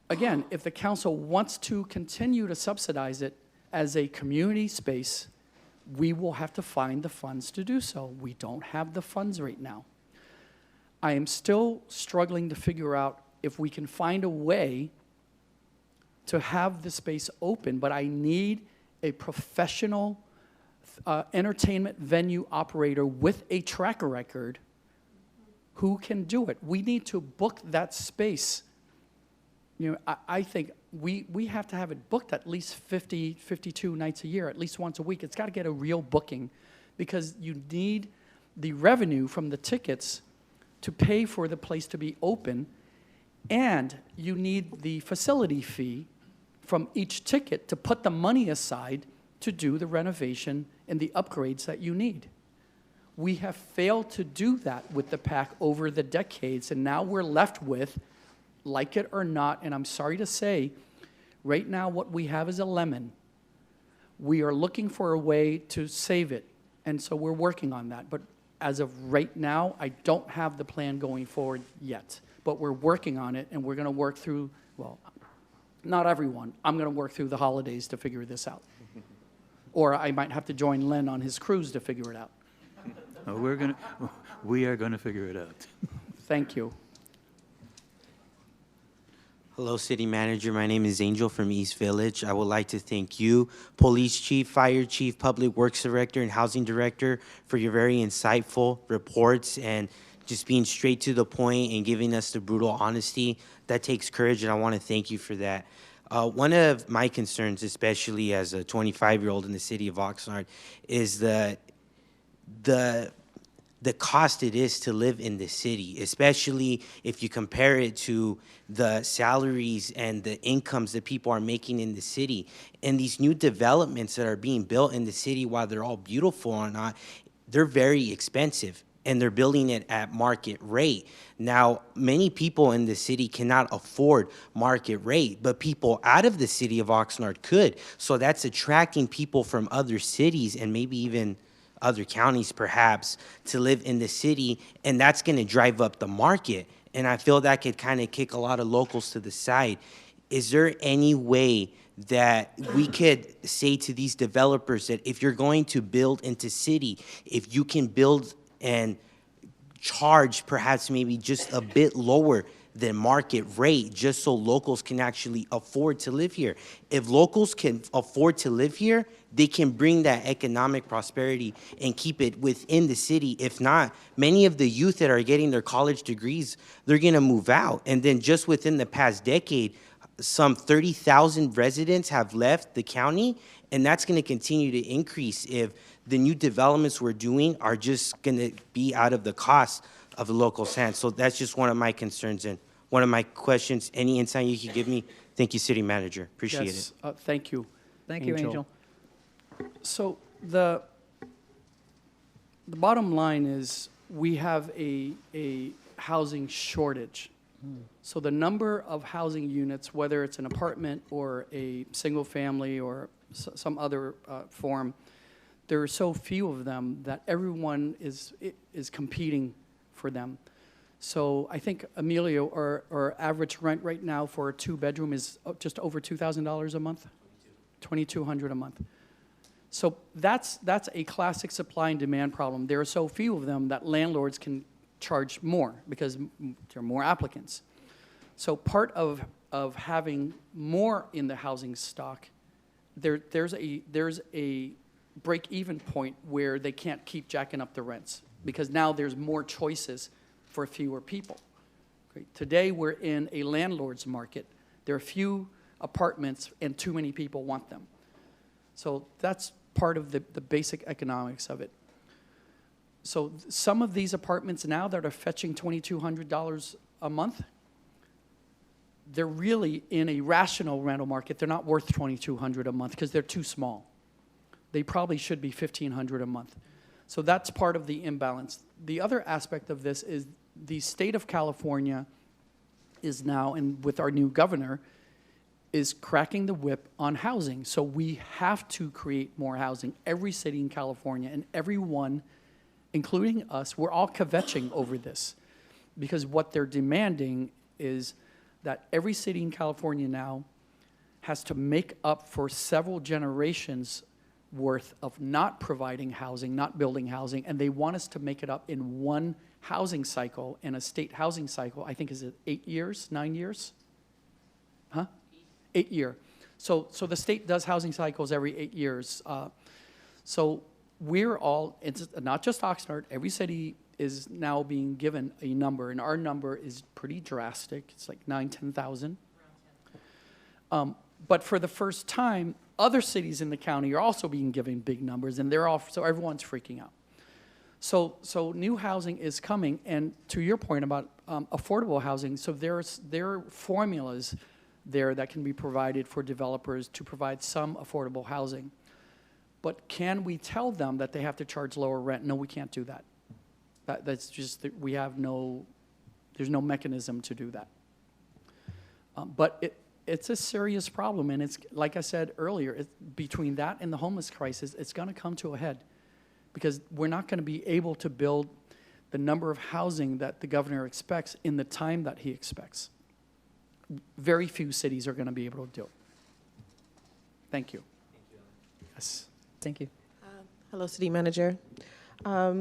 again, if the council wants to continue to subsidize it as a community space, we will have to find the funds to do so. We don't have the funds right now. I am still struggling to figure out if we can find a way to have the space open, but I need a professional entertainment venue operator with a track record who can do it. We need to book that space. You know, I think we have to have it booked at least 50, 52 nights a year, at least once a week. It's got to get a real booking, because you need the revenue from the tickets to pay for the place to be open, and you need the facility fee from each ticket to put the money aside to do the renovation and the upgrades that you need. We have failed to do that with the PAC over the decades, and now we're left with, like it or not, and I'm sorry to say, right now what we have is a lemon. We are looking for a way to save it, and so we're working on that. But as of right now, I don't have the plan going forward yet, but we're working on it, and we're going to work through, well, not everyone. I'm going to work through the holidays to figure this out. Or I might have to join Len on his cruise to figure it out. We are going to figure it out. Thank you. Hello, City Manager. My name is Angel from East Village. I would like to thank you, Police Chief, Fire Chief, Public Works Director, and Housing Director for your very insightful reports and just being straight to the point and giving us the brutal honesty. That takes courage, and I want to thank you for that. One of my concerns, especially as a 25-year-old in the city of Oxnard, is the cost it is to live in the city, especially if you compare it to the salaries and the incomes that people are making in the city. And these new developments that are being built in the city, while they're all beautiful or not, they're very expensive, and they're building it at market rate. Now, many people in the city cannot afford market rate, but people out of the city of Oxnard could. So that's attracting people from other cities and maybe even other counties perhaps to live in the city, and that's going to drive up the market. And I feel that could kind of kick a lot of locals to the side. Is there any way that we could say to these developers that if you're going to build into city, if you can build and charge perhaps maybe just a bit lower than market rate, just so locals can actually afford to live here? If locals can afford to live here, they can bring that economic prosperity and keep it within the city. If not, many of the youth that are getting their college degrees, they're gonna move out. And then just within the past decade, some 30,000 residents have left the county, and that's gonna continue to increase if the new developments we're doing are just gonna be out of the cost of the local sand. So that's just one of my concerns and one of my questions. Any insight you could give me? Thank you, City Manager. Appreciate it. Thank you. Thank you, Angel. So the bottom line is we have a housing shortage. So the number of housing units, whether it's an apartment or a single family or some other form, there are so few of them that everyone is competing for them. So I think, Emilio, our average rent right now for a two-bedroom is just over $2,000 a month, $2,200 a month. So that's a classic supply and demand problem. There are so few of them that landlords can charge more because there are more applicants. So part of having more in the housing stock, there's a break-even point where they can't keep jacking up the rents because now there's more choices for fewer people. Okay. Today we're in a landlord's market. There are few apartments and too many people want them. So that's part of the basic economics of it. So some of these apartments now that are fetching $2,200 a month, they're really in a rational rental market. They're not worth $2,200 a month because they're too small. They probably should be $1,500 a month. So that's part of the imbalance. The other aspect of this is the state of California is now, and with our new governor, is cracking the whip on housing. So we have to create more housing. Every city in California and everyone, including us, we're all kvetching over this because what they're demanding is that every city in California now has to make up for several generations worth of not providing housing, not building housing, and they want us to make it up in one housing cycle, and a state housing cycle, I think, is it 8 years, 9 years? Huh? 8 year. So the state does housing cycles every 8 years. So we're all, it's not just Oxnard, every city is now being given a number, and our number is pretty drastic. It's like 9,000, 10,000. But for the first time, other cities in the county are also being given big numbers, and so everyone's freaking out. So new housing is coming, and to your point about affordable housing, so there are formulas there that can be provided for developers to provide some affordable housing. But can we tell them that they have to charge lower rent? No, we can't do that. That's just, there's no mechanism to do that. But it's a serious problem, and it's, like I said earlier, between that and the homeless crisis, it's gonna come to a head because we're not gonna be able to build the number of housing that the governor expects in the time that he expects. Very few cities are gonna be able to do it. Thank you. Yes. Thank you. Hello, City Manager.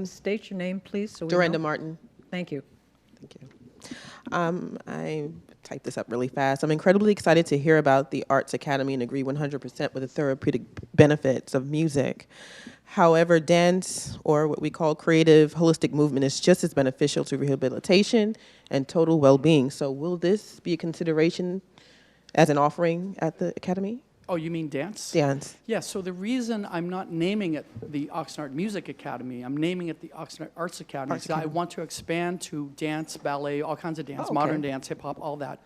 State your name, please. So Dorinda Martin. Thank you. Thank you. I typed this up really fast. I'm incredibly excited to hear about the Arts Academy and agree 100% with the therapeutic benefits of music. However, dance, or what we call creative holistic movement, is just as beneficial to rehabilitation and total well-being. So will this be a consideration as an offering at the Academy? Oh, you mean dance? Dance. Yeah, so the reason I'm not naming it the Oxnard Music Academy, I'm naming it the Oxnard Arts Academy, Arts because I Academy. want to expand to dance, ballet, all kinds of dance, Oh, okay. modern dance, hip hop, all that.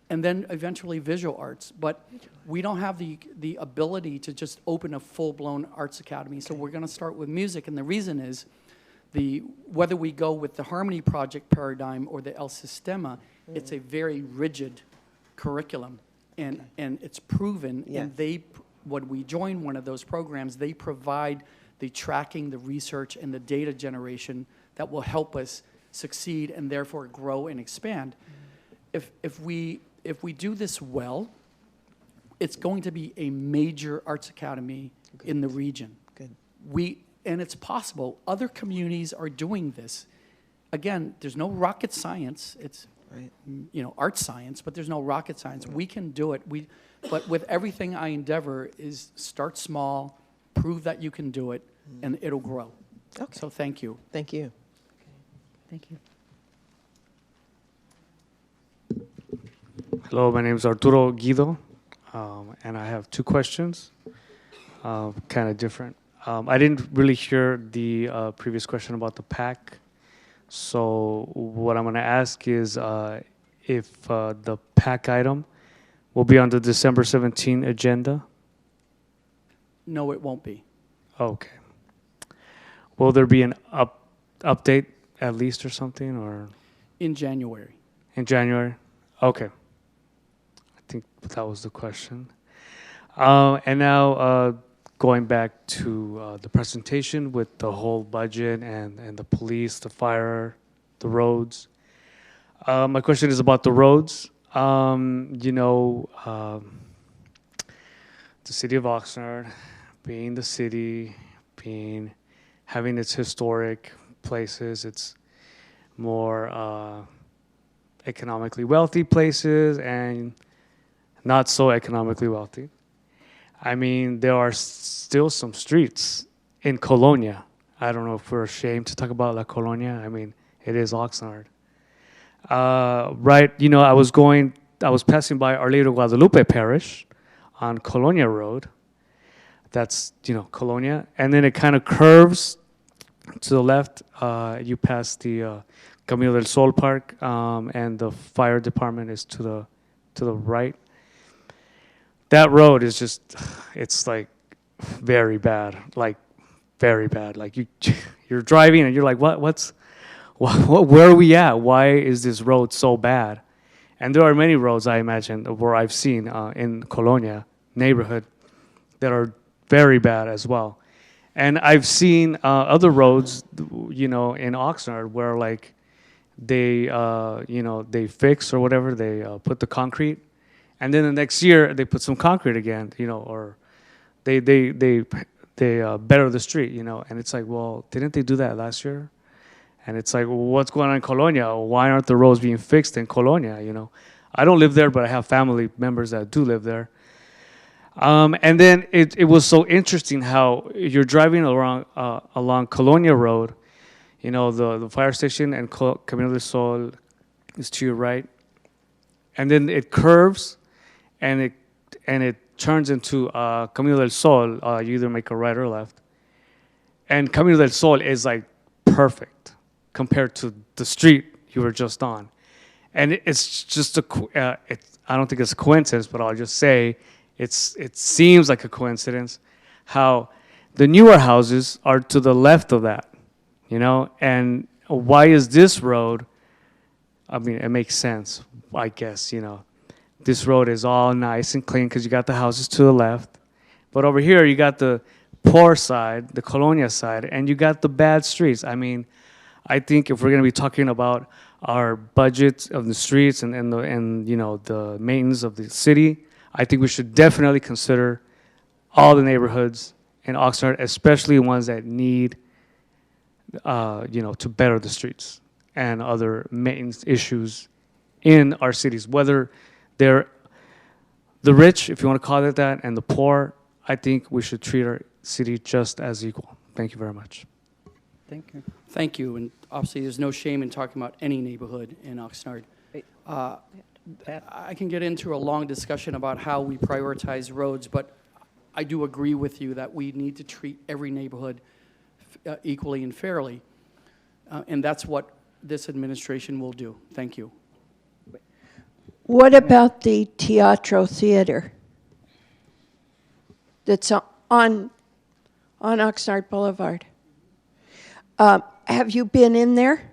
And then eventually visual arts. But we don't have the ability to just open a full-blown arts academy. So we're going to start with music. And the reason is whether we go with the Harmony Project paradigm or the El Sistema, it's a very rigid curriculum. And it's proven. Yes. And when we join one of those programs, they provide the tracking, the research, and the data generation that will help us succeed and therefore grow and expand. If we do this well, it's going to be a major arts academy in the region. Good. And it's possible. Other communities are doing this. Again, there's no rocket science. It's art science, but there's no rocket science. We can do it. But with everything I endeavor is start small, prove that you can do it, and it'll grow. Okay. So thank you. Thank you. Thank you. Hello, my name is Arturo Guido, and I have two questions, kind of different. I didn't really hear the previous question about the PAC, so what I'm going to ask is if the PAC item will be on the December 17 agenda. No, it won't be. Okay. Will there be an update at least or something, or? In January. In January? Okay. I think that was the question. And now going back to the presentation with the whole budget and the police, the fire, the roads. My question is about the roads. The city of Oxnard, being the city, having its historic places, its more economically wealthy places and not so economically wealthy. I mean, there are still some streets in Colonia. I don't know if we're ashamed to talk about La Colonia. I mean, it is Oxnard. Right, I was passing by Our Lady of Guadalupe Parish on Colonia Road. That's, Colonia. And then it kind of curves to the left. You pass the Camino del Sol Park, and the fire department is to the right. That road is just, it's like very bad, like very bad. Like you're driving and you're like, where are we at? Why is this road so bad? And there are many roads, I imagine, where I've seen in Colonia neighborhood that are very bad as well. And I've seen other roads, in Oxnard where like they fix or whatever, they put the concrete, and then the next year they put some concrete again, or they better the street, and it's like, well, didn't they do that last year? And it's like, well, what's going on in Colonia? Why aren't the roads being fixed in Colonia? I don't live there, but I have family members that do live there. And then it was so interesting how you're driving along Colonia Road, the fire station and Camino del Sol is to your right, and then it curves, and it turns into Camino del Sol. You either make a right or left, and Camino del Sol is like perfect compared to the street you were just on, and it's just I don't think it's a coincidence, but I'll just say it seems like a coincidence how the newer houses are to the left of that, and why is this road? I mean, it makes sense, I guess, This road is all nice and clean because you got the houses to the left. But over here, you got the poor side, the Colonia side, and you got the bad streets. I mean, I think if we're going to be talking about our budget of the streets and the maintenance of the city, I think we should definitely consider all the neighborhoods in Oxnard, especially ones that need, to better the streets and other maintenance issues in our cities, whether they're the rich, if you want to call it that, and the poor. I think we should treat our city just as equal. Thank you very much. Thank you. Thank you, and obviously there's no shame in talking about any neighborhood in Oxnard. I can get into a long discussion about how we prioritize roads, but I do agree with you that we need to treat every neighborhood equally and fairly, and that's what this administration will do. Thank you. What about the Teatro Theater that's on Oxnard Boulevard? Have you been in there?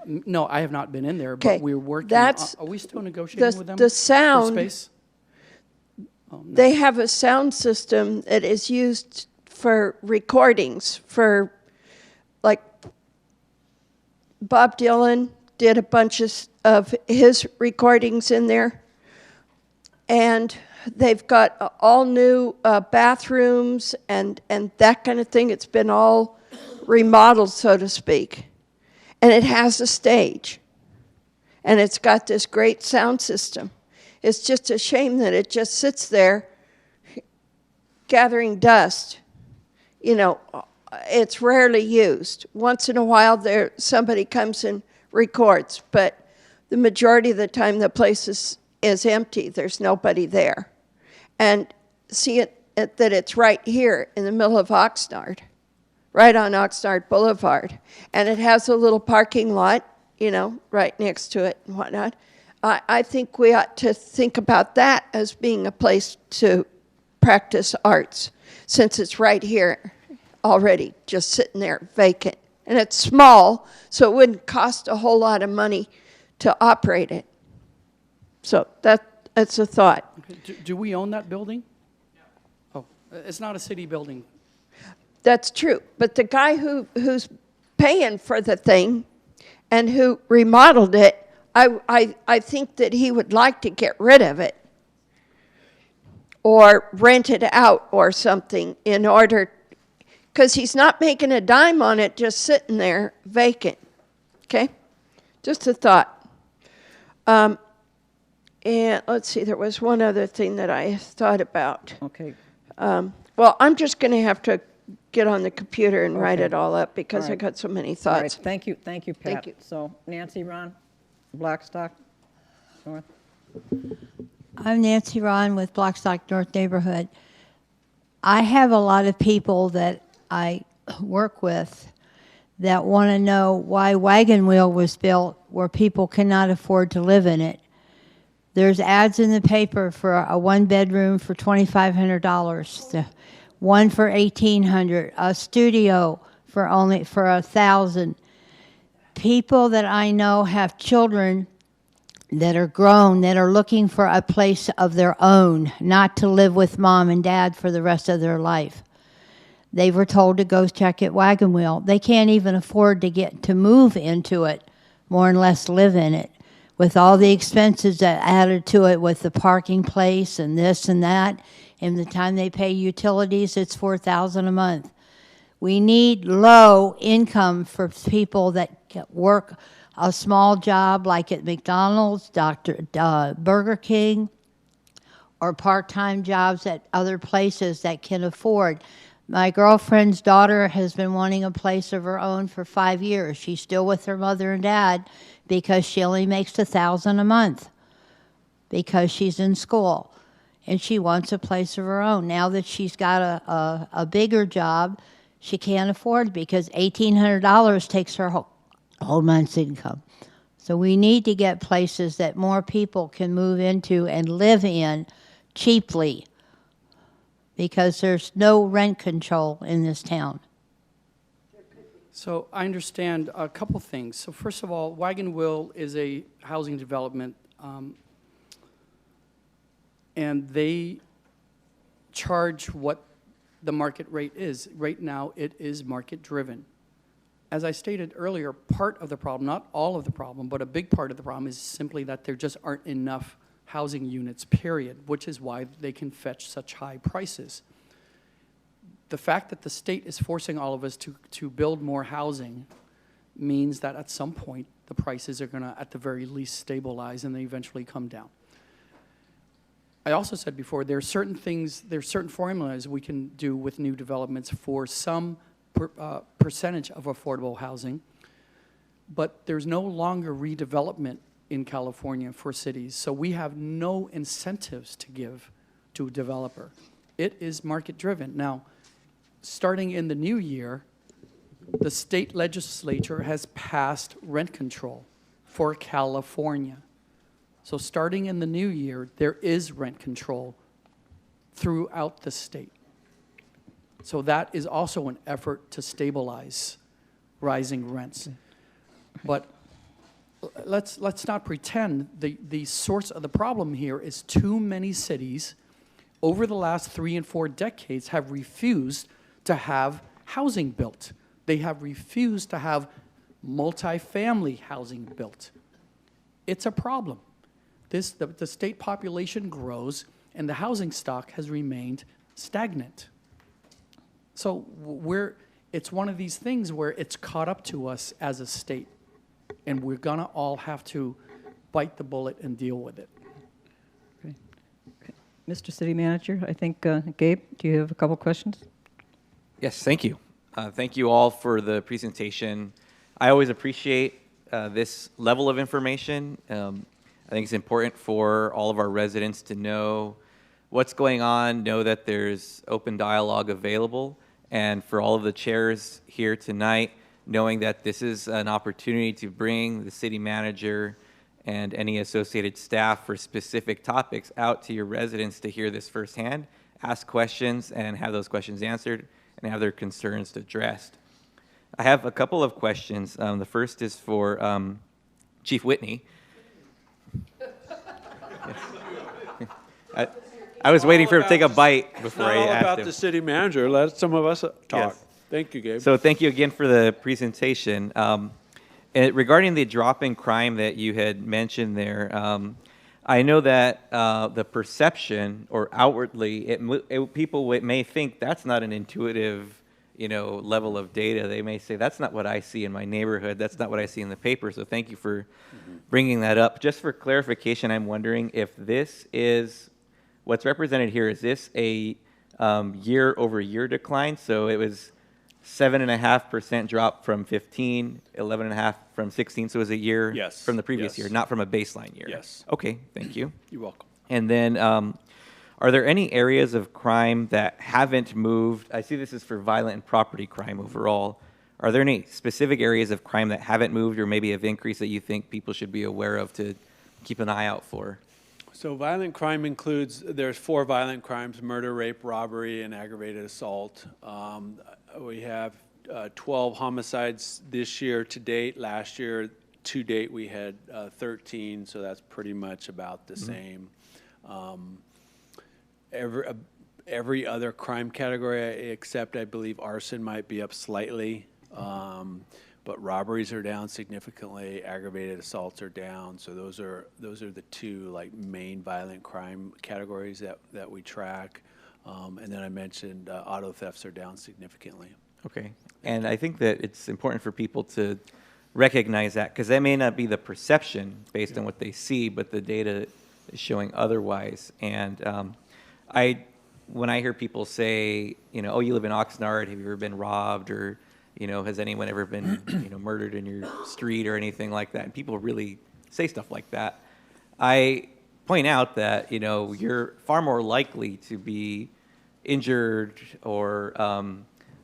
No, I have not been in there, Okay, but we're working. that's Are we still negotiating with them? The sound. For space? Oh, no. They have a sound system that is used for recordings for, like, Bob Dylan did a bunch of his recordings in there. And they've got all new bathrooms and that kind of thing. It's been all remodeled, so to speak. And it has a stage. And it's got this great sound system. It's just a shame that it just sits there gathering dust. You know, it's rarely used. Once in a while somebody comes and records, but the majority of the time the place is empty. There's nobody there. And see that it's right here in the middle of Oxnard, right on Oxnard Boulevard. And it has a little parking lot, you know, right next to it and whatnot. I think we ought to think about that as being a place to practice arts, since it's right here already, just sitting there vacant. And it's small, so it wouldn't cost a whole lot of money to operate it. So that's a thought. Okay. Do we own that building? Oh, it's not a city building. That's true. But the guy who's paying for the thing and who remodeled it, I think that he would like to get rid of it or rent it out or something in order, because he's not making a dime on it just sitting there vacant. Okay? Just a thought. And let's see, there was one other thing that I thought about. Okay. Well, I'm just going to have to get on the computer and write Okay. it all up because All I right. got so many All right, thoughts. thank you, Pat. Thank you. So Nancy, Ron, Blackstock, North. I'm Nancy Ron with Blackstock North Neighborhood. I have a lot of people that I work with that want to know why Wagon Wheel was built where people cannot afford to live in it. There's ads in the paper for a one-bedroom for $2,500, one for $1,800, a studio for $1,000. People that I know have children that are grown, that are looking for a place of their own, not to live with mom and dad for the rest of their life. They were told to go check at Wagon Wheel. They can't even afford to move into it, more or less live in it, with all the expenses that added to it with the parking place and this and that. And the time they pay utilities, it's $4,000 a month. We need low income for people that work a small job like at McDonald's, Burger King, or part-time jobs at other places that can afford. My girlfriend's daughter has been wanting a place of her own for 5 years. She's still with her mother and dad because she only makes $1,000 a month because she's in school. And she wants a place of her own. Now that she's got a bigger job, she can't afford it because $1,800 takes her whole month's income. So we need to get places that more people can move into and live in cheaply, because there's no rent control in this town. So I understand a couple things. So first of all, Wagon Wheel is a housing development, and they charge what the market rate is. Right now, it is market-driven. As I stated earlier, part of the problem, not all of the problem, but a big part of the problem is simply that there just aren't enough housing units, period, which is why they can fetch such high prices. The fact that the state is forcing all of us to build more housing means that at some point the prices are going to, at the very least, stabilize and they eventually come down. I also said before, there are certain things, there's certain formulas we can do with new developments for some percentage of affordable housing, but there's no longer redevelopment in California for cities, so we have no incentives to give to a developer. It is market-driven. Now, starting in the new year, the state legislature has passed rent control for California. So starting in the new year, there is rent control throughout the state. So that is also an effort to stabilize rising rents. But let's not pretend the source of the problem here is too many cities over the last 3 and 4 decades have refused to have housing built. They have refused to have multifamily housing built. It's a problem. The state population grows and the housing stock has remained stagnant. So it's one of these things where it's caught up to us as a state, and we're gonna all have to bite the bullet and deal with it. Okay. Mr. City Manager, I think, Gabe, do you have a couple questions? Yes, thank you. Thank you all for the presentation. I always appreciate this level of information. I think it's important for all of our residents to know what's going on, know that there's open dialogue available, and for all of the chairs here tonight, knowing that this is an opportunity to bring the city manager and any associated staff for specific topics out to your residents to hear this firsthand, ask questions, and have those questions answered, and have their concerns addressed. I have a couple of questions. The first is for Chief Whitney. I was waiting for him to take a bite before I asked him. It's not all about the city manager. Let some of us talk. Yes. Thank you, Gabe. So thank you again for the presentation. Regarding the drop in crime that you had mentioned there, I know that the perception or outwardly, people may think that's not an intuitive, level of data. They may say, that's not what I see in my neighborhood. That's not what I see in the paper. So thank you for bringing that up. Just for clarification, I'm wondering if this is, what's represented here, is this a year-over-year decline? So it was 7.5% drop from 15, 11.5 from 16. So it was a year from the previous year, not from a baseline year. Yes. Okay, thank you. You're welcome. And then are there any areas of crime that haven't moved? I see this is for violent and property crime overall. Are there any specific areas of crime that haven't moved or maybe have increased that you think people should be aware of to keep an eye out for? So violent crime includes, there's 4 violent crimes: murder, rape, robbery, and aggravated assault. We have 12 homicides this year to date. Last year to date we had 13, so that's pretty much about the same. Every other crime category except, I believe, arson might be up slightly, but robberies are down significantly. Aggravated assaults are down. So those are the 2 main violent crime categories that we track. And then I mentioned auto thefts are down significantly. Okay, and I think that it's important for people to recognize that, because that may not be the perception based on what they see, but the data is showing otherwise. And when I hear people say, oh, you live in Oxnard, have you ever been robbed, or has anyone ever been murdered in your street or anything like that? And people really say stuff like that. I point out that you're far more likely to be injured or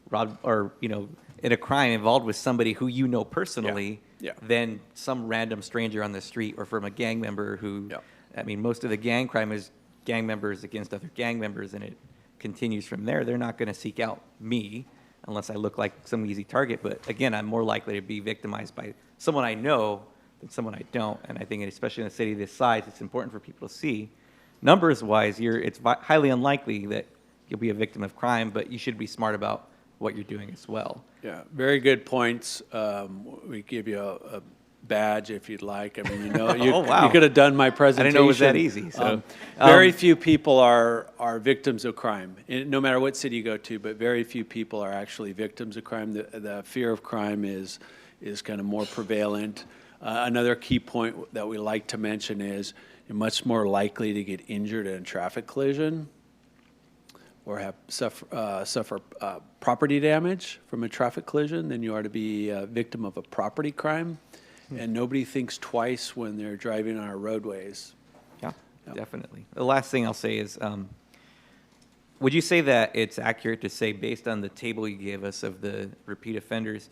robbed or in a crime involved with somebody who you know personally than some random stranger on the street or from a gang member who. I mean, most of the gang crime is gang members against other gang members, and it continues from there. They're not going to seek out me unless I look like some easy target. But again, I'm more likely to be victimized by someone I know than someone I don't. And I think, especially in a city this size, it's important for people to see. Numbers-wise, it's highly unlikely that you'll be a victim of crime, but you should be smart about what you're doing as well. Yeah, very good points. We give you a badge if you'd like. I mean, you, Oh, wow. you could have done my presentation. I didn't know it was that easy. So, very few people are victims of crime, no matter what city you go to. But very few people are actually victims of crime. The fear of crime is kind of more prevalent. Another key point that we like to mention is you're much more likely to get injured in a traffic collision or have suffer property damage from a traffic collision than you are to be a victim of a property crime. And nobody thinks twice when they're driving on our roadways. Yeah, definitely. The last thing I'll say is, would you say that it's accurate to say, based on the table you gave us of the repeat offenders,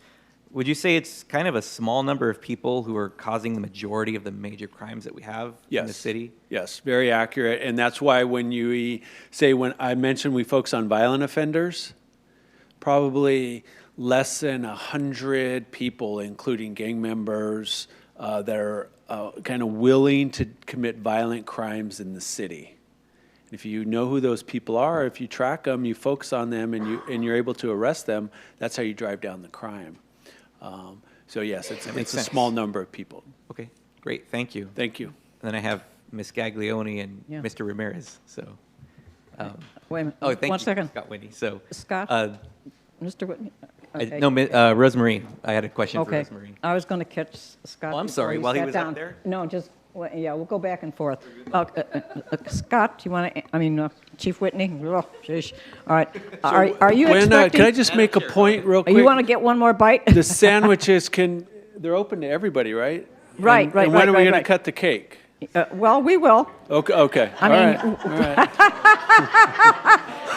would you say it's kind of a small number of people who are causing the majority of the major crimes that we have in the city? Yes, very accurate. And that's why when you say, when I mentioned we focus on violent offenders, probably less than 100 people, including gang members, that are kind of willing to commit violent crimes in the city. If you know who those people are, if you track them, you focus on them, and you're able to arrest them, that's how you drive down the crime. So yes, it's a small number of people. Okay, great, thank you. Thank you. And then I have Ms. Gaglione and Mr. Ramirez, so. Wait a minute. Oh, thank One you, second. Scott Whitney. So, Scott? Mr. Whitney? Okay. No, Rosemarie, I had a question for Okay. Rosemarie. I was going to catch Scott. Oh, I'm before sorry, while he sat was up down. there? No, just, well, yeah, we'll go back and forth. Scott, you want to, Chief Whitney? Oh, sheesh. All right. Are you expecting? Can I just make a point real quick? You want to get one more bite? The sandwiches they're open to everybody, right? Right, and, right, And when right, are we right, going to right. cut the cake? Well, we will. Okay. I All mean, right.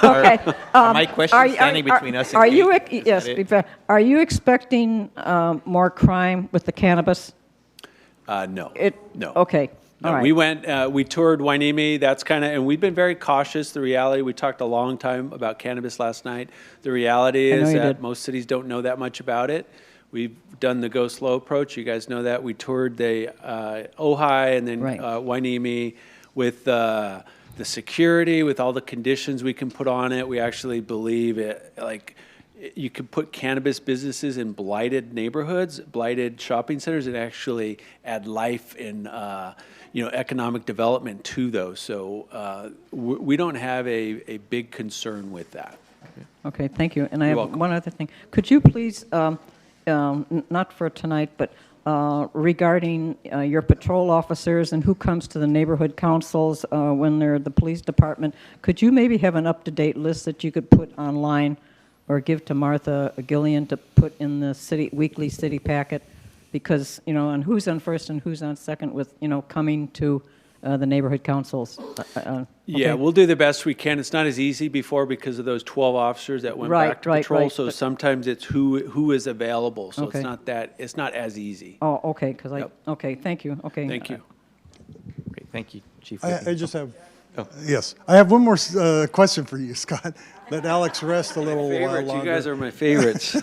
Okay. My question is standing between us and are you? cake. Is Yes. that it? Be fair. Are you expecting more crime with the cannabis? No. No. Okay. No, All right. we went, we toured Wainimi, that's kind of, and we've been very cautious. The reality, we talked a long time about cannabis last night. The reality I know is you that did. most cities don't know that much about it. We've done the go slow approach. You guys know that. We toured the Ojai and then Wainimi with the security, with all the conditions we can put on it. We actually believe it, like, you could put cannabis businesses in blighted neighborhoods, blighted shopping centers, and actually add life and economic development to those. So we don't have a big concern with that. Okay, thank you. And I You're have welcome. one other thing. Could you please, not for tonight, but regarding your patrol officers and who comes to the neighborhood councils when they're the police department, could you maybe have an up-to-date list that you could put online or give to Martha Gillian to put in the weekly city packet? Because, on who's on first and who's on second with, coming to the neighborhood councils. Yeah, Okay. we'll do the best we can. It's not as easy before because of those 12 officers that went back to patrol. So sometimes it's who is available. So Okay. it's not as easy. Oh, okay, okay, thank you, okay. Thank you. Great, thank you, Chief. I just have, Oh. yes, I have one more question for you, Scott. Let Alex rest a little while Favorites. longer. You guys are my favorites.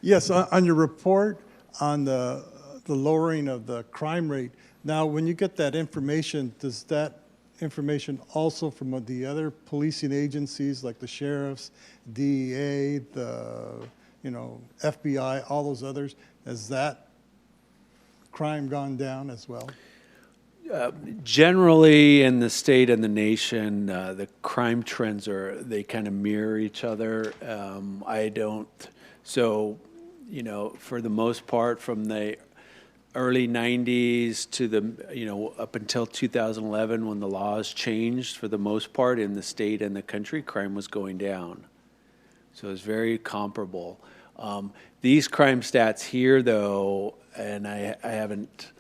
Yes, on your report on the lowering of the crime rate. Now, when you get that information, does that information also from the other policing agencies like the sheriffs, DEA, the FBI, all those others, has that crime gone down as well? Generally, in the state and the nation, the crime trends they kind of mirror each other. For the most part, from the early 90s to up until 2011 when the laws changed, for the most part in the state and the country, crime was going down. So it's very comparable. These crime stats here, though, and I haven't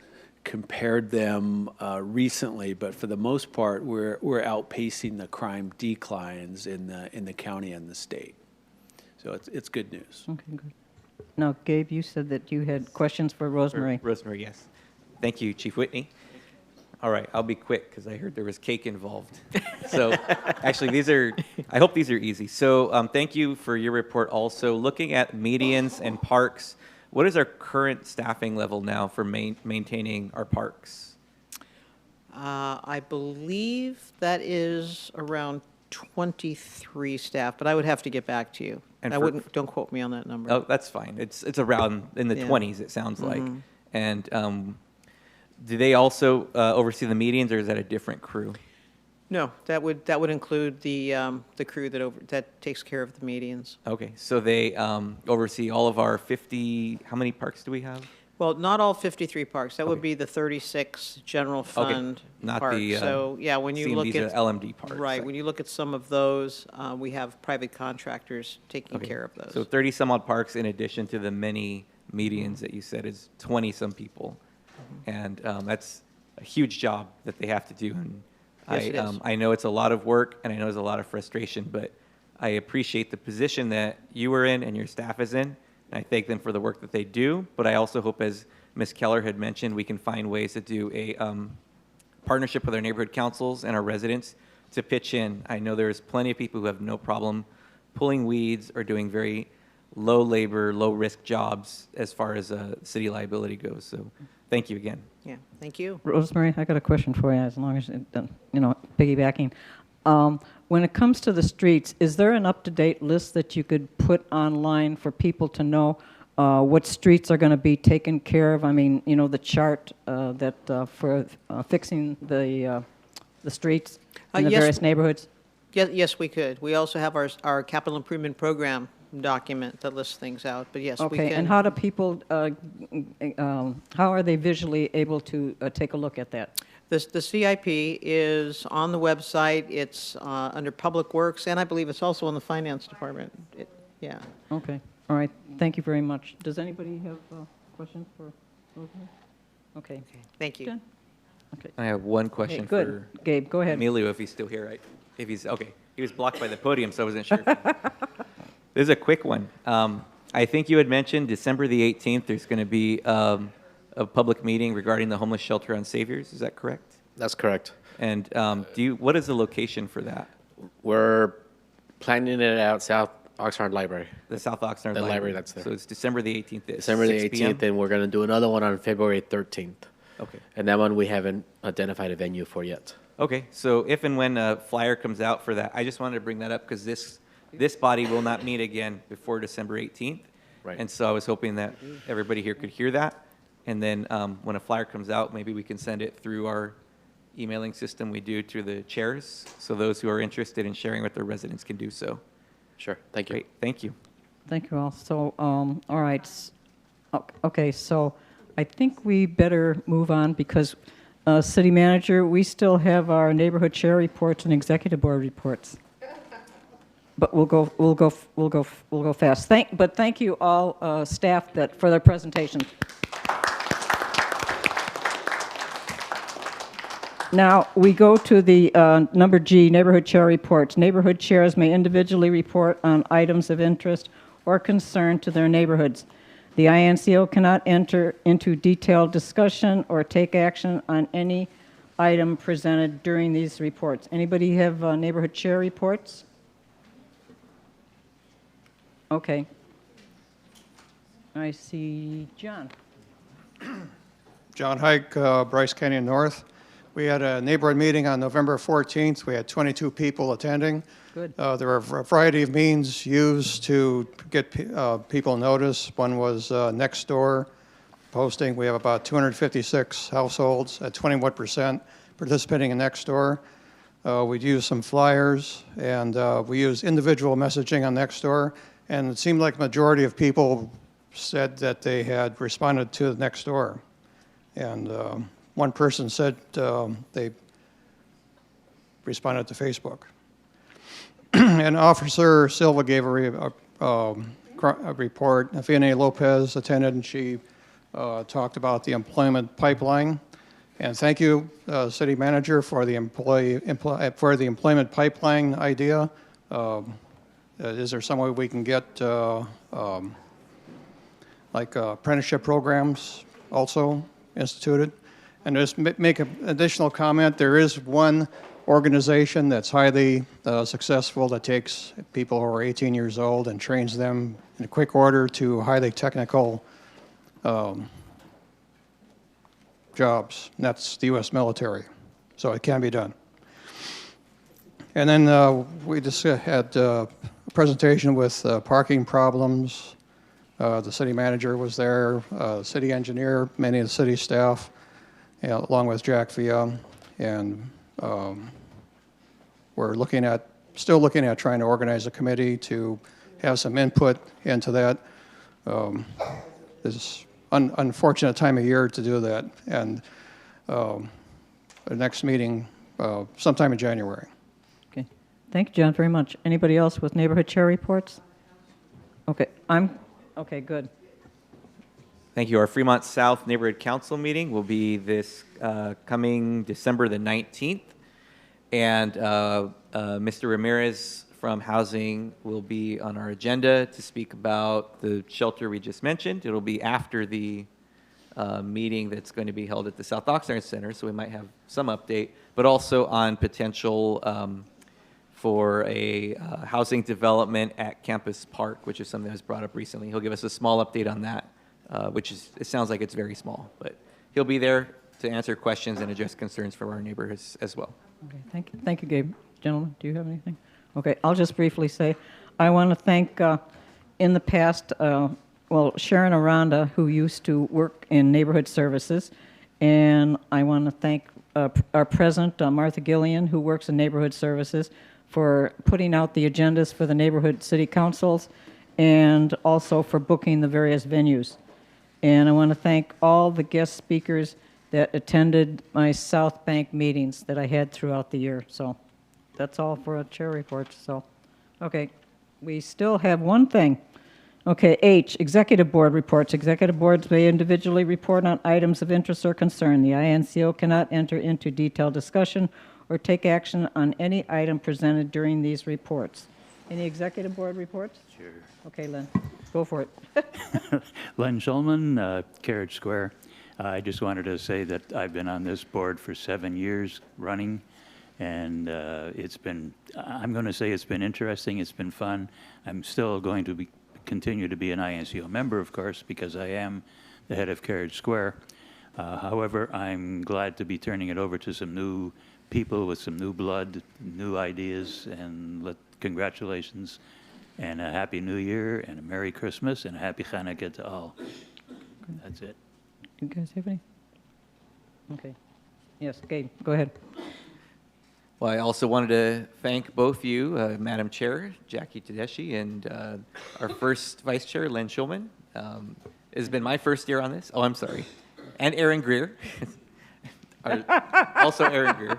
compared them recently, but for the most part, we're outpacing the crime declines in the county and the state. So it's good news. Okay, good. Now, Gabe, you said that you had questions for Rosemary. Rosemary, yes. Thank you, Chief Whitney. All right, I'll be quick because I heard there was cake involved. So actually, I hope these are easy. So thank you for your report also. Looking at medians and parks, what is our current staffing level now for maintaining our parks? I believe that is around 23 staff, but I would have to get back to you. And don't quote me on that number. Oh, that's fine. It's around in the Yeah. 20s, it sounds like. Mhm. And do they also oversee the medians, or is that a different crew? No, that would include the crew that takes care of the medians. Okay, so they oversee all of our 50, how many parks do we have? Well, not all 53 parks. That would be the 36 general fund Not parks. the, So, yeah, when you seeing look these at. are LMD parks. Right, when you look at some of those, we have private contractors taking Okay. care of those. So 30 some odd parks in addition to the many medians that you said is 20 some people. And that's a huge job that they have to do. And Yes, it is. I know it's a lot of work and I know there's a lot of frustration, but I appreciate the position that you are in and your staff is in. And I thank them for the work that they do, but I also hope, as Ms. Keller had mentioned, we can find ways to do a partnership with our neighborhood councils and our residents to pitch in. I know there's plenty of people who have no problem pulling weeds or doing very low labor, low risk jobs as far as city liability goes. So thank you again. Yeah, thank you. Rosemary, I got a question for you, as long as, piggybacking. When it comes to the streets, is there an up-to-date list that you could put online for people to know what streets are going to be taken care of? I mean, the chart for fixing the streets in the Yes. various neighborhoods? Yes, we could. We also have our capital improvement program document that lists things out, but yes, we can. Okay, and how do people, how are they visually able to take a look at that? The CIP is on the website. It's under Public Works, and I believe it's also in the Finance Department. Yeah. Okay, all right, thank you very much. Does anybody have questions for Rosemary? Okay. Thank you. Jen? Okay. I have one question good. for Gabe, go ahead. Emilio, if he's still here, right? If he's, okay. He was blocked by the podium, so I wasn't sure. This is a quick one. I think you had mentioned December the 18th, there's going to be a public meeting regarding the homeless shelter on Saviors. Is that correct? That's correct. And what is the location for that? We're planning it out South Oxnard Library. The South Oxnard The Library. library that's there. So it's December the 18th at December the 6 p.m.? 18th, and we're going to do another one on February 13th. Okay. And that one we haven't identified a venue for yet. Okay, so if and when a flyer comes out for that, I just wanted to bring that up because this body will not meet again before December 18th. Right. And so I was hoping that everybody here could hear that. And then when a flyer comes out, maybe we can send it through our emailing system we do through the chairs, so those who are interested in sharing with their residents can do so. Sure, thank you. Great, thank you. Thank you all. So, all right. Okay, so I think we better move on because, City Manager, we still have our neighborhood chair reports and executive board reports. But we'll go fast. Thank you all staff for their presentations. Now, we go to the number G, neighborhood chair reports. Neighborhood chairs may individually report on items of interest or concern to their neighborhoods. The INCO cannot enter into detailed discussion or take action on any item presented during these reports. Anybody have neighborhood chair reports? Okay. I see John. John Hike, Bryce Canyon North. We had a neighborhood meeting on November 14th. We had 22 people attending. Good. There were a variety of means used to get people notice. One was next door posting. We have about 256 households at 21% participating in next door. We used some flyers, and we used individual messaging on next door. And it seemed like the majority of people said that they had responded to next door. And one person said they responded to Facebook. And Officer Silva gave a report. Fiona Lopez attended, and she talked about the employment pipeline. And thank you, City Manager, for the employment pipeline idea. Is there some way we can get like apprenticeship programs also instituted? And just make an additional comment. There is one organization that's highly successful that takes people who are 18 years old and trains them in quick order to highly technical jobs. And that's the U.S. military. So it can be done. And then we just had a presentation with parking problems. The city manager was there, city engineer, many of the city staff, along with Jack Villa. And we're still looking at trying to organize a committee to have some input into that. unfortunate time of year to do that. And the next meeting sometime in January. Okay. Thank you, John, very much. Anybody else with neighborhood chair reports? Okay, okay, good. Thank you. Our Fremont South Neighborhood Council meeting will be this coming December the 19th. And Mr. Ramirez from Housing will be on our agenda to speak about the shelter we just mentioned. It'll be after the meeting that's going to be held at the South Oxnard Center, so we might have some update, but also on potential for a housing development at Campus Park, which is something that was brought up recently. He'll give us a small update on that, which is, it sounds like it's very small, but he'll be there to answer questions and address concerns from our neighborhoods as well. Okay, thank you. Thank you, Gabe. Gentlemen, do you have anything? Okay, I'll just briefly say, I want to thank, in the past, Sharon Aranda, who used to work in neighborhood services, and I want to thank our president, Martha Gillian, who works in neighborhood services, for putting out the agendas for the neighborhood city councils, and also for booking the various venues. And I want to thank all the guest speakers that attended my South Bank meetings that I had throughout the year. So that's all for a chair report. So, okay, we still have one thing. Okay, H, Executive Board reports. Executive boards may individually report on items of interest or concern. The INCO cannot enter into detailed discussion or take action on any item presented during these reports. Any Executive Board reports? Sure. Okay, Len, go for it. Len Schulman, Carriage Square. I just wanted to say that I've been on this board for 7 years running, and it's been, I'm going to say it's been interesting, it's been fun. I'm still going to continue to be an INCO member, of course, because I am the head of Carriage Square. However, I'm glad to be turning it over to some new people with some new blood, new ideas, and congratulations, and a Happy New Year, and a Merry Christmas, and a Happy Hanukkah to all. That's it. You guys have any? Okay. Yes, Gabe, go ahead. Well, I also wanted to thank both you, Madam Chair, Jackie Tedeschi, and our first Vice Chair, Len Schulman. It's been my first year on this. Oh, I'm sorry. And Aaron Greer. Also Aaron Greer.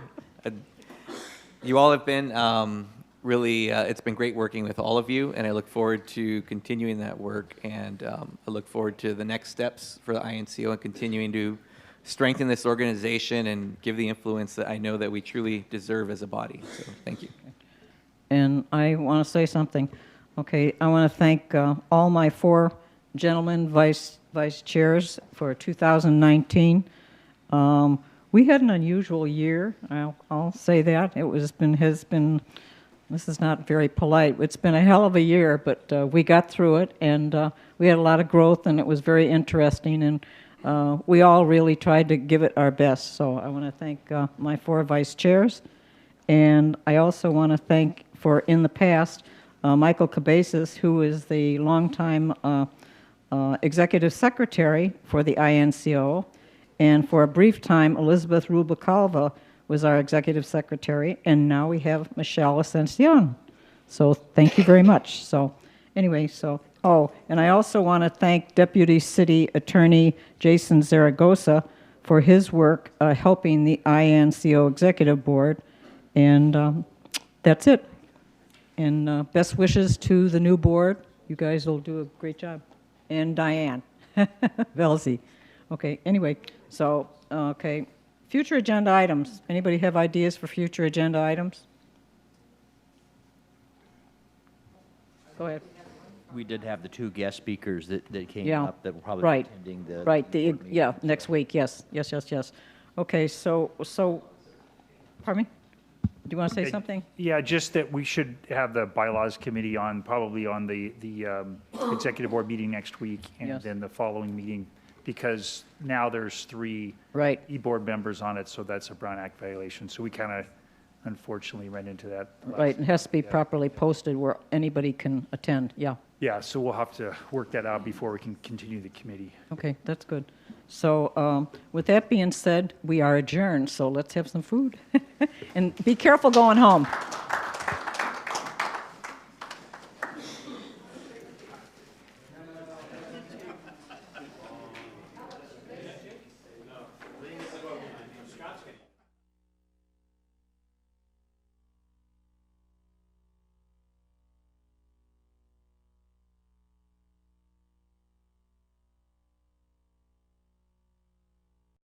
You all have been really, it's been great working with all of you, and I look forward to continuing that work, and I look forward to the next steps for the INCO and continuing to strengthen this organization and give the influence that I know that we truly deserve as a body. So thank you. And I want to say something. Okay, I want to thank all my 4 gentlemen vice chairs for 2019. We had an unusual year. I'll say that. Has been. This is not very polite. It's been a hell of a year, but we got through it, and we had a lot of growth, and it was very interesting, and we all really tried to give it our best. So I want to thank my 4 vice chairs, and I also want to thank, for in the past, Michael Cabezas, who is the longtime executive secretary for the INCO, and for a brief time, Elizabeth Rubicalva was our executive secretary, and now we have Michelle Ascension. So thank you very much. So anyway, and I also want to thank Deputy City Attorney Jason Zaragoza for his work helping the INCO Executive Board, and that's it. And best wishes to the new board. You guys will do a great job. And Diane Velzy. Okay, anyway, so, okay. Future agenda items. Anybody have ideas for future agenda items? Go ahead. We did have the 2 guest speakers that came up that will probably be attending the board meeting. Next week, yes. Okay, so, pardon me? Do you want to say something? Yeah, just that we should have the bylaws committee on, probably on the executive board meeting next week, and then the following meeting, because now there's 3 e-board members on it, so that's a Brown Act violation. So we kind of unfortunately ran into that. Right, it has to be properly posted where anybody can attend, Yeah, so we'll have to work that out before we can continue the committee. Okay, that's good. So with that being said, we are adjourned, so let's have some food. And be careful going home.